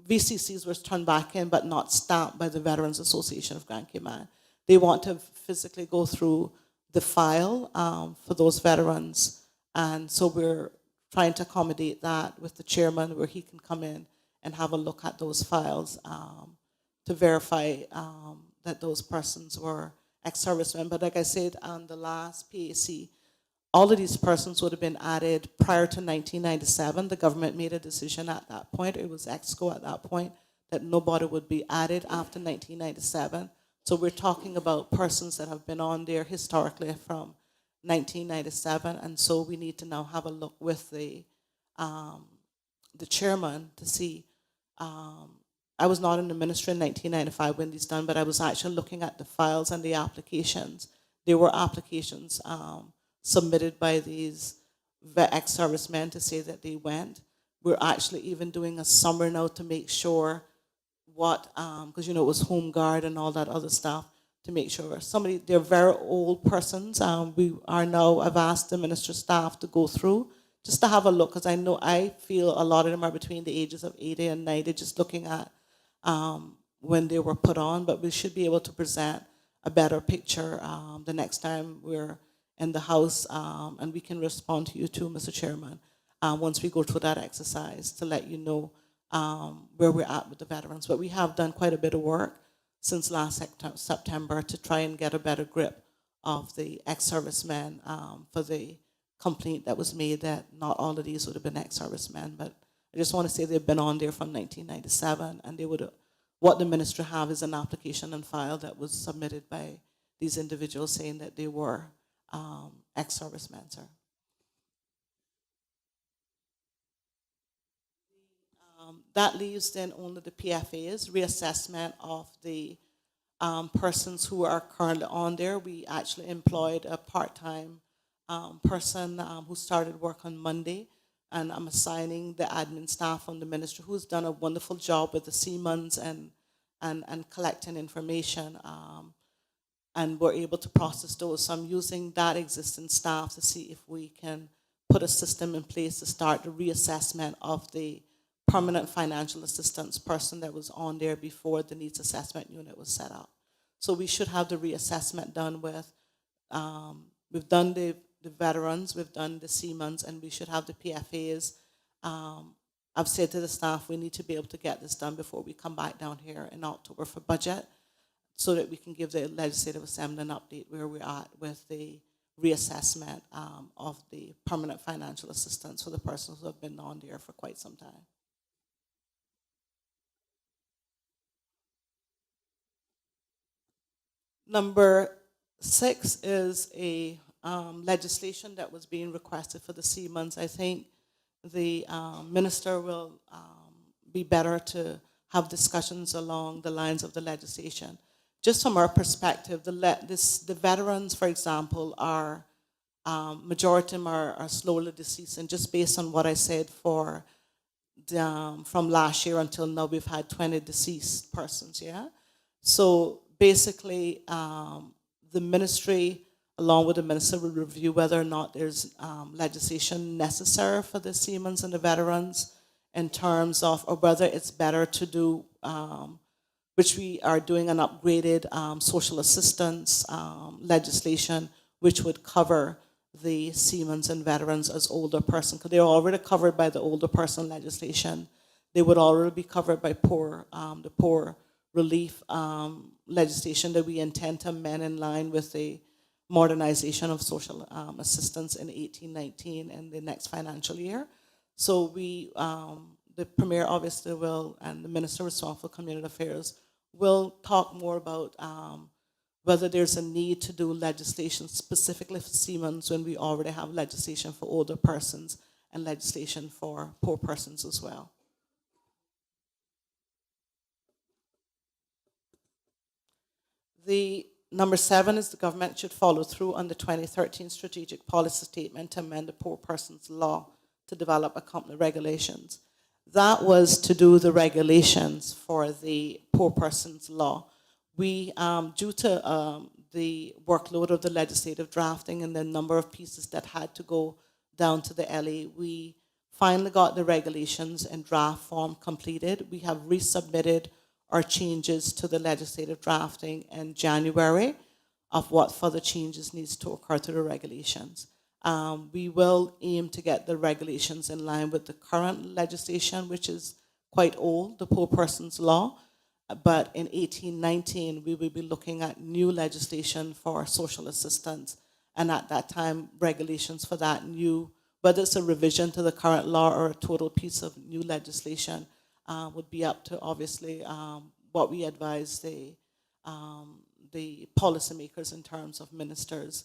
VCCs were turned back in but not stamped by the Veterans Association of Grand Cayman. They want to physically go through the file for those veterans. And so we're trying to accommodate that with the chairman, where he can come in and have a look at those files to verify that those persons were ex-servicemen. But like I said on the last PAC, all of these persons would have been added prior to 1997. The government made a decision at that point, it was EXCO at that point, that nobody would be added after 1997. So we're talking about persons that have been on there historically from 1997, and so we need to now have a look with the chairman to see. I was not in the ministry in 1995 when these done, but I was actually looking at the files and the applications. There were applications submitted by these ex-servicemen to say that they went. We're actually even doing a summer now to make sure what, because it was home guard and all that other stuff, to make sure they're very old persons. I've asked the minister staff to go through just to have a look, because I feel a lot of them are between the ages of 80 and 90, just looking at when they were put on, but we should be able to present a better picture the next time we're in the House, and we can respond to you too, Mr. Chairman, once we go through that exercise to let you know where we're at with the veterans. But we have done quite a bit of work since last September to try and get a better grip of the ex-servicemen for the complaint that was made that not all of these would have been ex-servicemen. But I just want to say they've been on there from 1997, and they would. What the ministry have is an application and file that was submitted by these individuals saying that they were ex-servicemen, sir. That leaves then only the PFAs, reassessment of the persons who are currently on there. We actually employed a part-time person who started work on Monday, and I'm assigning the admin staff from the ministry who's done a wonderful job with the Siemens and collecting information, and we're able to process those. So I'm using that existing staff to see if we can put a system in place to start the reassessment of the permanent financial assistance person that was on there before the needs assessment unit was set up. So we should have the reassessment done with, we've done the veterans, we've done the Siemens, and we should have the PFAs. I've said to the staff, we need to be able to get this done before we come back down here in October for budget, so that we can give the Legislative Assembly an update where we're at with the reassessment of the permanent financial assistance for the persons who have been on there for quite some time. Number 6 is a legislation that was being requested for the Siemens. I think the minister will be better to have discussions along the lines of the legislation. Just from our perspective, the veterans, for example, are majority of them are slowly deceasing. Just based on what I said for from last year until now, we've had 20 deceased persons. Yeah, so basically, the ministry, along with the minister, will review whether or not there's legislation necessary for the Siemens and the veterans in terms of, or whether it's better to do, which we are doing, an upgraded social assistance legislation, which would cover the Siemens and veterans as older person, because they're already covered by the older person legislation. They would already be covered by the poor relief legislation that we intend to amend in line with the modernization of social assistance in 1819 in the next financial year. So we, the Premier obviously will, and the Minister responsible for Community Affairs will talk more about whether there's a need to do legislation specifically for Siemens when we already have legislation for older persons and legislation for poor persons as well. The number 7 is the government should follow through on the 2013 strategic policy statement to amend the poor persons law to develop accompanying regulations. That was to do the regulations for the poor persons law. We, due to the workload of the legislative drafting and the number of pieces that had to go down to the LA, we finally got the regulations in draft form completed. We have resubmitted our changes to the legislative drafting in January of what further changes needs to occur to the regulations. We will aim to get the regulations in line with the current legislation, which is quite old, the Poor Persons Law. But in 1819, we will be looking at new legislation for social assistance. And at that time, regulations for that new, whether it's a revision to the current law or a total piece of new legislation, would be up to, obviously, what we advise the policymakers in terms of ministers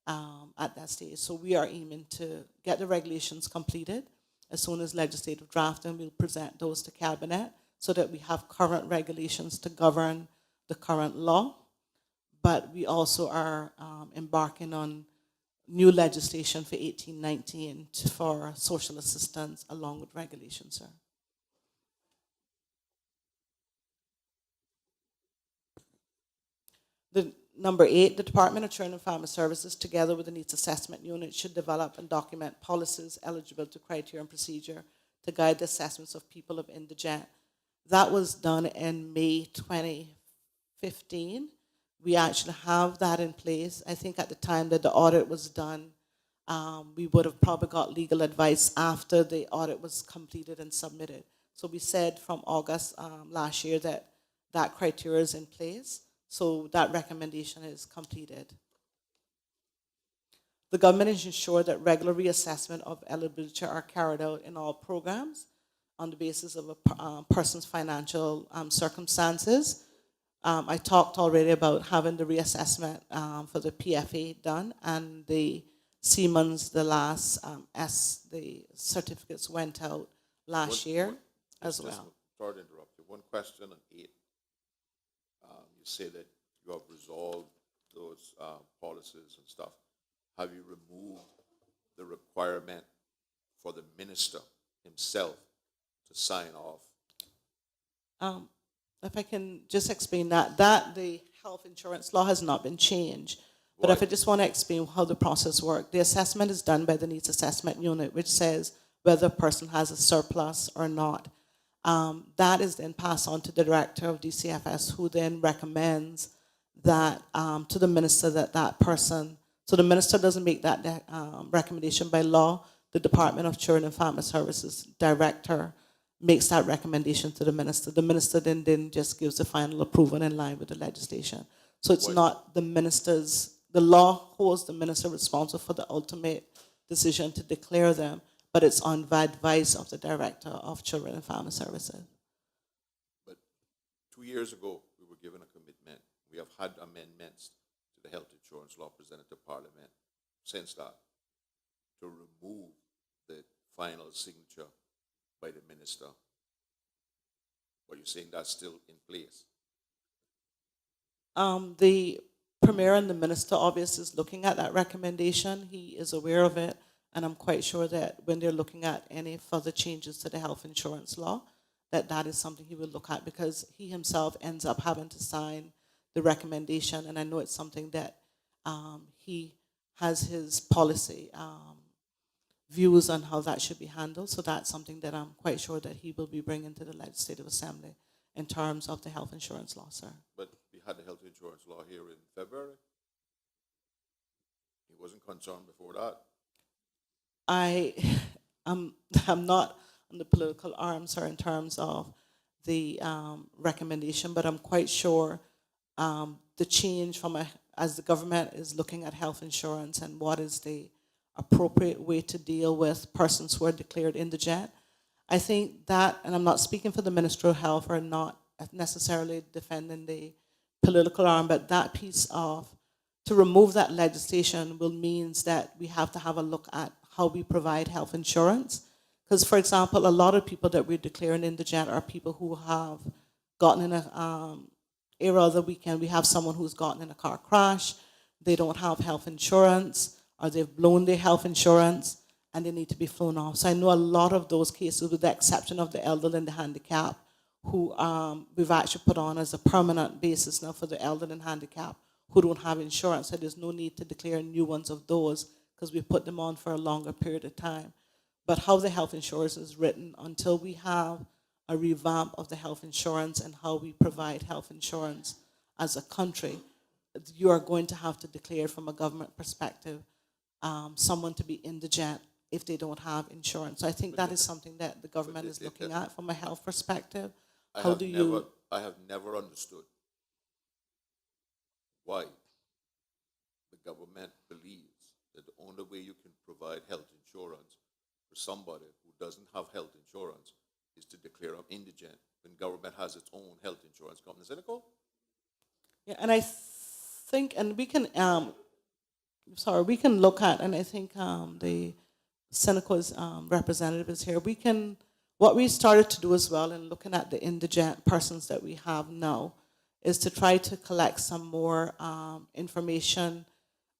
at that stage. So we are aiming to get the regulations completed. As soon as legislative drafting, we'll present those to Cabinet so that we have current regulations to govern the current law. But we also are embarking on new legislation for 1819 for social assistance along with regulations, sir. The number 8, the Department of Children and Family Services, together with the Needs Assessment Unit, should develop and document policies, eligibility criteria, and procedure to guide the assessments of people of indigent. That was done in May 2015. We actually have that in place. I think at the time that the audit was done, we would have probably got legal advice after the audit was completed and submitted. So we said from August last year that that criteria is in place, so that recommendation is completed. The government is ensured that regular reassessment of eligibility are carried out in all programs on the basis of a person's financial circumstances. I talked already about having the reassessment for the PFA done, and the Siemens, the last the certificates went out last year as well. Sorry to interrupt you. One question on 8. You say that you have resolved those policies and stuff. Have you removed the requirement for the minister himself to sign off? If I can just explain that the health insurance law has not been changed. But if I just want to explain how the process works, the assessment is done by the Needs Assessment Unit, which says whether a person has a surplus or not. That is then passed on to the director of DCFS, who then recommends that to the minister that person. So the minister doesn't make that recommendation by law. The Department of Children and Family Services director makes that recommendation to the minister. The minister then just gives the final approval in line with the legislation. So it's not the minister's. The law holds the minister responsible for the ultimate decision to declare them, but it's on the advice of the Director of Children and Family Services. But 2 years ago, we were given a commitment. We have had amendments to the health insurance law presented to Parliament since that to remove the final signature by the minister. Are you saying that's still in place? The Premier and the Minister obviously is looking at that recommendation. He is aware of it, and I'm quite sure that when they're looking at any further changes to the health insurance law, that is something he will look at, because he himself ends up having to sign the recommendation, and I know it's something that he has his policy views on how that should be handled. So that's something that I'm quite sure that he will be bringing to the Legislative Assembly in terms of the health insurance law, sir. But we had the health insurance law here in February. He wasn't concerned before that. I'm not on the political arm, sir, in terms of the recommendation, but I'm quite sure the change from as the government is looking at health insurance and what is the appropriate way to deal with persons who are declared indigent. I think that, and I'm not speaking for the Minister of Health or not necessarily defending the political arm, but that piece of, to remove that legislation will means that we have to have a look at how we provide health insurance. Because, for example, a lot of people that we're declaring indigent are people who have gotten in a, era of the weekend, we have someone who's gotten in a car crash, they don't have health insurance, or they've blown their health insurance, and they need to be flown off. So I know a lot of those cases, with the exception of the elderly and the handicapped, who we've actually put on as a permanent basis now for the elderly and handicapped who don't have insurance. So there's no need to declare new ones of those, because we put them on for a longer period of time. But how the health insurance is written, until we have a revamp of the health insurance and how we provide health insurance as a country, you are going to have to declare from a government perspective someone to be indigent if they don't have insurance. So I think that is something that the government is looking at from a health perspective. I have never understood why the government believes that the only way you can provide health insurance for somebody who doesn't have health insurance is to declare them indigent when government has its own health insurance company. Is that cool? Yeah, and I think, and we can, we can look at, and I think the Seneca's representative is here. We can, what we started to do as well in looking at the indigent persons that we have now is to try to collect some more information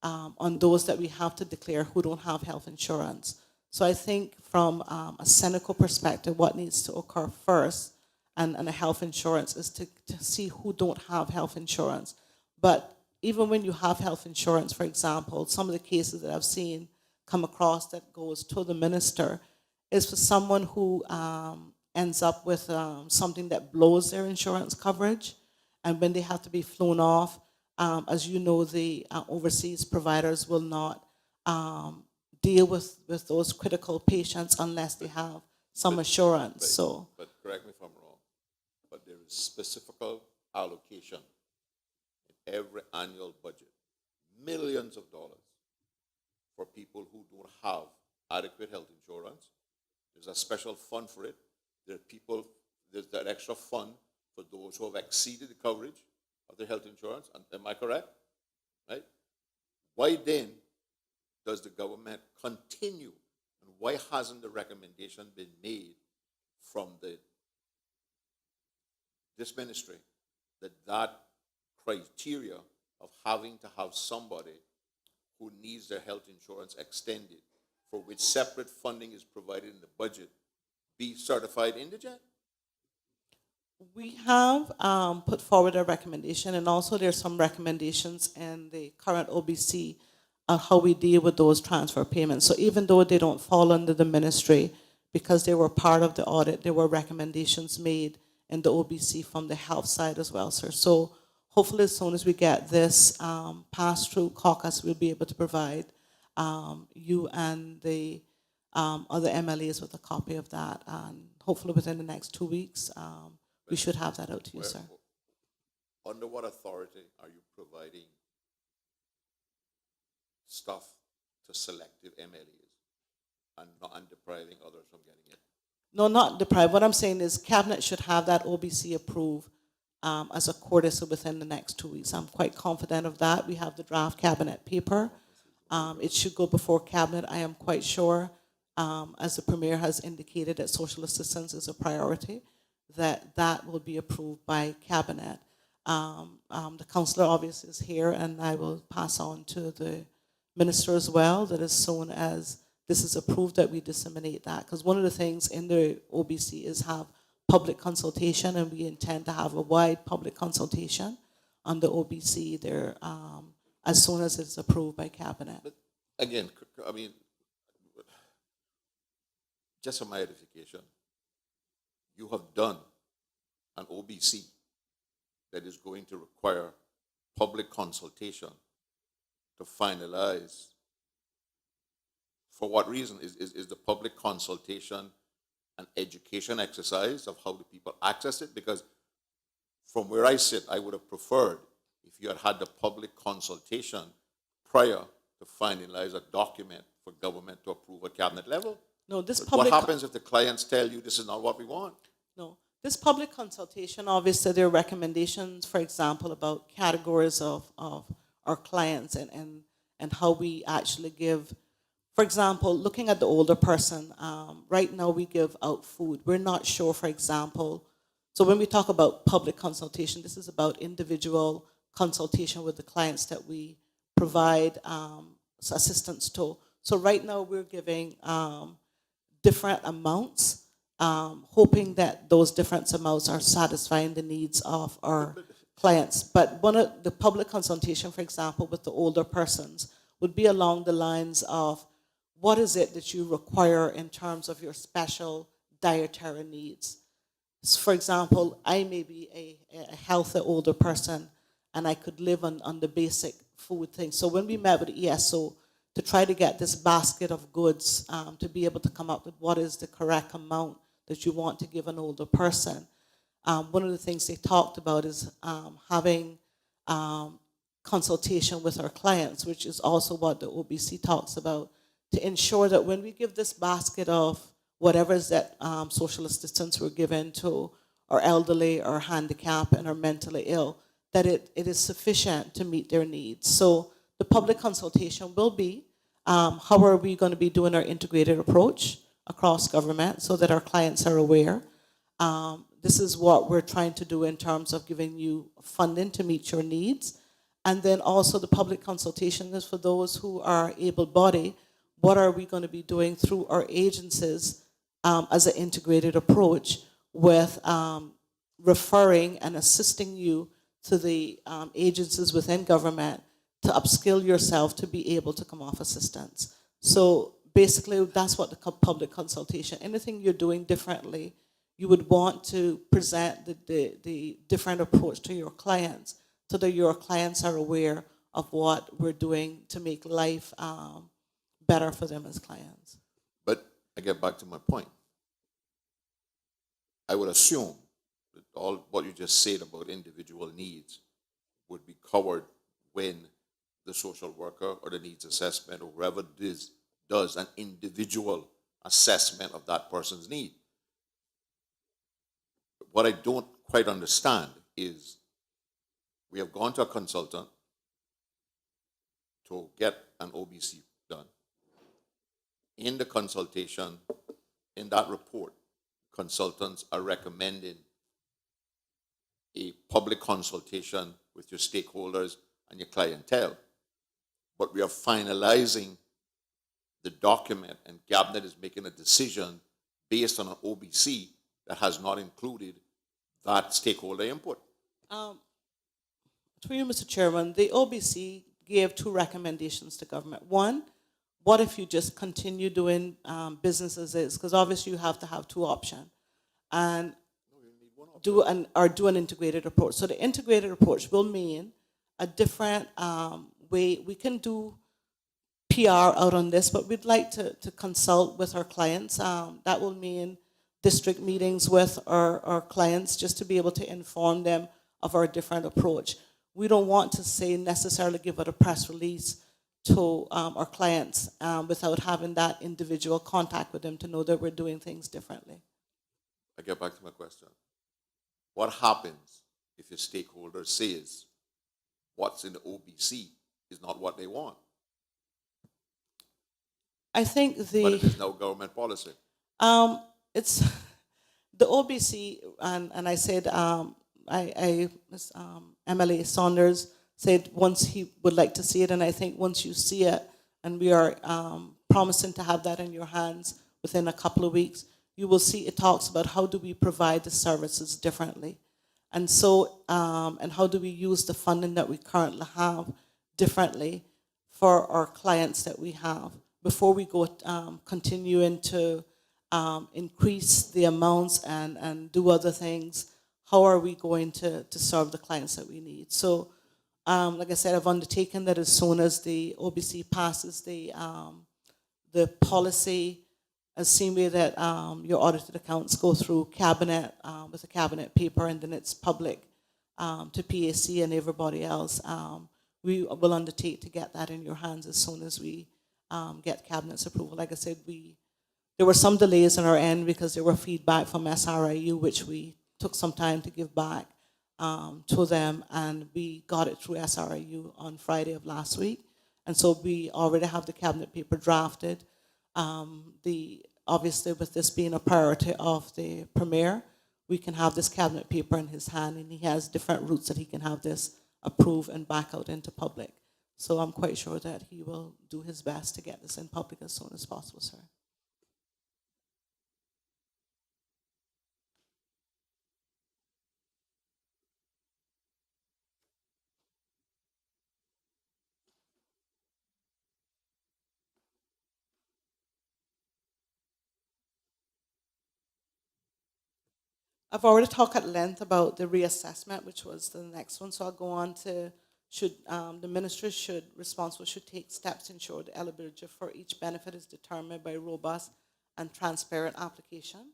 on those that we have to declare who don't have health insurance. So I think from a Seneca perspective, what needs to occur first and a health insurance is to see who don't have health insurance. But even when you have health insurance, for example, some of the cases that I've seen come across that goes to the minister is for someone who ends up with something that blows their insurance coverage, and when they have to be flown off, As you know, the overseas providers will not deal with those critical patients unless they have some assurance. So, But correct me if I'm wrong, but there is specific allocation in every annual budget, millions of dollars for people who don't have adequate health insurance. There's a special fund for it. There's that extra fund for those who have exceeded the coverage of their health insurance. Am I correct? Right? Why then does the government continue, and why hasn't the recommendation been made from this ministry that criteria of having to have somebody who needs their health insurance extended, for which separate funding is provided in the budget, be certified indigent? we have put forward a recommendation, and also there's some recommendations in the current OBC on how we deal with those transfer payments. So even though they don't fall under the ministry, because they were part of the audit, there were recommendations made in the OBC from the health side as well, sir. So hopefully as soon as we get this passed through caucus, we'll be able to provide you and the other MLAs with a copy of that. And hopefully within the next 2 weeks, we should have that out to you, sir. Under what authority are you providing stuff to selective MLAs and depriving others from getting it? No, not deprived. What I'm saying is Cabinet should have that OBC approved as a courtesy within the next 2 weeks. I'm quite confident of that. We have the draft Cabinet paper. It should go before Cabinet. I am quite sure, as the Premier has indicated, that social assistance is a priority, that will be approved by Cabinet. The Councillor obviously is here, and I will pass on to the Minister as well, that as soon as this is approved, that we disseminate that. Because one of the things in the OBC is have public consultation, and we intend to have a wide public consultation on the OBC there as soon as it's approved by Cabinet. But again, I mean, just for my edification, you have done an OBC that is going to require public consultation to finalize. For what reason? Is the public consultation an education exercise of how the people access it? Because from where I sit, I would have preferred if you had the public consultation prior to finalize a document for government to approve at Cabinet level. No, this But public. what happens if the clients tell you this is not what we want? No, this public consultation, obviously there are recommendations, for example, about categories of our clients and how we actually give. For example, looking at the older person, right now we give out food. We're not sure, for example, so when we talk about public consultation, this is about individual consultation with the clients that we provide assistance to. So right now we're giving different amounts, hoping that those different amounts are satisfying the needs of our clients. But one of the public consultation, for example, with the older persons would be along the lines of what is it that you require in terms of your special dietary needs. So for example, I may be a healthy older person and I could live on the basic food things. So when we met with ESO to try to get this basket of goods to be able to come up with what is the correct amount that you want to give an older person, one of the things they talked about is having consultation with our clients, which is also what the OBC talks about, to ensure that when we give this basket of whatever is that social assistance we're given to our elderly, our handicapped, and our mentally ill, that it is sufficient to meet their needs. So the public consultation will be how are we going to be doing our integrated approach across government so that our clients are aware. This is what we're trying to do in terms of giving you funding to meet your needs. And then also the public consultation is for those who are able-bodied. What are we going to be doing through our agencies as an integrated approach with referring and assisting you to the agencies within government to upskill yourself to be able to come off assistance. So basically, that's what the public consultation, anything you're doing differently, you would want to present the different approach to your clients so that your clients are aware of what we're doing to make life better for them as clients. But I get back to my point. I would assume that all what you just said about individual needs would be covered when the social worker or the needs assessment or whoever does an individual assessment of that person's need. What I don't quite understand is we have gone to a consultant to get an OBC done. In the consultation, in that report, consultants are recommending a public consultation with your stakeholders and your clientele. But we are finalizing the document, and Cabinet is making a decision based on an OBC that has not included that stakeholder input. To you, Mr. Chairman, the OBC gave 2 recommendations to government. One, what if you just continue doing business as is? Because obviously you have to have 2 options. And do an integrated approach. So the integrated approach will mean a different way. We can do PR out on this, but we'd like to consult with our clients. That will mean district meetings with our clients just to be able to inform them of our different approach. We don't want to say necessarily give out a press release to our clients without having that individual contact with them to know that we're doing things differently. I get back to my question. What happens if your stakeholder says what's in the OBC is not what they want? I think But it is now government policy. It's the OBC, and I said, Ms. MLA Saunders said once he would like to see it, and I think once you see it, and we are promising to have that in your hands within a couple of weeks, you will see it talks about how do we provide the services differently. And so, and how do we use the funding that we currently have differently for our clients that we have before we go continuing to increase the amounts and do other things. How are we going to serve the clients that we need? So, like I said, I've undertaken that as soon as the OBC passes the policy, as same way that your audited accounts go through cabinet with a cabinet paper, and then it's public to PAC and everybody else. We will undertake to get that in your hands as soon as we get cabinet's approval. Like I said, there were some delays on our end because there were feedback from SRIU, which we took some time to give back to them, and we got it through SRIU on Friday of last week. And so we already have the cabinet paper drafted. Obviously, with this being a priority of the Premier, we can have this cabinet paper in his hand, and he has different routes that he can have this approved and back out into public. So I'm quite sure that he will do his best to get this in public as soon as possible, sir. I've already talked at length about the reassessment, which was the next one. So I'll go on to the minister responsible should take steps to ensure the eligibility for each benefit is determined by robust and transparent application.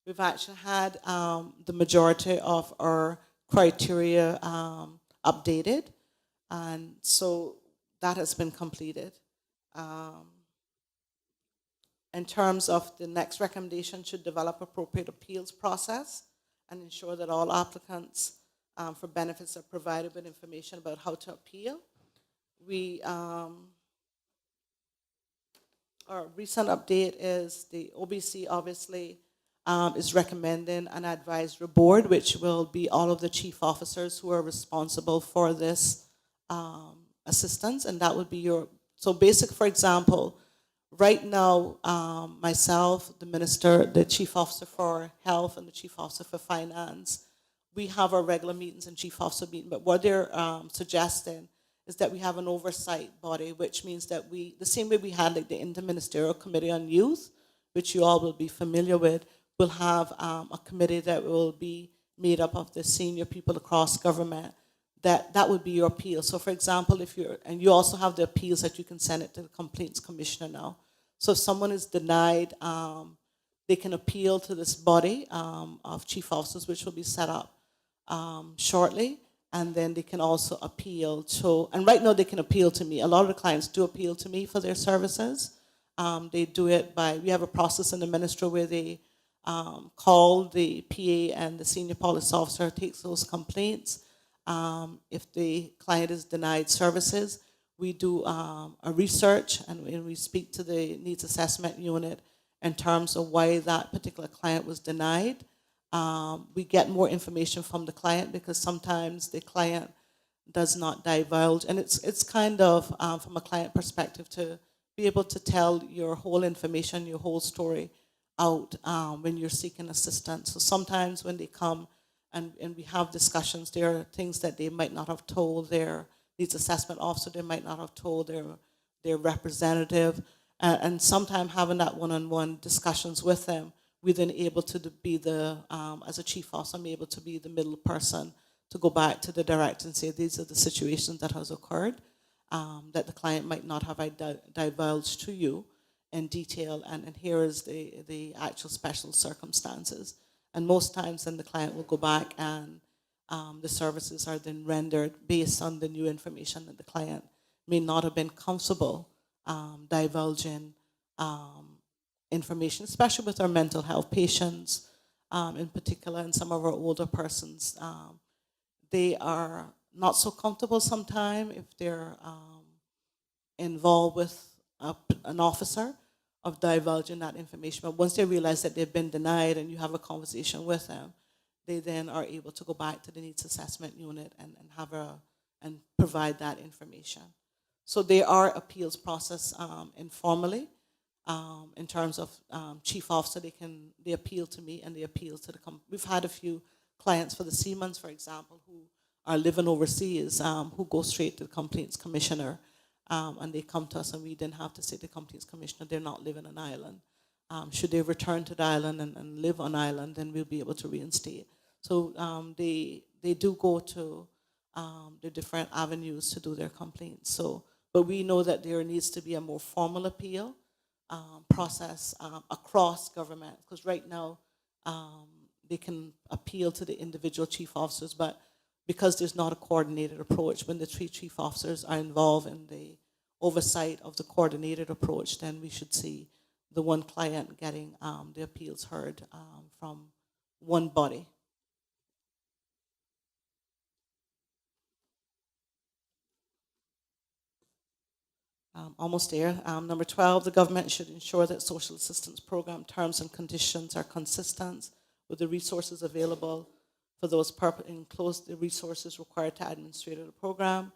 We've actually had the majority of our criteria updated, and so that has been completed. In terms of the next recommendation, should develop appropriate appeals process and ensure that all applicants for benefits are provided with information about how to appeal. Our recent update is the OBC obviously is recommending an advisory board, which will be all of the chief officers who are responsible for this assistance, and that would be so basic, for example, right now, myself, the minister, the chief officer for health, and the chief officer for finance, we have our regular meetings and chief officer meeting. But what they're suggesting is that we have an oversight body, which means that the same way we had like the Interministerial Committee on Youth, which you all will be familiar with, we'll have a committee that will be made up of the senior people across government that would be your appeal. So for example, and you also have the appeals that you can send it to the complaints commissioner now. So if someone is denied, they can appeal to this body of chief officers, which will be set up shortly. And then they can also appeal to, and right now they can appeal to me. A lot of the clients do appeal to me for their services. They do it we have a process in the ministry where they call the PA and the senior police officer takes those complaints. If the client is denied services, we do a research and we speak to the needs assessment unit in terms of why that particular client was denied. We get more information from the client because sometimes the client does not divulge, and it's kind of from a client perspective to be able to tell your whole information, your whole story out when you're seeking assistance. So sometimes when they come and we have discussions, there are things that they might not have told their needs assessment officer, they might not have told their representative, and sometimes having that one-on-one discussions with them, we're then able to be as a chief officer, I'm able to be the middle person to go back to the director and say, these are the situations that has occurred, that the client might not have divulged to you in detail, and here is the actual special circumstances. And most times then the client will go back and the services are then rendered based on the new information that the client may not have been comfortable divulging information, especially with our mental health patients in particular, and some of our older persons. They are not so comfortable sometimes if they're involved with an officer of divulging that information. But once they realize that they've been denied and you have a conversation with them, they then are able to go back to the needs assessment unit and provide that information. So there are appeals process informally. In terms of chief officer, they appeal to me and they appeal to the we've had a few clients for the Seamans, for example, who are living overseas, who go straight to the complaints commissioner, and they come to us and we then have to say to the complaints commissioner they're not living on island. Should they return to the island and live on island, then we'll be able to reinstate. So they do go to the different avenues to do their complaints. So, but we know that there needs to be a more formal appeal process across government, because right now they can appeal to the individual chief officers, but because there's not a coordinated approach, when the three chief officers are involved in the oversight of the coordinated approach, then we should see the one client getting the appeals heard from one body. Almost there. Number 12, the government should ensure that social assistance program terms and conditions are consistent with the resources available for those purposes, include the resources required to administrate the program.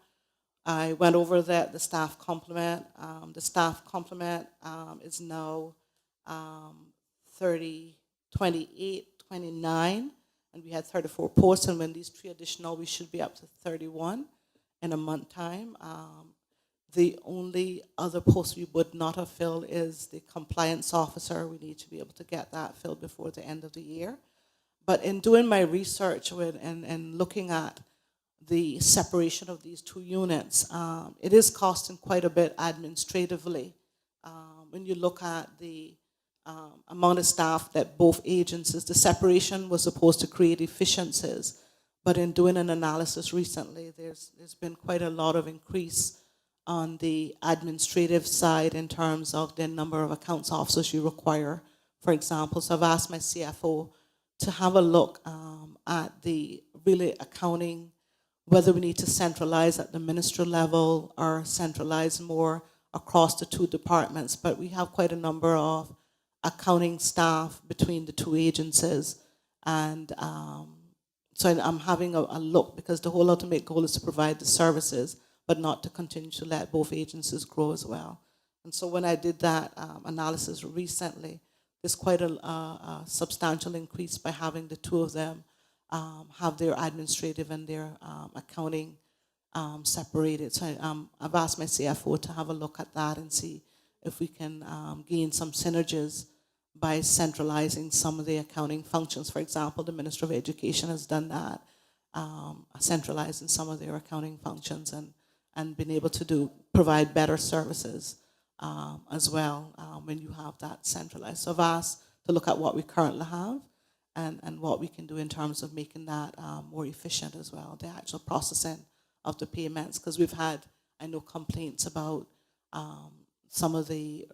I went over that, the staff complement. The staff complement is now 28, 29, and we had 34 posts, and when these 3 additional, we should be up to 31 in a month time. The only other post we would not have filled is the compliance officer. We need to be able to get that filled before the end of the year. But in doing my research and looking at the separation of these 2 units, it is costing quite a bit administratively. When you look at the amount of staff that both agencies, the separation was supposed to create efficiencies, but in doing an analysis recently, there's been quite a lot of increase on the administrative side in terms of the number of accounts officers you require, for example. So I've asked my CFO to have a look at the really accounting, whether we need to centralize at the ministry level or centralize more across the 2 departments. But we have quite a number of accounting staff between the 2 agencies. And so I'm having a look, because the whole ultimate goal is to provide the services, but not to continue to let both agencies grow as well. And so when I did that analysis recently, there's quite a substantial increase by having the 2 of them have their administrative and their accounting separated. So I've asked my CFO to have a look at that and see if we can gain some synergies by centralizing some of the accounting functions. For example, the Minister of Education has done that. centralizing some of their accounting functions and being able to provide better services as well when you have that centralized. So I've asked to look at what we currently have and what we can do in terms of making that more efficient as well, the actual processing of the payments, because we've had, I know, complaints about some of the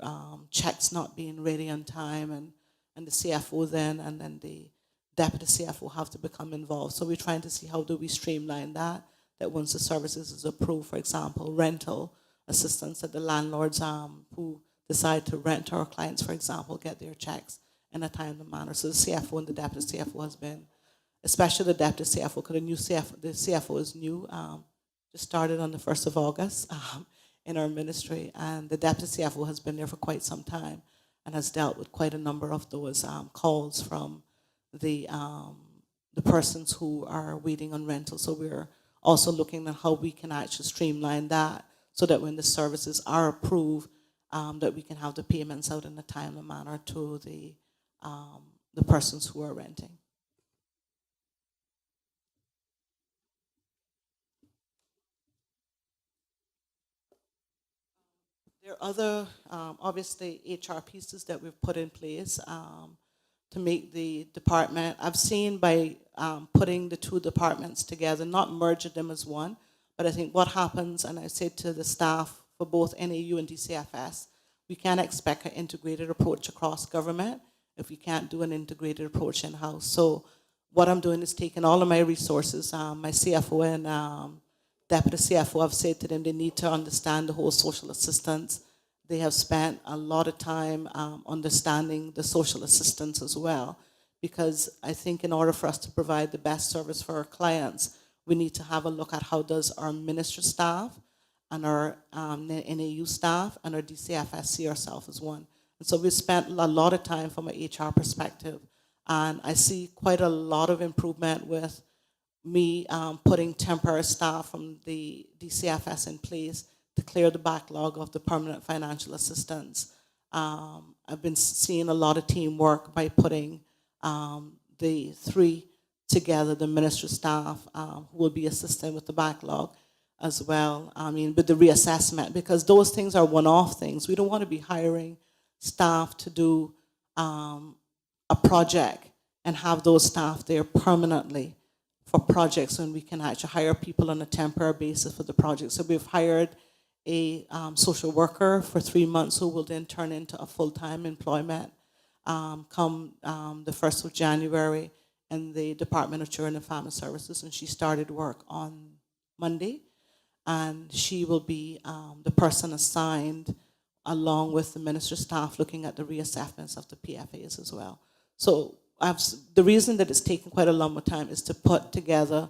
checks not being ready on time, and the CFO then, and then the deputy CFO have to become involved. So we're trying to see how do we streamline that once the services is approved, for example, rental assistance, that the landlords who decide to rent our clients, for example, get their checks in a timely manner. So the CFO and the deputy CFO has been, especially the deputy CFO, because the CFO is new, just started on the 1st of August in our ministry, and the deputy CFO has been there for quite some time and has dealt with quite a number of those calls from the persons who are waiting on rental. So we're also looking at how we can actually streamline that so that when the services are approved, that we can have the payments out in a timely manner to the persons who are renting. There are other, obviously, HR pieces that we've put in place to make the department. I've seen by putting the two departments together, not merging them as one, but I think what happens, and I said to the staff for both NAU and DCFS, we can't expect an integrated approach across government if we can't do an integrated approach in-house. So what I'm doing is taking all of my resources, my CFO and deputy CFO, I've said to them they need to understand the whole social assistance. They have spent a lot of time understanding the social assistance as well, because I think in order for us to provide the best service for our clients, we need to have a look at how does our ministry staff and our NAU staff and our DCFS see ourselves as one. And so we spent a lot of time from an HR perspective, and I see quite a lot of improvement with me putting temporary staff from the DCFS in place to clear the backlog of the permanent financial assistance. I've been seeing a lot of teamwork by putting the three together, the ministry staff who will be assisting with the backlog as well. I mean, with the reassessment, because those things are one-off things. We don't want to be hiring staff to do a project and have those staff there permanently for projects when we can actually hire people on a temporary basis for the project. So we've hired a social worker for 3 months who will then turn into a full-time employment come the 1st of January in the Department of Children and Family Services, and she started work on Monday, and she will be the person assigned along with the ministry staff looking at the reassessments of the PFAs as well. So the reason that it's taken quite a long time is to put together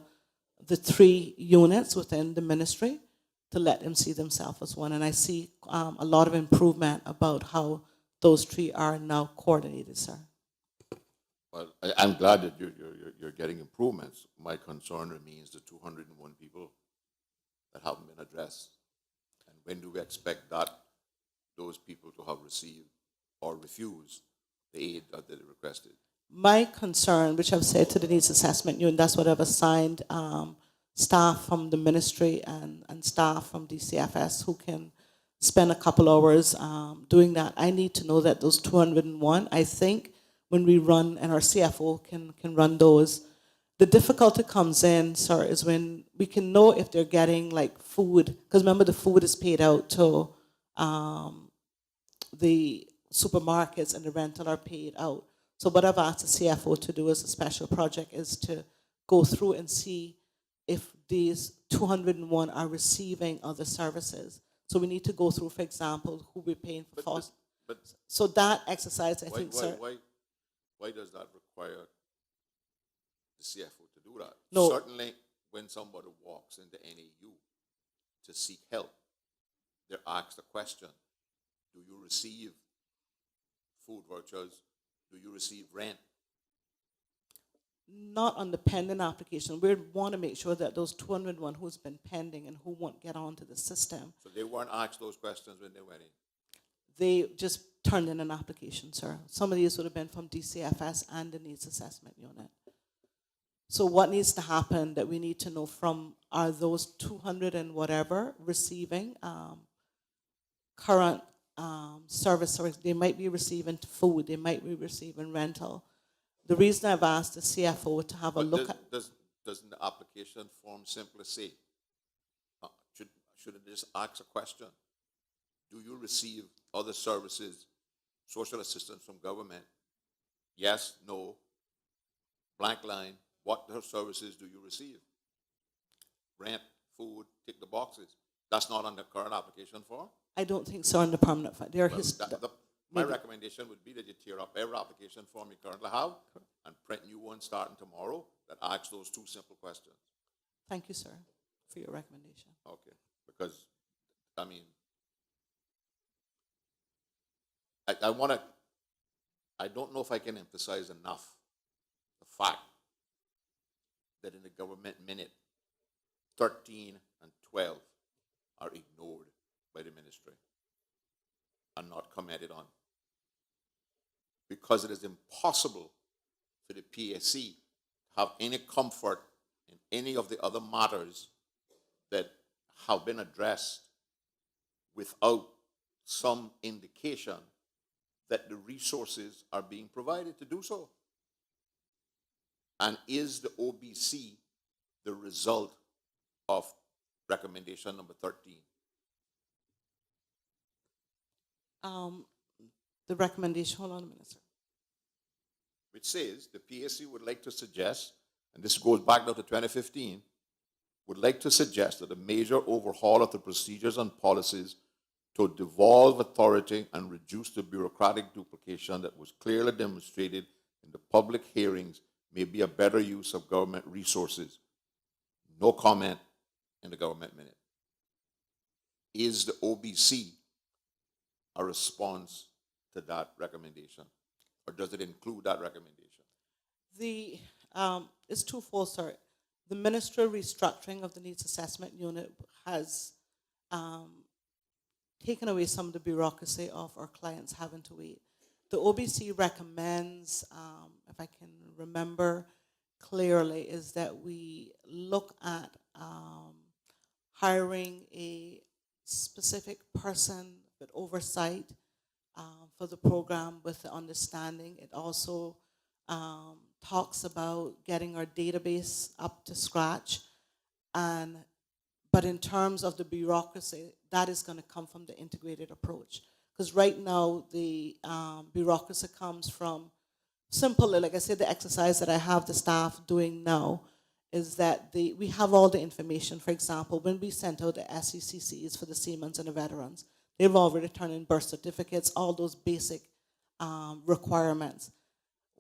the 3 units within the ministry to let them see themselves as one. And I see a lot of improvement about how those 3 are now coordinated, sir. Well, I'm glad that you're getting improvements. My concern remains the 201 people that haven't been addressed. And when do we expect those people to have received or refused the aid that they requested? My concern, which I've said to the needs assessment unit, that's what I've assigned staff from the ministry and staff from DCFS who can spend a couple hours doing that. I need to know that those 201, I think, when we run, and our CFO can run those. The difficulty comes in, sir, is when we can know if they're getting like food, because remember the food is paid out to the supermarkets and the rental are paid out. So what I've asked the CFO to do as a special project is to go through and see if these 201 are receiving other services. So we need to go through, for example, who we're paying for costs. So that exercise, I think, sir. Why does that require the CFO to do that? No. Certainly, when somebody walks into NAU to seek help, they're asked a question: do you receive food vouchers? Do you receive rent? Not on the pending application. We want to make sure that those 201 who's been pending and who won't get onto the system, So they weren't asked those questions when they went in? they just turned in an application, sir. Some of these would have been from DCFS and the needs assessment unit. So what needs to happen that we need to know from, are those 200 and whatever receiving current service, or they might be receiving food, they might be receiving rental. The reason I've asked the CFO to have a look at, Doesn't the application form simply say, should it just ask a question? Do you receive other services, social assistance from government? Yes, no, blank line, what services do you receive? Rent, food, tick the boxes. That's not on the current application form? I don't think so on the permanent fund. There Well, is, my recommendation would be that you tear up every application form you currently have and print new one starting tomorrow that asks those two simple questions. thank you, sir, for your recommendation. Okay, because, I mean, I don't know if I can emphasize enough the fact that in the government minute, 13 and 12 are ignored by the ministry and not commented on. Because it is impossible for the PAC to have any comfort in any of the other matters that have been addressed without some indication that the resources are being provided to do so. And is the OBC the result of recommendation number 13? The recommendation, hold on a minute, sir. Which says the PAC would like to suggest, and this goes back now to 2015, would like to suggest that a major overhaul of the procedures and policies to devolve authority and reduce the bureaucratic duplication that was clearly demonstrated in the public hearings may be a better use of government resources. No comment in the government minute. Is the OBC a response to that recommendation? Or does it include that recommendation? It's twofold, sir. The ministerial restructuring of the needs assessment unit has taken away some of the bureaucracy of our clients having to wait. The OBC recommends, if I can remember clearly, is that we look at hiring a specific person with oversight for the program with the understanding. It also talks about getting our database up to scratch. But in terms of the bureaucracy, that is going to come from the integrated approach. Because right now, the bureaucracy comes from simple, like I said, the exercise that I have the staff doing now is that we have all the information. For example, when we sent out the SECCs for the Seamans and the veterans, they've already turned in birth certificates, all those basic requirements.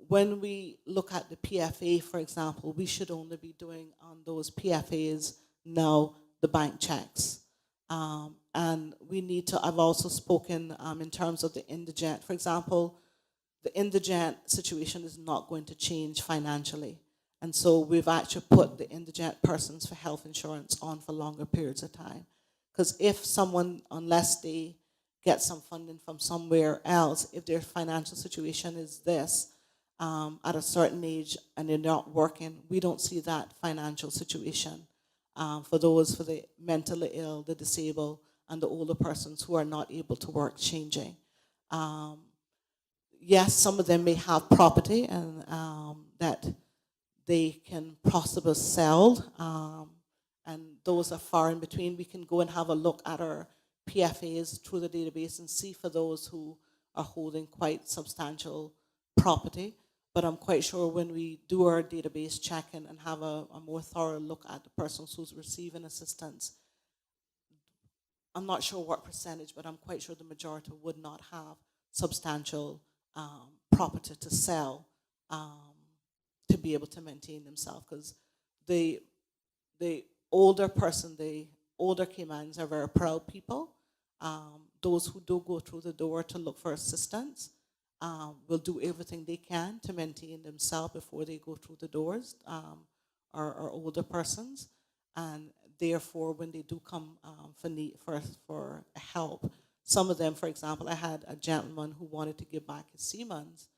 When we look at the PFA, for example, we should only be doing on those PFAs now the bank checks. And we need to, I've also spoken in terms of the indigent. For example, the indigent situation is not going to change financially. And so we've actually put the indigent persons for health insurance on for longer periods of time. Because if someone, unless they get some funding from somewhere else, if their financial situation is this, at a certain age and they're not working, we don't see that financial situation for the mentally ill, the disabled, and the older persons who are not able to work changing. Yes, some of them may have property and that they can possibly sell, and those are far in between. We can go and have a look at our PFAs through the database and see for those who are holding quite substantial property. But I'm quite sure when we do our database checking and have a more thorough look at the persons who's receiving assistance, I'm not sure what percentage, but I'm quite sure the majority would not have substantial property to sell to be able to maintain themselves. Because the older person, the older Caymans are very proud people. Those who do go through the door to look for assistance will do everything they can to maintain themselves before they go through the doors, are older persons. And therefore, when they do come for help, some of them, for example, I had a gentleman who wanted to give back his Seamans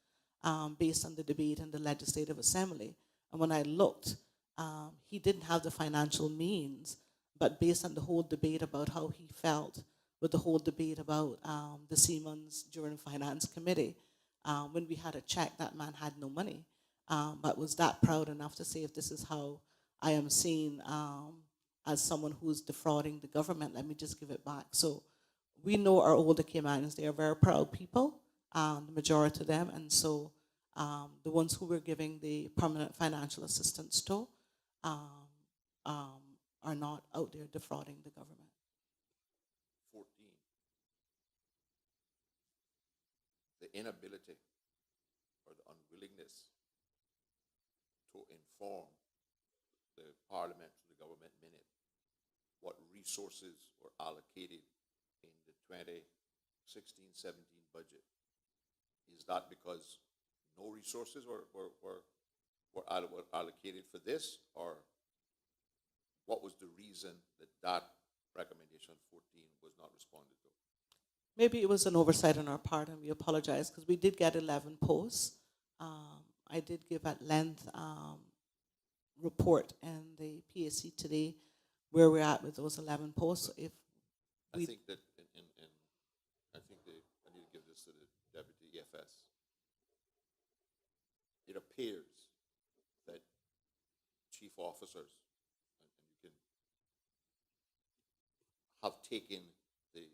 based on the debate in the Legislative Assembly. And when I looked, he didn't have the financial means, but based on the whole debate about how he felt, with the whole debate about the Siemens during Finance Committee, when we had a check, that man had no money, but was that proud enough to say, if this is how I am seen as someone who's defrauding the government, let me just give it back. So we know our older Caymanians, they are very proud people, the majority of them, and so the ones who we're giving the permanent financial assistance to are not out there defrauding the government. 14. The inability or the unwillingness to inform the Parliament, the government minute, what resources were allocated in the 2016-17 budget. Is that because no resources were allocated for this, or what was the reason that that recommendation 14 was not responded to? Maybe it was an oversight on our part, and we apologize, because we did get 11 posts. I did give at length report in the PAC today where we're at with those 11 posts. If I we, think that, I think I need to give this to the Deputy EFS. It appears that chief officers, and you can have taken the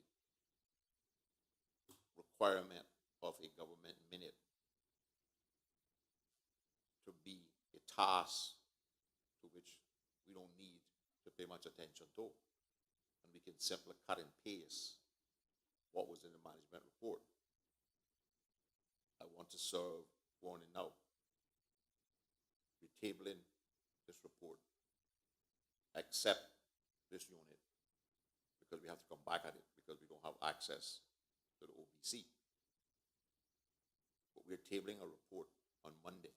requirement of a government minute to be a task to which we don't need to pay much attention to. And we can simply cut and paste what was in the management report. I want to serve warning now. We're tabling this report, accept this unit, because we have to come back at it because we don't have access to the OBC. But we're tabling a report on Monday.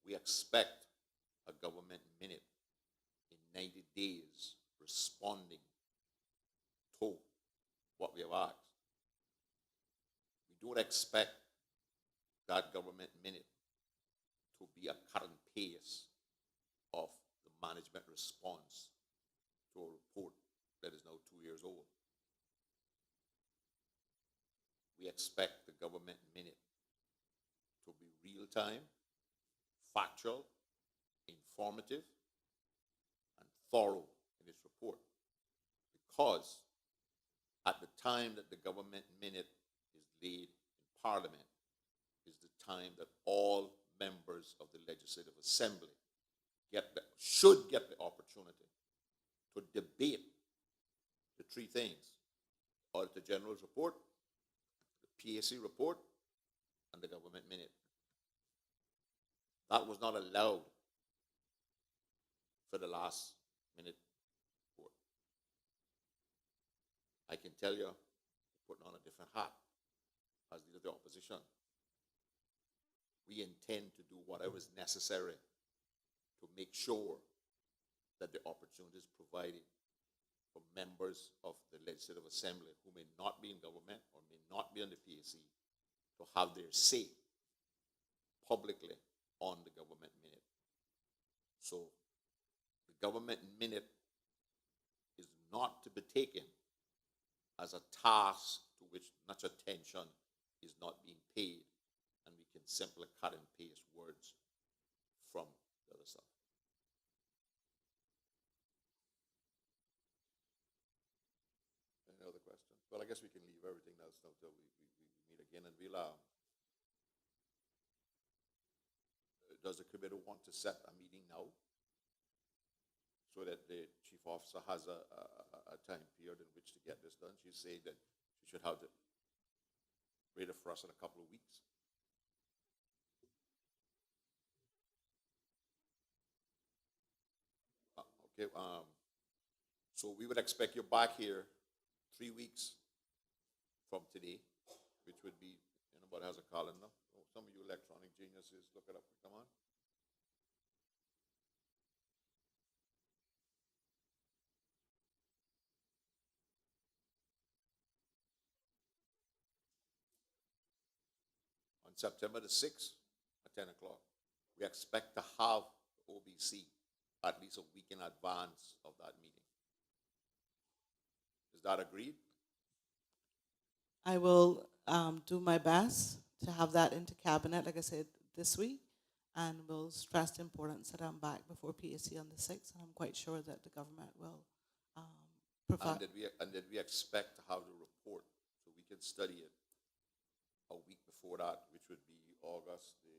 We expect a government minute in 90 days responding to what we have asked. We don't expect that government minute to be a cut and paste of the management response to a report that is now 2 years old. We expect the government minute to be real-time, factual, informative, and thorough in its report. Because at the time that the government minute is laid in Parliament is the time that all members of the Legislative Assembly should get the opportunity to debate the three things: Auditor General's report, the PAC report, and the government minute. That was not allowed for the last minute report. I can tell you, putting on a different hat as leader of the opposition. We intend to do whatever is necessary to make sure that the opportunity is provided for members of the Legislative Assembly who may not be in government or may not be on the PAC to have their say publicly on the government minute. So the government minute is not to be taken as a task to which much attention is not being paid, and we can simply cut and paste words from the other stuff. Any other questions? Well, I guess we can leave everything else now till we meet again, and we'll does the committee want to set a meeting now so that the chief officer has a time period in which to get this done? She's saying that she should have it ready for us in a couple of weeks. Okay, so we would expect you back here 3 weeks from today, which would be, anybody has a calendar? Oh, some of you electronic geniuses, look it up, come on. On September the 6th at 10 o'clock. we expect to have OBC at least a week in advance of that meeting. Is that agreed? I will do my best to have that into cabinet, like I said, this week, and will stress the importance that I'm back before PAC on the 6th, and I'm quite sure that the government will provide. And did we expect to have the report so we could study it a week before that, which would be August the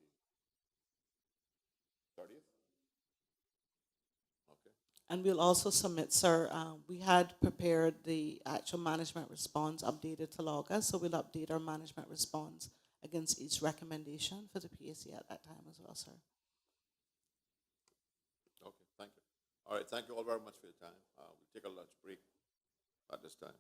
30th? Okay. And we'll also submit, sir, we had prepared the actual management response updated till August, so we'll update our management response against each recommendation for the PAC at that time as well, sir. Okay, thank you. All right, thank you all very much for your time. We'll take a lunch break at this time.